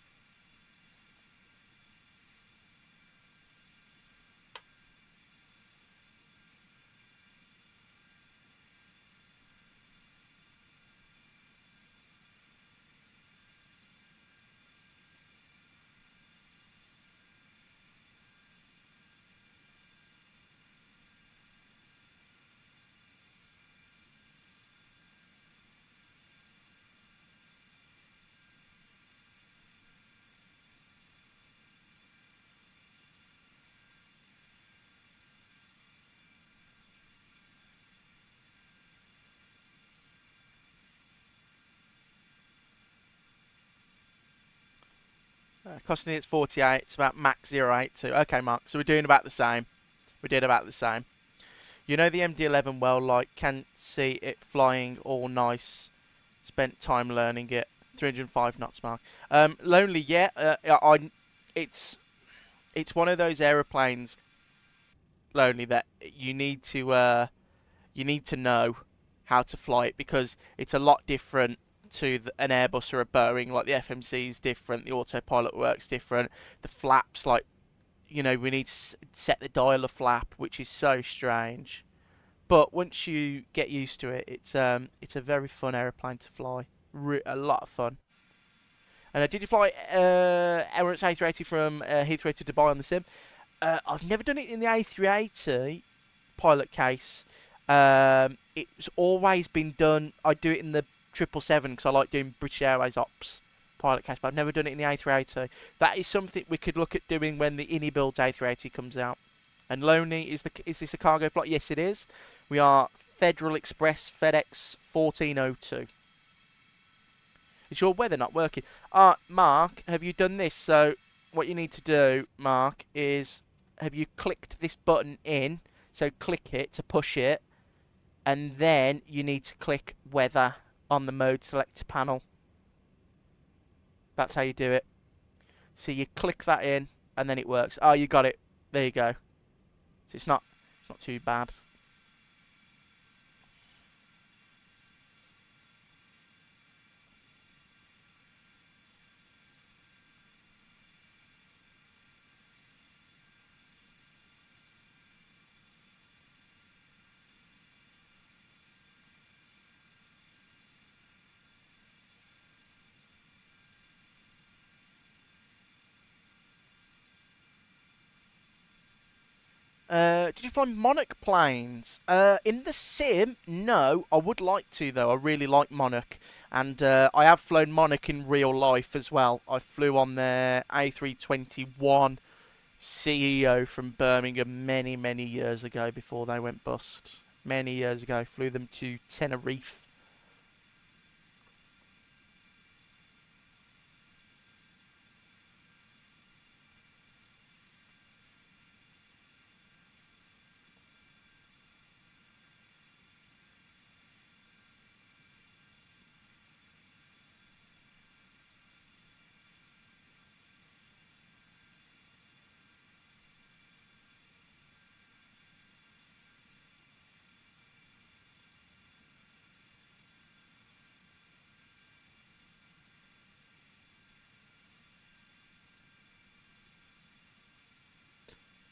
Costing it's 48. It's about max 082. Okay, Mark. So we're doing about the same. We did about the same. You know the MD-11 well, like, can't see it flying all nice. Spent time learning it. 305 knots, Mark. Lonely, yeah. It's one of those aeroplanes, Lonely, that you need to know how to fly it because it's a lot different to an Airbus or a Boeing. Like the FMC is different, the autopilot works different. The flaps, like, you know, we need to set the dial of flap, which is so strange. But once you get used to it, it's a very fun aeroplane to fly. A lot of fun. And did you fly Emirates A380 from Heathrow to Dubai on the sim? I've never done it in the A380 pilot case. It's always been done. I do it in the 777 because I like doing British Airways ops pilot case, but I've never done it in the A380. That is something we could look at doing when the INI builds A380 comes out. And Lonely, is this a cargo flight? Yes, it is. We are Federal Express FedEx 1402. Is your weather not working? Mark, have you done this? So what you need to do, Mark, is have you clicked this button in? So click it to push it, and then you need to click weather on the mode selector panel. That's how you do it. So you click that in, and then it works. Oh, you got it. There you go. So it's not too bad. Did you find Monarch planes? In the sim, no. I would like to, though. I really like Monarch. And I have flown Monarch in real life as well. I flew on their A321 CEO from Birmingham many, many years ago before they went bust. Many years ago. Flew them to Tenerife.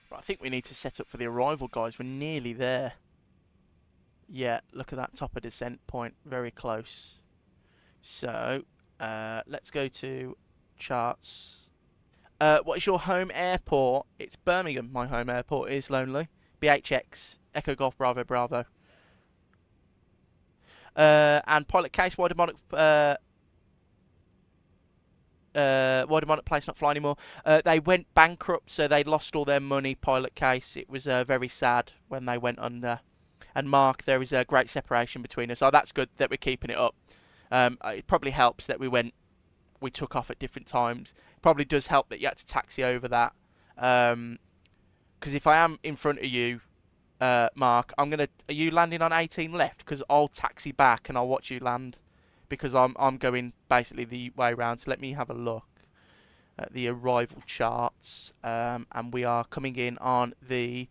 But I think we need to set up for the arrival, guys. We're nearly there. Yeah, look at that top of descent point. Very close. So, let's go to charts. What is your home airport? It's Birmingham. My home airport is Lonely. BHX. Echo Golf Bravo Bravo. And pilot case, why did Monarch place not fly anymore? They went bankrupt, so they lost all their money. Pilot case. It was very sad when they went under. And Mark, there is a great separation between us. Oh, that's good that we're keeping it up. It probably helps that we took off at different times. It probably does help that you had to taxi over that. Because if I am in front of you, Mark, are you landing on 18 left? Because I'll taxi back and I'll watch you land. Because I'm going basically the way around. So let me have a look at the arrival charts. And we are coming in on the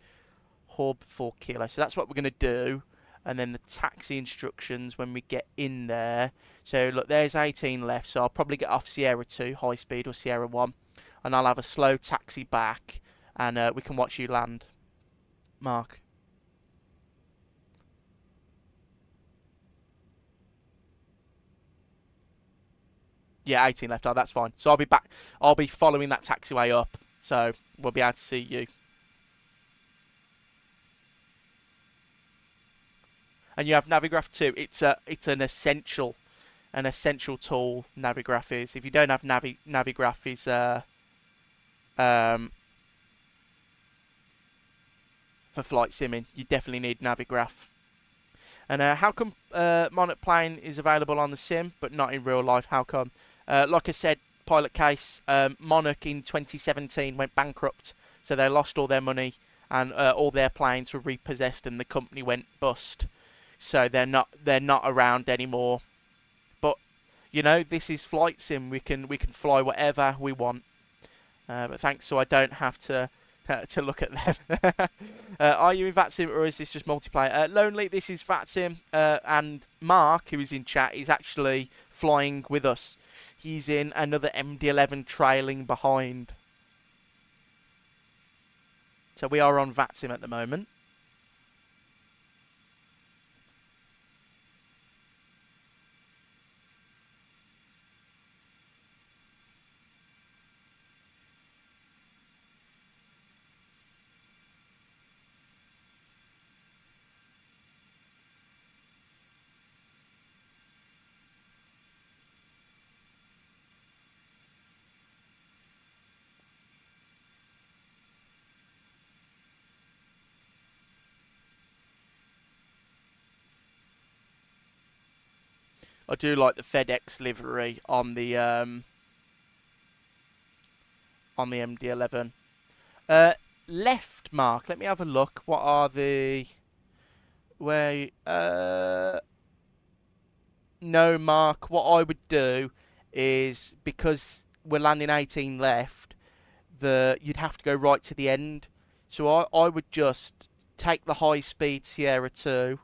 hub 4 kilo. So that's what we're going to do. And then the taxi instructions when we get in there. So look, there's 18 left. So I'll probably get off Sierra 2 high speed or Sierra 1. And I'll have a slow taxi back. And we can watch you land. Mark. Yeah, 18 left. Oh, that's fine. So I'll be back. I'll be following that taxiway up. So we'll be able to see you. And you have Navigraph too. It's an essential tool. Navigraph is. If you don't have Navigraph is for flight simming, you definitely need Navigraph. And how come Monarch plane is available on the sim but not in real life? How come? Like I said, pilot case. Monarch in 2017 went bankrupt, so they lost all their money and all their planes were repossessed, and the company went bust. So they're not around anymore. But you know, this is flight sim. We can fly whatever we want. But thanks, so I don't have to look at them. Are you in VATSIM or is this just multiplayer? Lonely, this is VATSIM. And Mark, who is in chat, is actually flying with us. He's in another MD-11 trailing behind. So we are on VATSIM at the moment. I do like the FedEx livery on the MD-11. Left, Mark. Let me have a look. What are the where? No, Mark. What I would do is, because we're landing 18 left, you'd have to go right to the end. So I would just take the high speed Sierra 2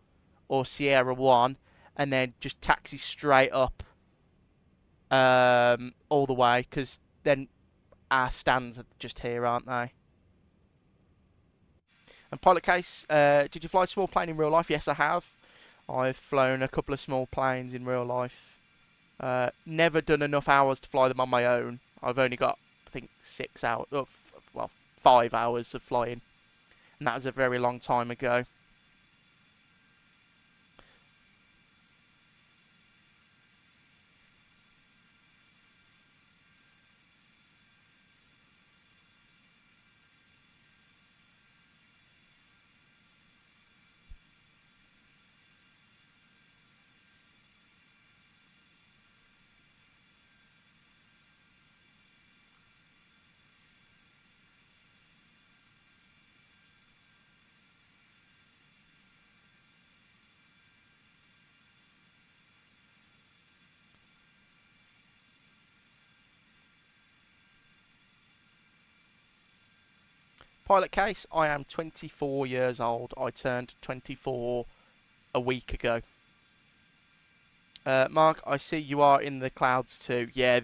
or Sierra 1. And then just taxi straight up all the way, because then our stands are just here, aren't they? And pilot case, did you fly a small plane in real life? Yes, I have. I've flown a couple of small planes in real life. Never done enough hours to fly them on my own. I've only got, I think, 6 hours, well, 5 hours of flying. And that was a very long time ago. Pilot case, I am 24 years old. I turned 24 a week ago. Mark, I see you are in the clouds too. Yeah,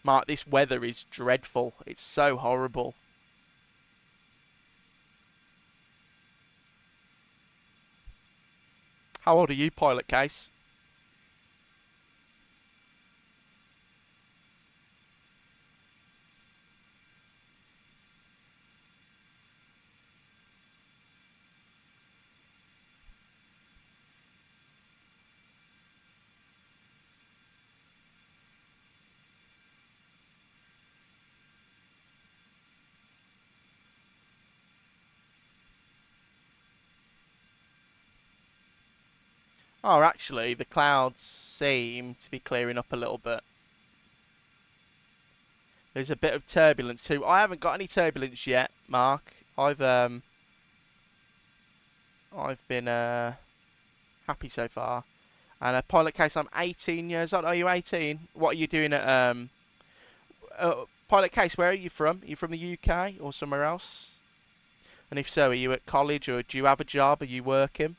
Mark, this weather is dreadful. It's so horrible. How old are you, pilot case? Oh, actually, the clouds seem to be clearing up a little bit. There's a bit of turbulence too. I haven't got any turbulence yet, Mark. I've been happy so far. And pilot case, I'm 18 years old. Are you 18? What are you doing at pilot case? Where are you from? Are you from the UK or somewhere else? And if so, are you at college or do you have a job? Are you working?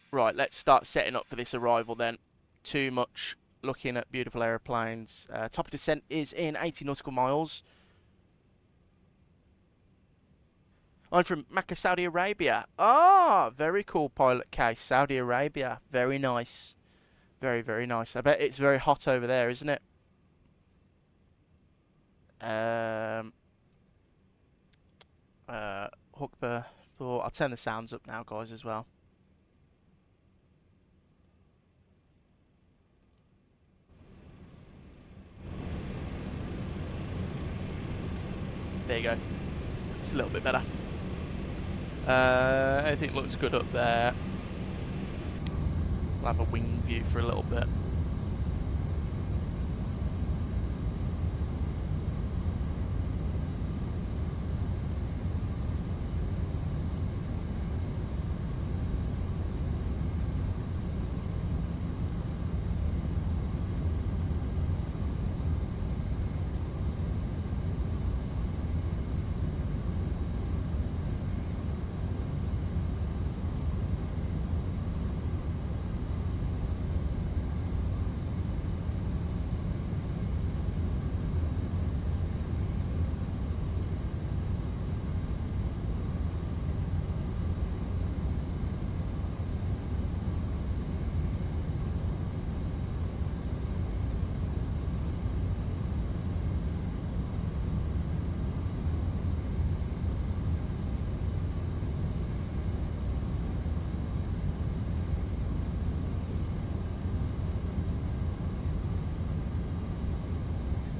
Right, let's start setting up for this arrival then. Too much looking at beautiful aeroplanes. Top of descent is in 80 nautical miles. I'm from Mecca, Saudi Arabia. Ah, very cool, pilot case. Saudi Arabia. Very nice. Very, very nice. I bet it's very hot over there, isn't it? Hukba for... I'll turn the sounds up now, guys, as well. There you go. It's a little bit better. Everything looks good up there. We'll have a wing view for a little bit.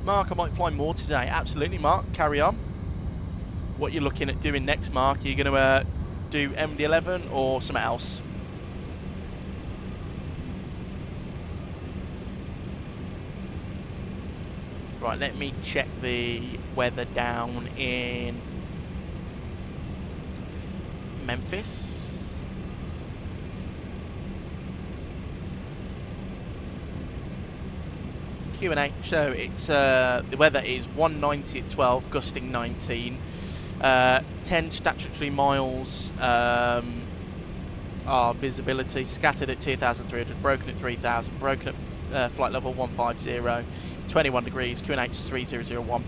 Mark, I might fly more today. Absolutely, Mark. Carry on. What you're looking at doing next, Mark? Are you going to do MD-11 or something else? Right, let me check the weather down in Memphis. Q&A. So it's the weather is 190 at 12, gusting 19. 10 statutory miles our visibility, scattered at 2,300, broken at 3,000, broken at flight level 150. 21 degrees, QNH 3001.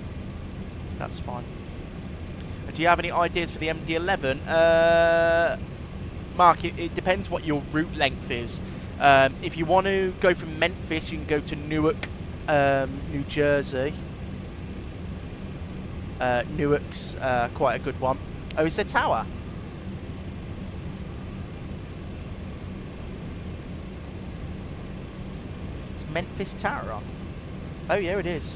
That's fine. Do you have any ideas for the MD-11? Mark, it depends what your route length is. If you want to go from Memphis, you can go to Newark, New Jersey. Newark's quite a good one. Oh, is there tower? Is Memphis tower on? Oh yeah, it is.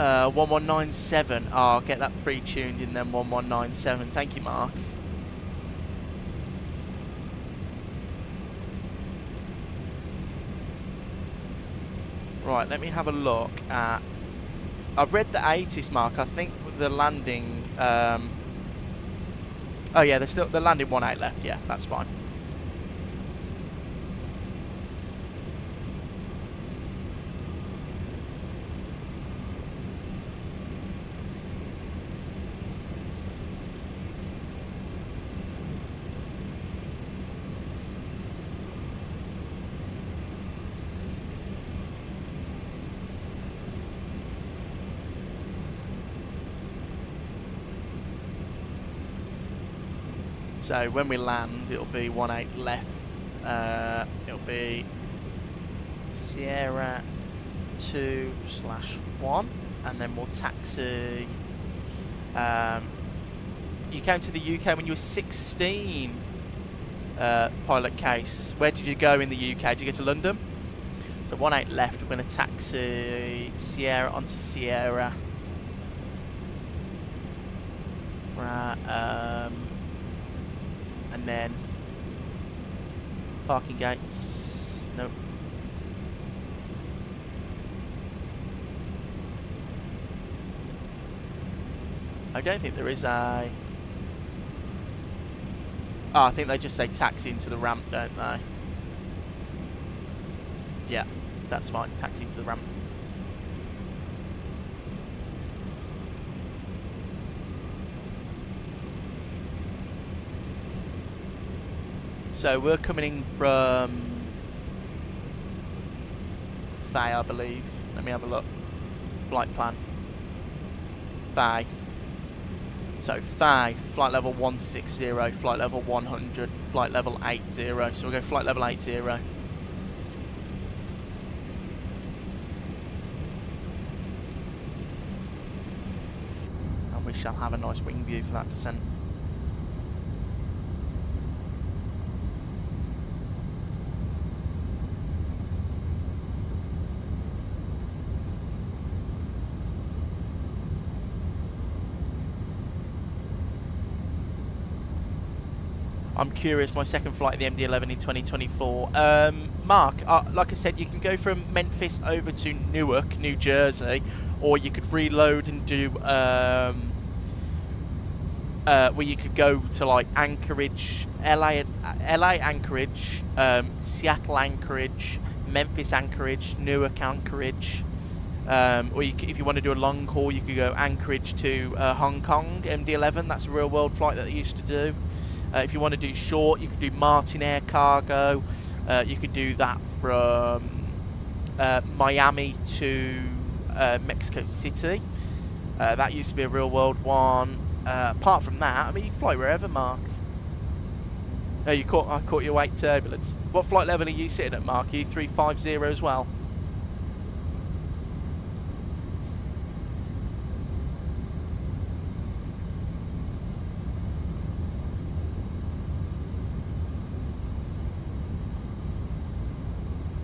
Uh, 1197. Oh, I'll get that pre-tuned in then. 1197. Thank you, Mark. Right, let me have a look at... I've read the 80s, Mark. I think the landing... oh yeah, there's still the landing 18 left. Yeah, that's fine. So when we land, it'll be 18 left. It'll be Sierra 2/1, and then we'll taxi. You came to the UK when you were 16. Pilot case. Where did you go in the UK? Did you go to London? So 18 left. We're going to taxi Sierra onto Sierra. Right. And then parking gates. Nope. I don't think there is a... Oh, I think they just say taxi into the ramp, don't they? Yeah, that's fine. Taxi into the ramp. So we're coming in from Faye, I believe. Let me have a look. Flight plan. Faye. So Faye, flight level 160, flight level 100, flight level 80. So we'll go flight level 80. And we shall have a nice wing view for that descent. I'm curious, my second flight of the MD-11 in 2024. Mark, like I said, you can go from Memphis over to Newark, New Jersey, or you could reload and do, where you could go to like Anchorage, LA Anchorage, Seattle Anchorage, Memphis Anchorage, Newark Anchorage, or if you want to do a long haul, you could go Anchorage to Hong Kong, MD-11, that's a real world flight that they used to do. If you want to do short, you could do Martin Air Cargo. You could do that from Miami to Mexico City. That used to be a real world one. Apart from that, I mean, you can fly wherever, Mark. Oh, I caught your weight turbulence. What flight level are you sitting at, Mark? Are you 350 as well?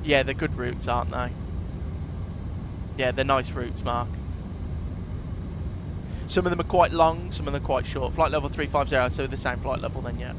Yeah, they're good routes, aren't they? Yeah, they're nice routes, Mark. Some of them are quite long, some of them are quite short. Flight level 350, so the same flight level then, yeah.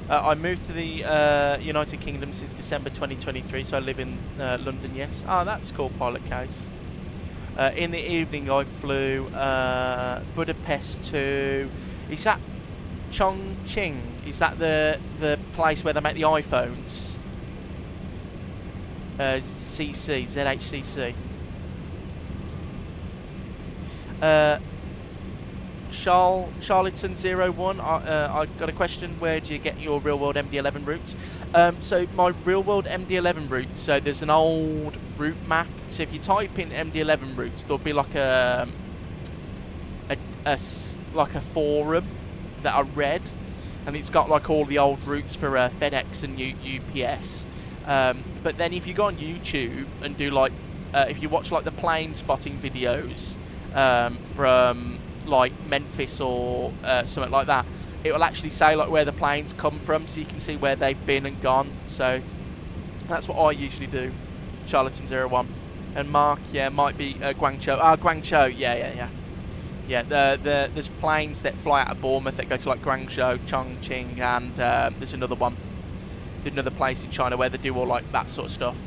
I moved to the United Kingdom since December 2023, so I live in London, yes. Oh, that's cool, pilot case. In the evening, I flew Budapest to... Is that Chongqing? Is that the place where they make the iPhones? ZHCC. Charlatan01, I got a question. Where do you get your real-world MD-11 routes? So my real-world MD-11 routes, so there's an old route map. So if you type in MD-11 routes, there'll be like a forum that I read, and it's got like all the old routes for FedEx and UPS. But then if you go on YouTube and do like, if you watch like the plane spotting videos from like Memphis or something like that, it will actually say like where the planes come from, so you can see where they've been and gone. So that's what I usually do. Charlatan01. And Mark, yeah, might be Guangzhou. Guangzhou, yeah. There's planes that fly out of Bournemouth that go to like Guangzhou, Chongqing, and there's another one. There's another place in China where they do all like that sort of stuff.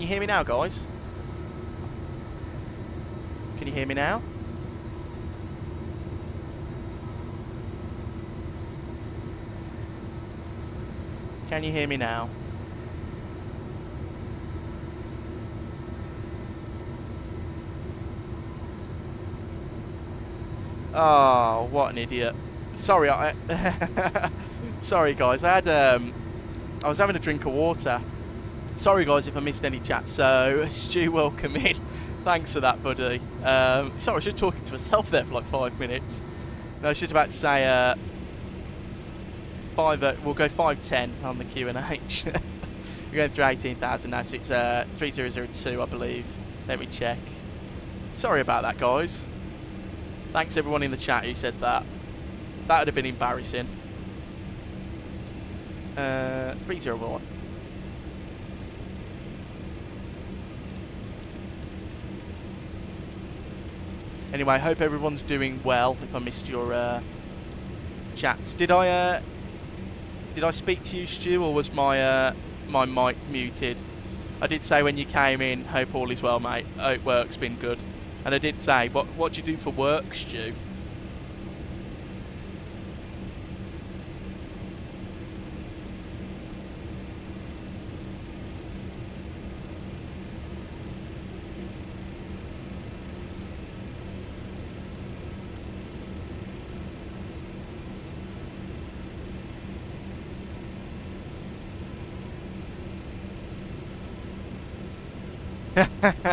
you hear me now, guys? Can you hear me now? Can you hear me now? Oh, what an idiot. Sorry, sorry guys, I was having a drink of water. Sorry guys if I missed any chat. So, Stu, welcome in. Thanks for that, buddy. Sorry, I was just talking to myself there for like 5 minutes. No, I was just about to say, we'll go 510 on the Q&H. We're going through 18,000 now, so it's 3002, I believe. Let me check. Sorry about that, guys. Thanks everyone in the chat who said that. That would have been embarrassing. 301. Anyway, I hope everyone's doing well. If I missed your chats, did I speak to you, Stu, or was my my mic muted? I did say when you came in, hope all is well, mate. Hope work's been good. And I did say, what do you do for work, Stu?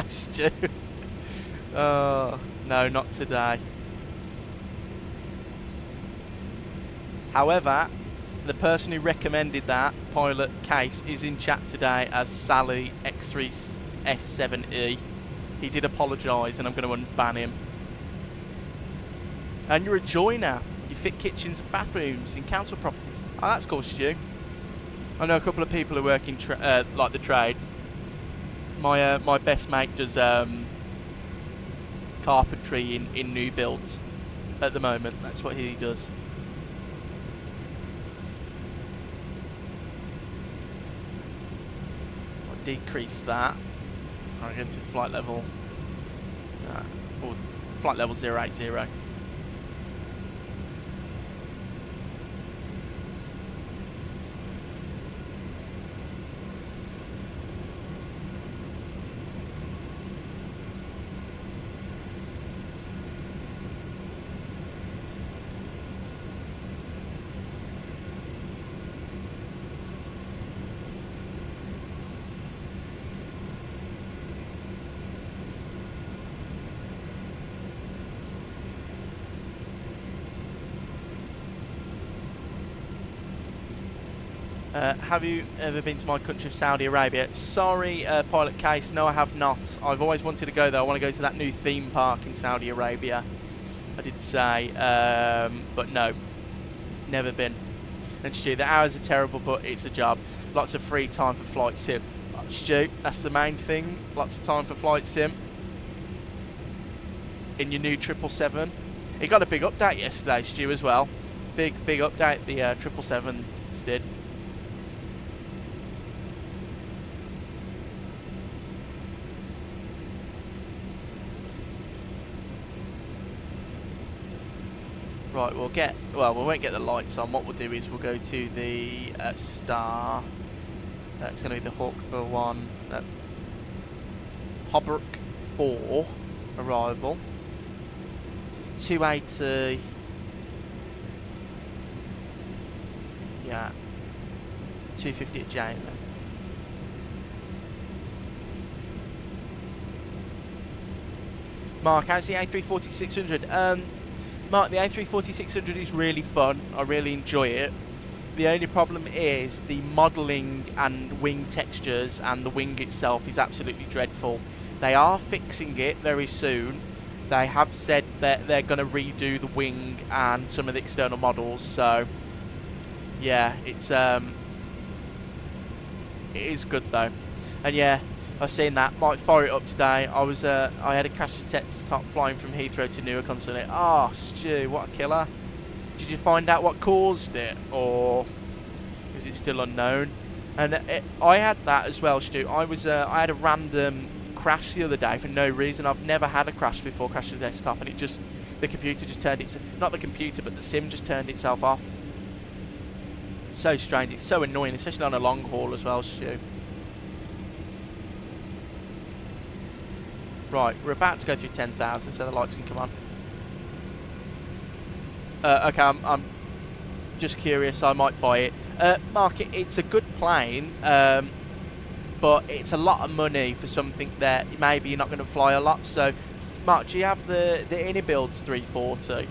Stu. Oh, no, not today. However, the person who recommended that pilot case is in chat today as Sally X3S7E. He did apologise and I'm going to unban him. And you're a joiner. You fit kitchens and bathrooms in council properties. Oh, that's cool, Stu. I know a couple of people who work in like the trade. My best mate does carpentry in new builds at the moment. That's what he does. I'll decrease that. I'm going to flight level or flight level 080. Have you ever been to my country of Saudi Arabia? Sorry, pilot case, no I have not. I've always wanted to go there. I want to go to that new theme park in Saudi Arabia. I did say, but no, never been. And Stu, the hours are terrible, but it's a job. Lots of free time for flight sim. Stu, that's the main thing. Lots of time for flight sim. In your new 777. It got a big update yesterday, Stu, as well. Big update, the 777s did. Right, we won't get the lights on. What we'll do is we'll go to the star. That's going to be the Hawkville one. Hobrook 4 arrival. So it's 280. Yeah. 250 at J then. Mark, how's the A340-600? Mark, the A340-600 is really fun. I really enjoy it. The only problem is the modelling and wing textures and the wing itself is absolutely dreadful. They are fixing it very soon. They have said that they're going to redo the wing and some of the external models. So, yeah, it is good though. And yeah, I've seen that. Might fire it up today. I had a crash detect start flying from Heathrow to Newark on Sunday. Oh, Stu, what a killer! Did you find out what caused it, or is it still unknown? And I had that as well, Stu. I had a random crash the other day for no reason. I've never had a crash before, crash the desktop, and the computer just turned not the computer, but the sim just turned itself off. So strange. It's so annoying, especially on a long haul as well, Stu. Right, we're about to go through 10,000, so the lights can come on. Okay, I'm just curious. I might buy it. Mark, it's a good plane, but it's a lot of money for something that maybe you're not going to fly a lot. So, Mark, do you have the Inibuilds 340?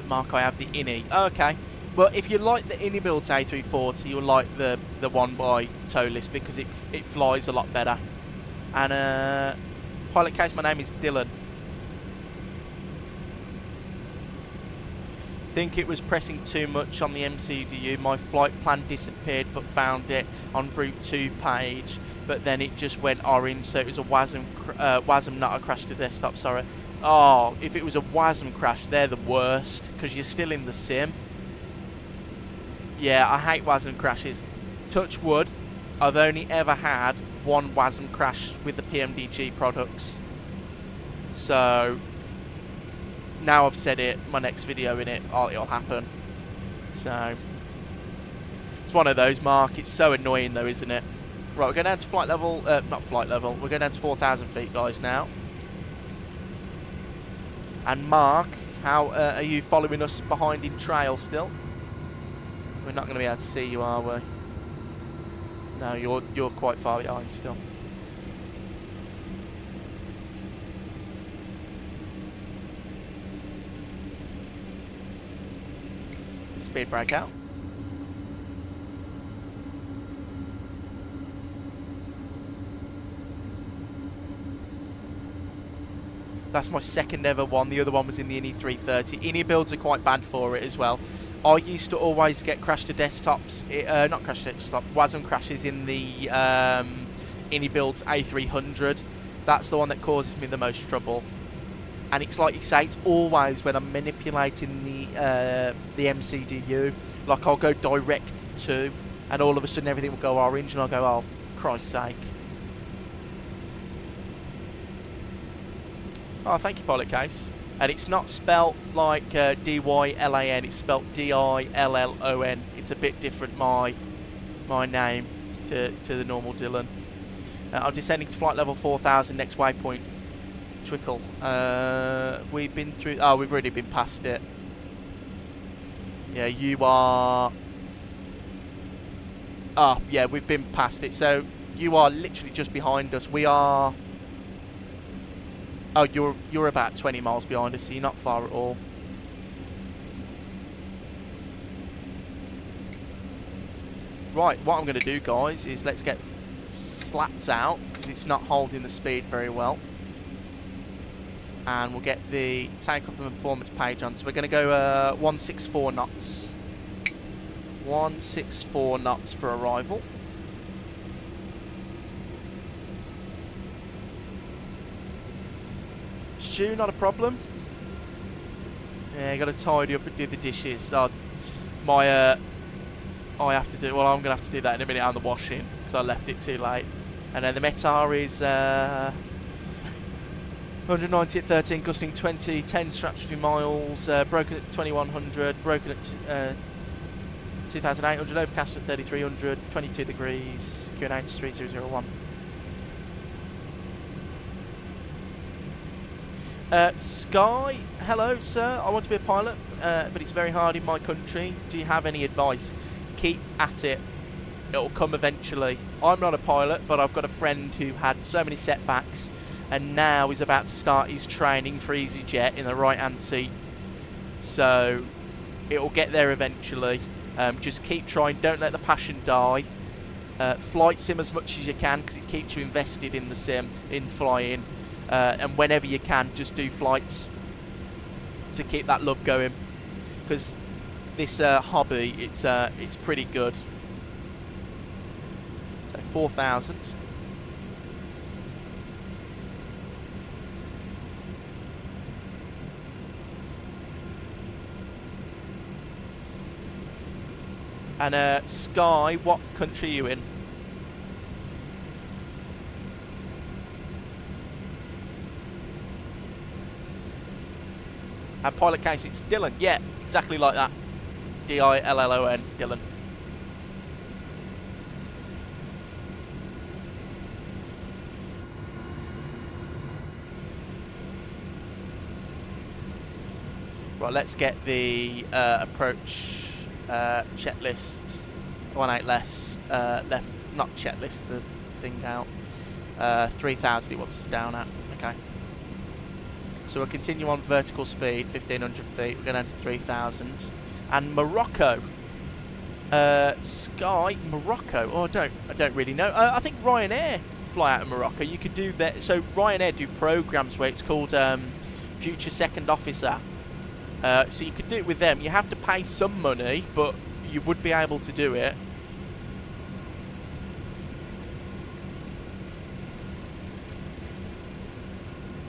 Mark, I have the Ini. Oh, okay. Well, if you like the Inibuilds A340, you'll like the one by Tolis because it flies a lot better. And pilot case, my name is Dillon. Think it was pressing too much on the MCDU. My flight plan disappeared, but found it on Route 2 page. But then it just went orange, so it was a WASM, not a crash to desktop. Sorry. Oh, if it was a WASM crash, they're the worst because you're still in the sim. Yeah, I hate WASM crashes. Touch wood, I've only ever had one WASM crash with the PMDG products. So, now I've said it, my next video in it, it'll happen. So, it's one of those, Mark. It's so annoying though, isn't it? Right, we're going down to flight level, not flight level, we're going down to 4,000 feet, guys, now. And Mark, how are you following us behind in trail still? We're not going to be able to see you, are we? No, you're quite far behind still. Speed brake out. That's my second ever one. The other one was in the Ini 330. Ini builds are quite bad for it as well. I used to always get crash to desktops, not crash to desktop, WASM crashes in the Ini builds A300. That's the one that causes me the most trouble. And it's like you say, it's always when I'm manipulating the MCDU. Like I'll go direct to, and all of a sudden everything will go orange, and I'll go, oh, Christ's sake. Oh, thank you, pilot case. And it's not spelt like D-Y-L-A-N, it's spelt D-I-L-L-O-N. It's a bit different, my name, to the normal Dillon. I'm descending to flight level 4,000, next waypoint, Twickle. We've been through, oh, we've already been past it. Yeah, you are, oh, yeah, we've been past it. So, you are literally just behind us. We are... Oh, you're about 20 miles behind us, so you're not far at all. Right, what I'm going to do, guys, is let's get slats out, because it's not holding the speed very well. And we'll get the takeoff and performance page on. So we're going to go 164 knots. 164 knots for arrival. Stu, not a problem. Yeah, got to tidy up and do the dishes. I have to do. Well, I'm gonna have to do that in a minute on the washing because I left it too late. And then the METAR is 190 at 13, gusting 20, 10 statutory miles, broken at 2100, broken at 2800, overcast at 3300, 22 degrees, QNH 3001. Sky, hello sir, I want to be a pilot, but it's very hard in my country. Do you have any advice? Keep at it. it'll come eventually. I'm not a pilot, but I've got a friend who had so many setbacks, and now he's about to start his training for EasyJet in the right-hand seat. So it'll get there eventually. Just keep trying. Don't let the passion die. Flight sim as much as you can, because it keeps you invested in the sim, in flying. And whenever you can, just do flights to keep that love going. Because this hobby, it's pretty good. So 4,000. And Sky, what country are you in? And pilot case, it's Dillon. Yeah, exactly like that. D-I-L-L-O-N, Dillon. Right, let's get the approach checklist. 18 less left, not checklist, the thing out. 3,000 he wants us down at. Okay. So we'll continue on vertical speed, 1,500 feet. We're going down to 3,000. And Morocco. Sky, Morocco. Oh, I don't really know. I think Ryanair fly out of Morocco. You could do that. So Ryanair do programs where it's called Future Second Officer. So you could do it with them. You have to pay some money, but you would be able to do it.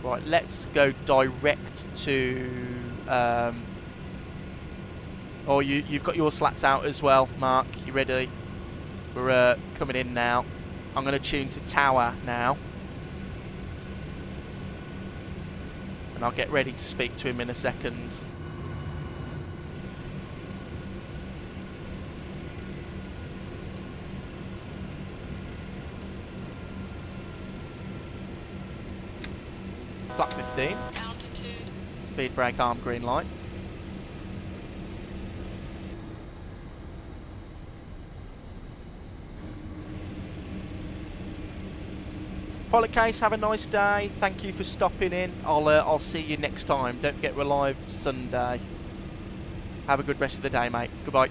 Right, let's go direct to... oh, you've got your slats out as well, Mark. You ready? We're coming in now. I'm going to tune to tower now. And I'll get ready to speak to him in a second. Flat 15. Altitude. Speed brake arm green light. Pilot case, have a nice day. Thank you for stopping in. I'll see you next time. Don't forget we're live Sunday. Have a good rest of the day, mate. Goodbye.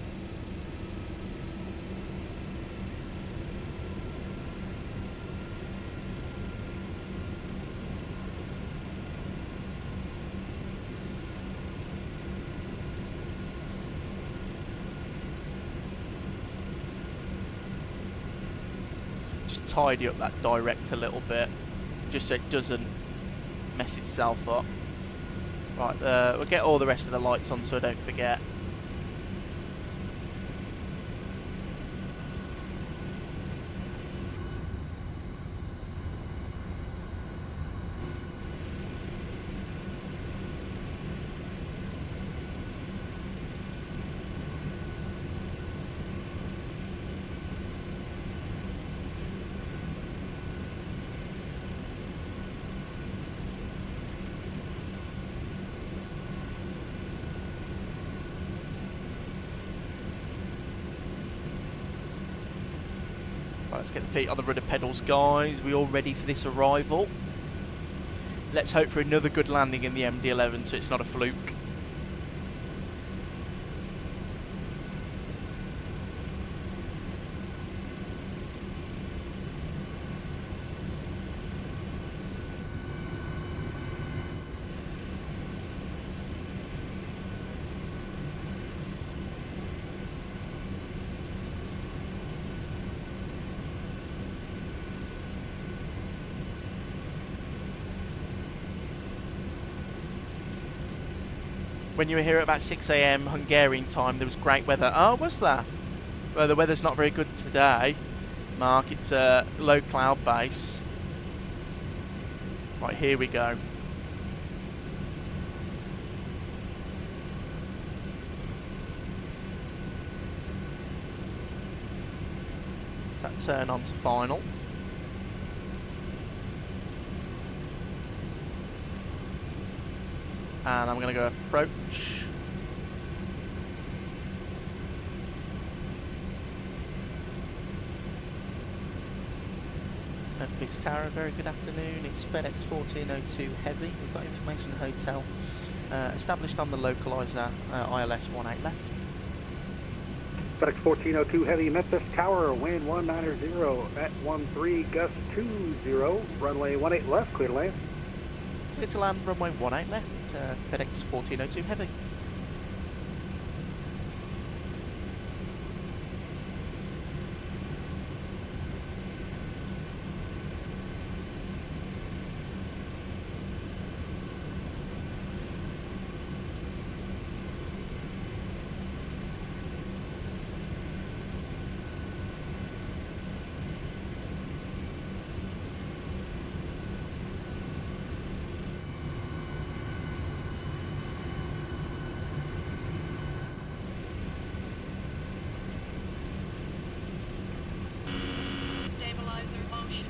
Tidy up that direct a little bit, just so it doesn't mess itself up. Right, we'll get all the rest of the lights on so I don't forget. Let's get the feet on the rudder pedals, guys. We all ready for this arrival? Let's hope for another good landing in the MD-11 so it's not a fluke. When you were here at about 6 AM Hungarian time, there was great weather. Oh, was there? Well, the weather's not very good today, Mark. It's a low cloud base. Right, here we go. That turn on to final. And I'm going to go approach. And Memphis Tower, very good afternoon. It's FedEx 1402 Heavy. We've got information hotel established on the localizer ILS 18 left. FedEx 1402 Heavy, Memphis Tower, wind 190 at 13, gust 20, runway 18 left, clear to land. Clear to land, runway 18 left, FedEx 1402 Heavy. Stabilizer motion.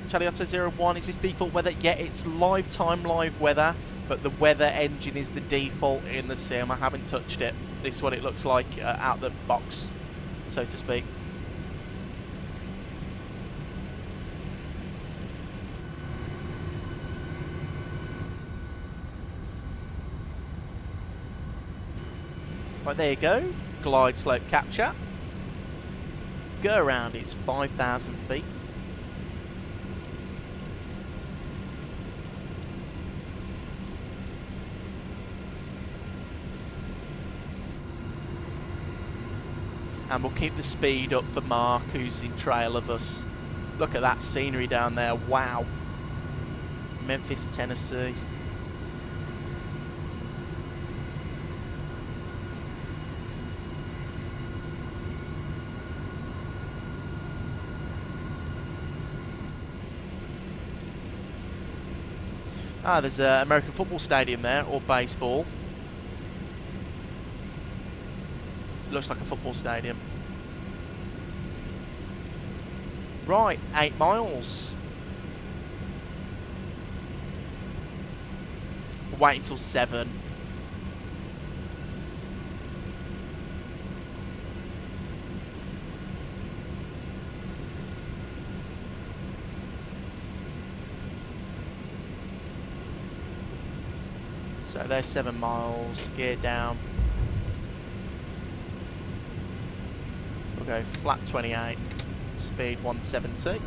Charlie Otto 01, is this default weather? Yeah, it's live time, live weather, but the weather engine is the default in the sim. I haven't touched it. This is what it looks like out the box, so to speak. Right, there you go. Glide slope capture. Go around is 5,000 feet. And we'll keep the speed up for Mark, who's in trail of us. Look at that scenery down there. Wow. Memphis, Tennessee. Ah, there's an American football stadium there, or baseball. Looks like a football stadium. Right, 8 miles. We'll wait until 7. So there's 7 miles, gear down. We'll go flat 28, speed 170.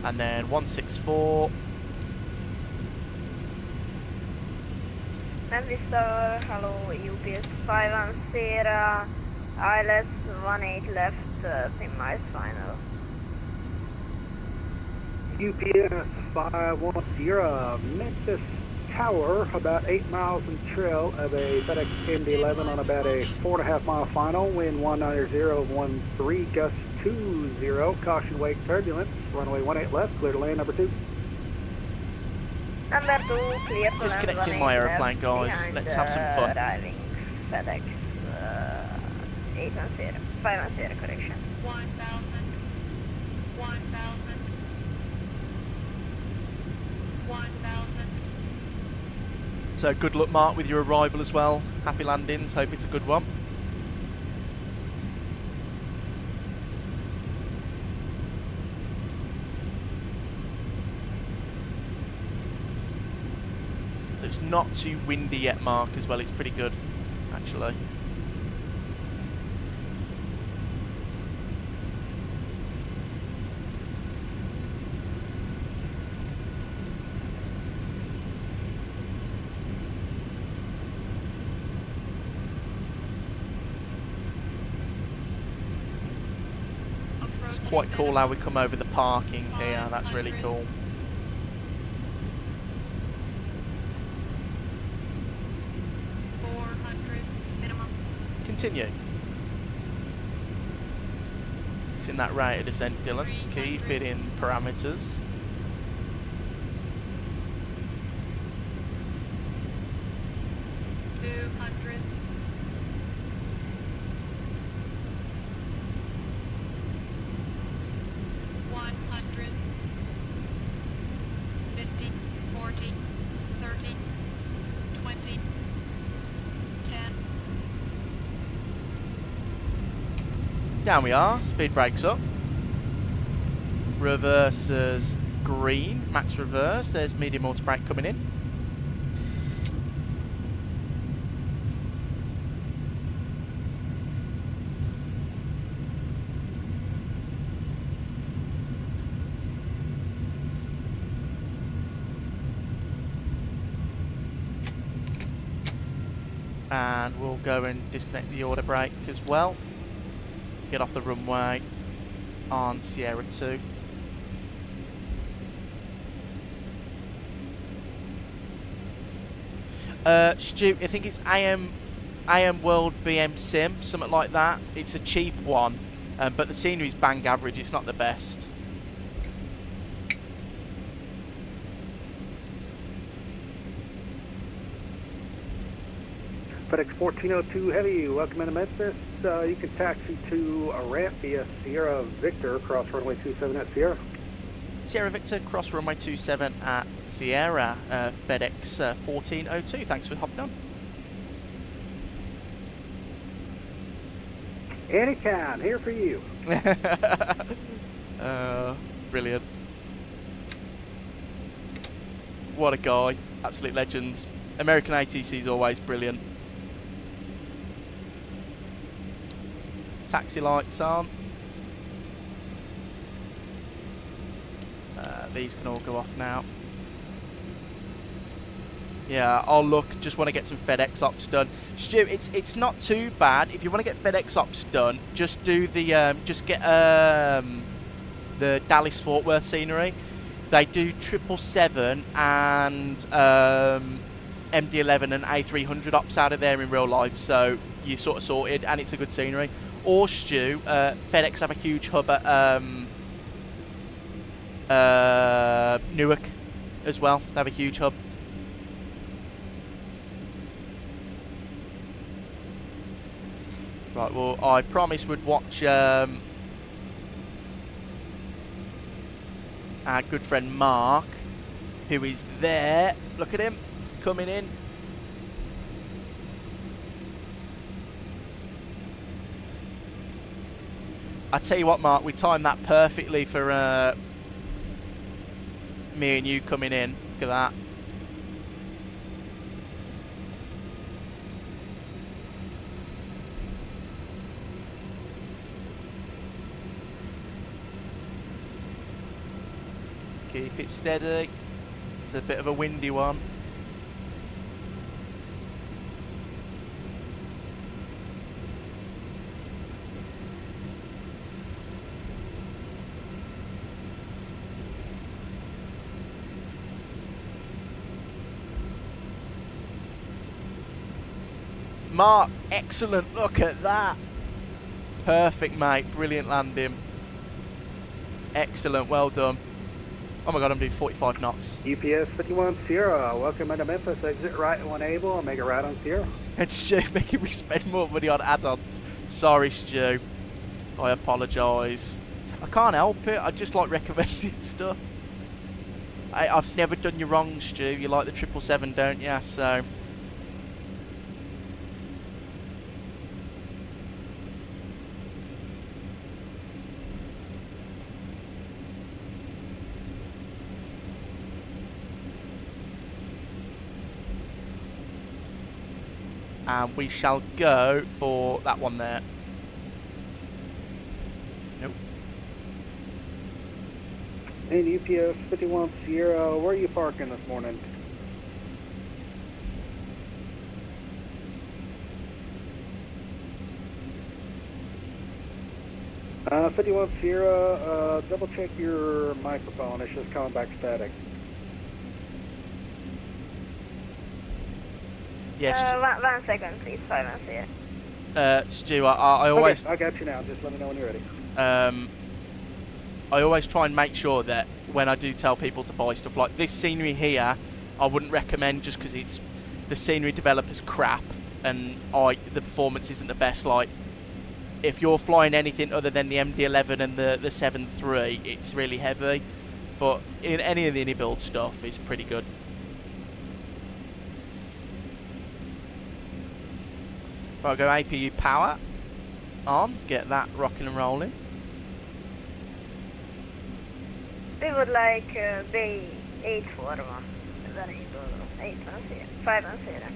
And then 164. Memphis Tower, hello, UPS 510, ILS 18 left, 10 miles final. UPS 510, Memphis Tower, about 8 miles in trail of a FedEx MD-11 on about a 4.5 mile final, wind 190 13, gust 20, caution wake turbulence, runway 18 left, clear to land number 2. Number 2, clear to land Disconnecting my airplane, guys. Let's have some fun. Arriving FedEx 810, 510, correction. 1,000. 1,000. 1,000. So good luck, Mark, with your arrival as well. Happy landings, hope it's a good one. So it's not too windy yet, Mark, as well. It's pretty good, actually. It's quite cool how we come over the parking here. That's really cool. Continue. In that rate of descent, Dillon. Keep it in parameters. Down we are. Speed brakes up. Reverses green. Max reverse. There's medium auto brake coming in. And we'll go and disconnect the auto brake as well. Get off the runway on Sierra 2. Stu, I think it's AM World BM Sim, something like that. It's a cheap one, but the scenery's bang average. It's not the best. FedEx 1402 Heavy, welcome into Memphis. You can taxi to a ramp via Sierra Victor, cross runway 27 at Sierra. Sierra Victor, cross runway 27 at Sierra, FedEx 1402. Thanks for hopping on. Anytime, here for you. Brilliant. What a guy. Absolute legend. American ATC is always brilliant. Taxi lights on. These can all go off now. Yeah, I'll look. Just want to get some FedEx ops done. Stu, it's not too bad. If you want to get FedEx ops done, just do the get the Dallas Fort Worth scenery. They do 777 and MD-11 and A300 ops out of there in real life, so you're sort of sorted, and it's a good scenery. Or Stu, FedEx have a huge hub at Newark as well. They have a huge hub. Right, well, I promised we'd watch our good friend Mark, who is there. Look at him, coming in. I tell you what, Mark, we timed that perfectly for me and you coming in. Look at that. Keep it steady. It's a bit of a windy one. Mark, excellent. Look at that. Perfect, mate. Brilliant landing. Excellent. Well done. Oh my god, I'm doing 45 knots. UPS 51 Sierra, welcome into Memphis. Exit right when able and make a right on Sierra. And Stu making me spend more money on add-ons. Sorry, Stu. I apologise. I can't help it. I just like recommending stuff. I've never done you wrong, Stu. You like the 777, don't you? So... and we shall go for that one there. Nope. And UPS 51 Sierra, where are you parking this morning? Uh, 51 Sierra, double check your microphone. It's just coming back static. Yes. 1 second, please. 5 and Stu, I always... Okay, I got you now. Just let me know when you're ready. I always try and make sure that when I do tell people to buy stuff like this scenery here, I wouldn't recommend just because it's the scenery developer's crap and the performance isn't the best. Like, if you're flying anything other than the MD-11 and the 7.3, it's really heavy. But in any of the build stuff is pretty good. Right, I'll go APU power. on, get that rocking and rolling. We would like Bay 841, very good, 810, 510.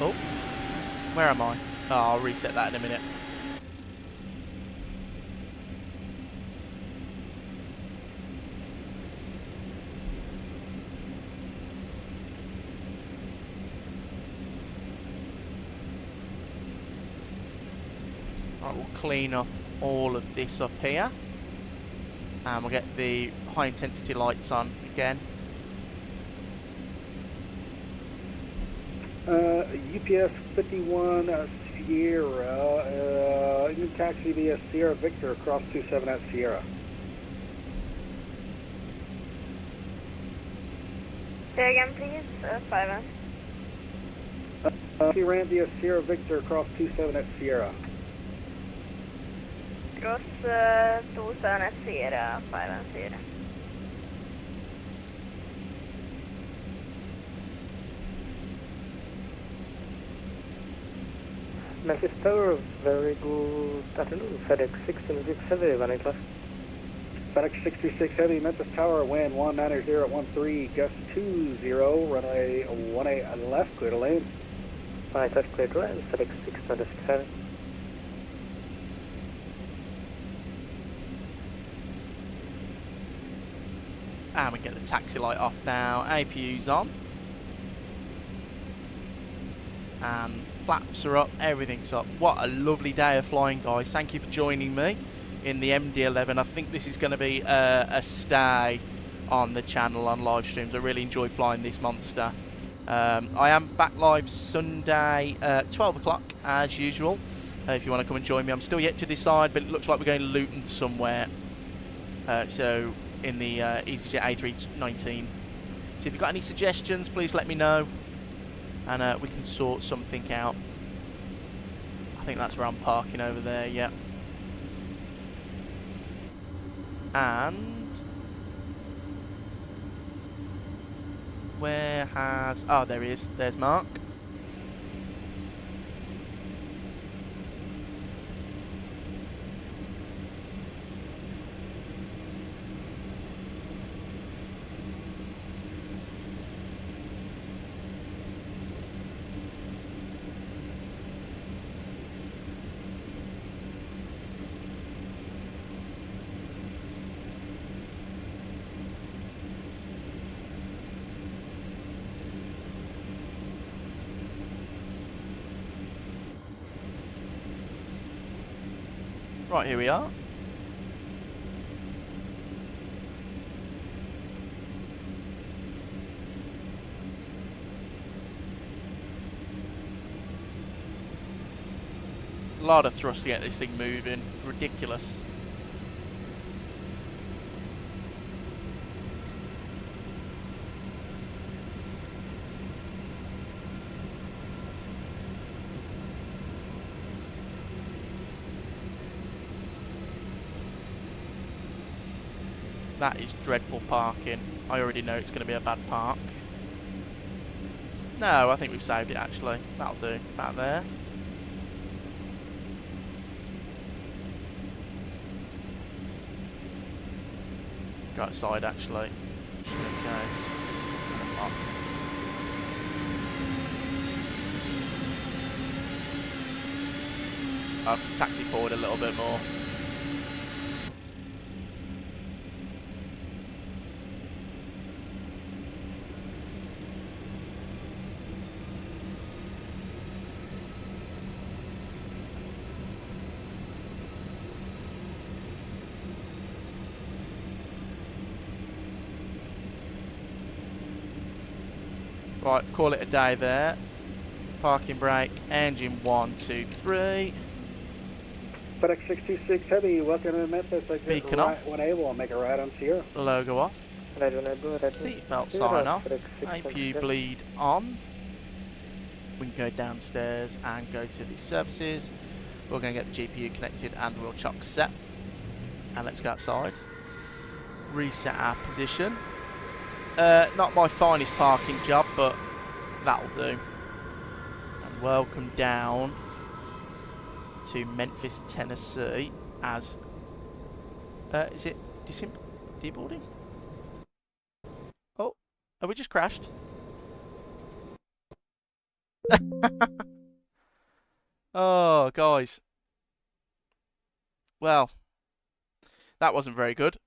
Oh, where am I? Oh, I'll reset that in a minute. Right, we'll clean up all of this up here. And we'll get the high intensity lights on again. UPS 51 Sierra, engine taxi via Sierra Victor across 27 at Sierra. Say again, please. 5. He ran via Sierra Victor across 27 at Sierra. Cross 27 at Sierra, 510. Memphis Tower, very good afternoon. FedEx 66 Heavy, running class. FedEx 66 Heavy, Memphis Tower, wind 190 gust 20, runway 18 left, clear to lane. Right, that's clear to land. FedEx 626 Heavy. And we get the taxi light off now. APU's on. And flaps are up, everything's up. What a lovely day of flying, guys. Thank you for joining me in the MD-11. I think this is going to be a stay on the channel on live streams. I really enjoy flying this monster. I am back live Sunday 12 o'clock as usual, if you want to come and join me. I'm still yet to decide, but it looks like we're going to Luton somewhere, so in the EasyJet A319. So if you've got any suggestions, please let me know, and we can sort something out. I think that's where I'm parking over there, yeah. And where has... oh, there he is. There's Mark. Right, here we are. A lot of thrust to get this thing moving. Ridiculous. That is dreadful parking. I already know it's going to be a bad park. No, I think we've saved it actually. That'll do. About there. Go outside actually. Just gonna go up. I'll taxi forward a little bit more. Right, call it a day there. Parking brake, engine 1, 2, 3. FedEx 66 Heavy, welcome to Memphis. Beacon off. When able, I'll make a ride on Sierra. Logo off. Seatbelt sign off. APU bleed on. We can go downstairs and go to the services. We're going to get the GPU connected and the wheel chock set. And let's go outside. Reset our position. Not my finest parking job, but that'll do. And welcome down to Memphis, Tennessee as... is it deboarding? Oh, have we just crashed? Oh, guys. Well, that wasn't very good.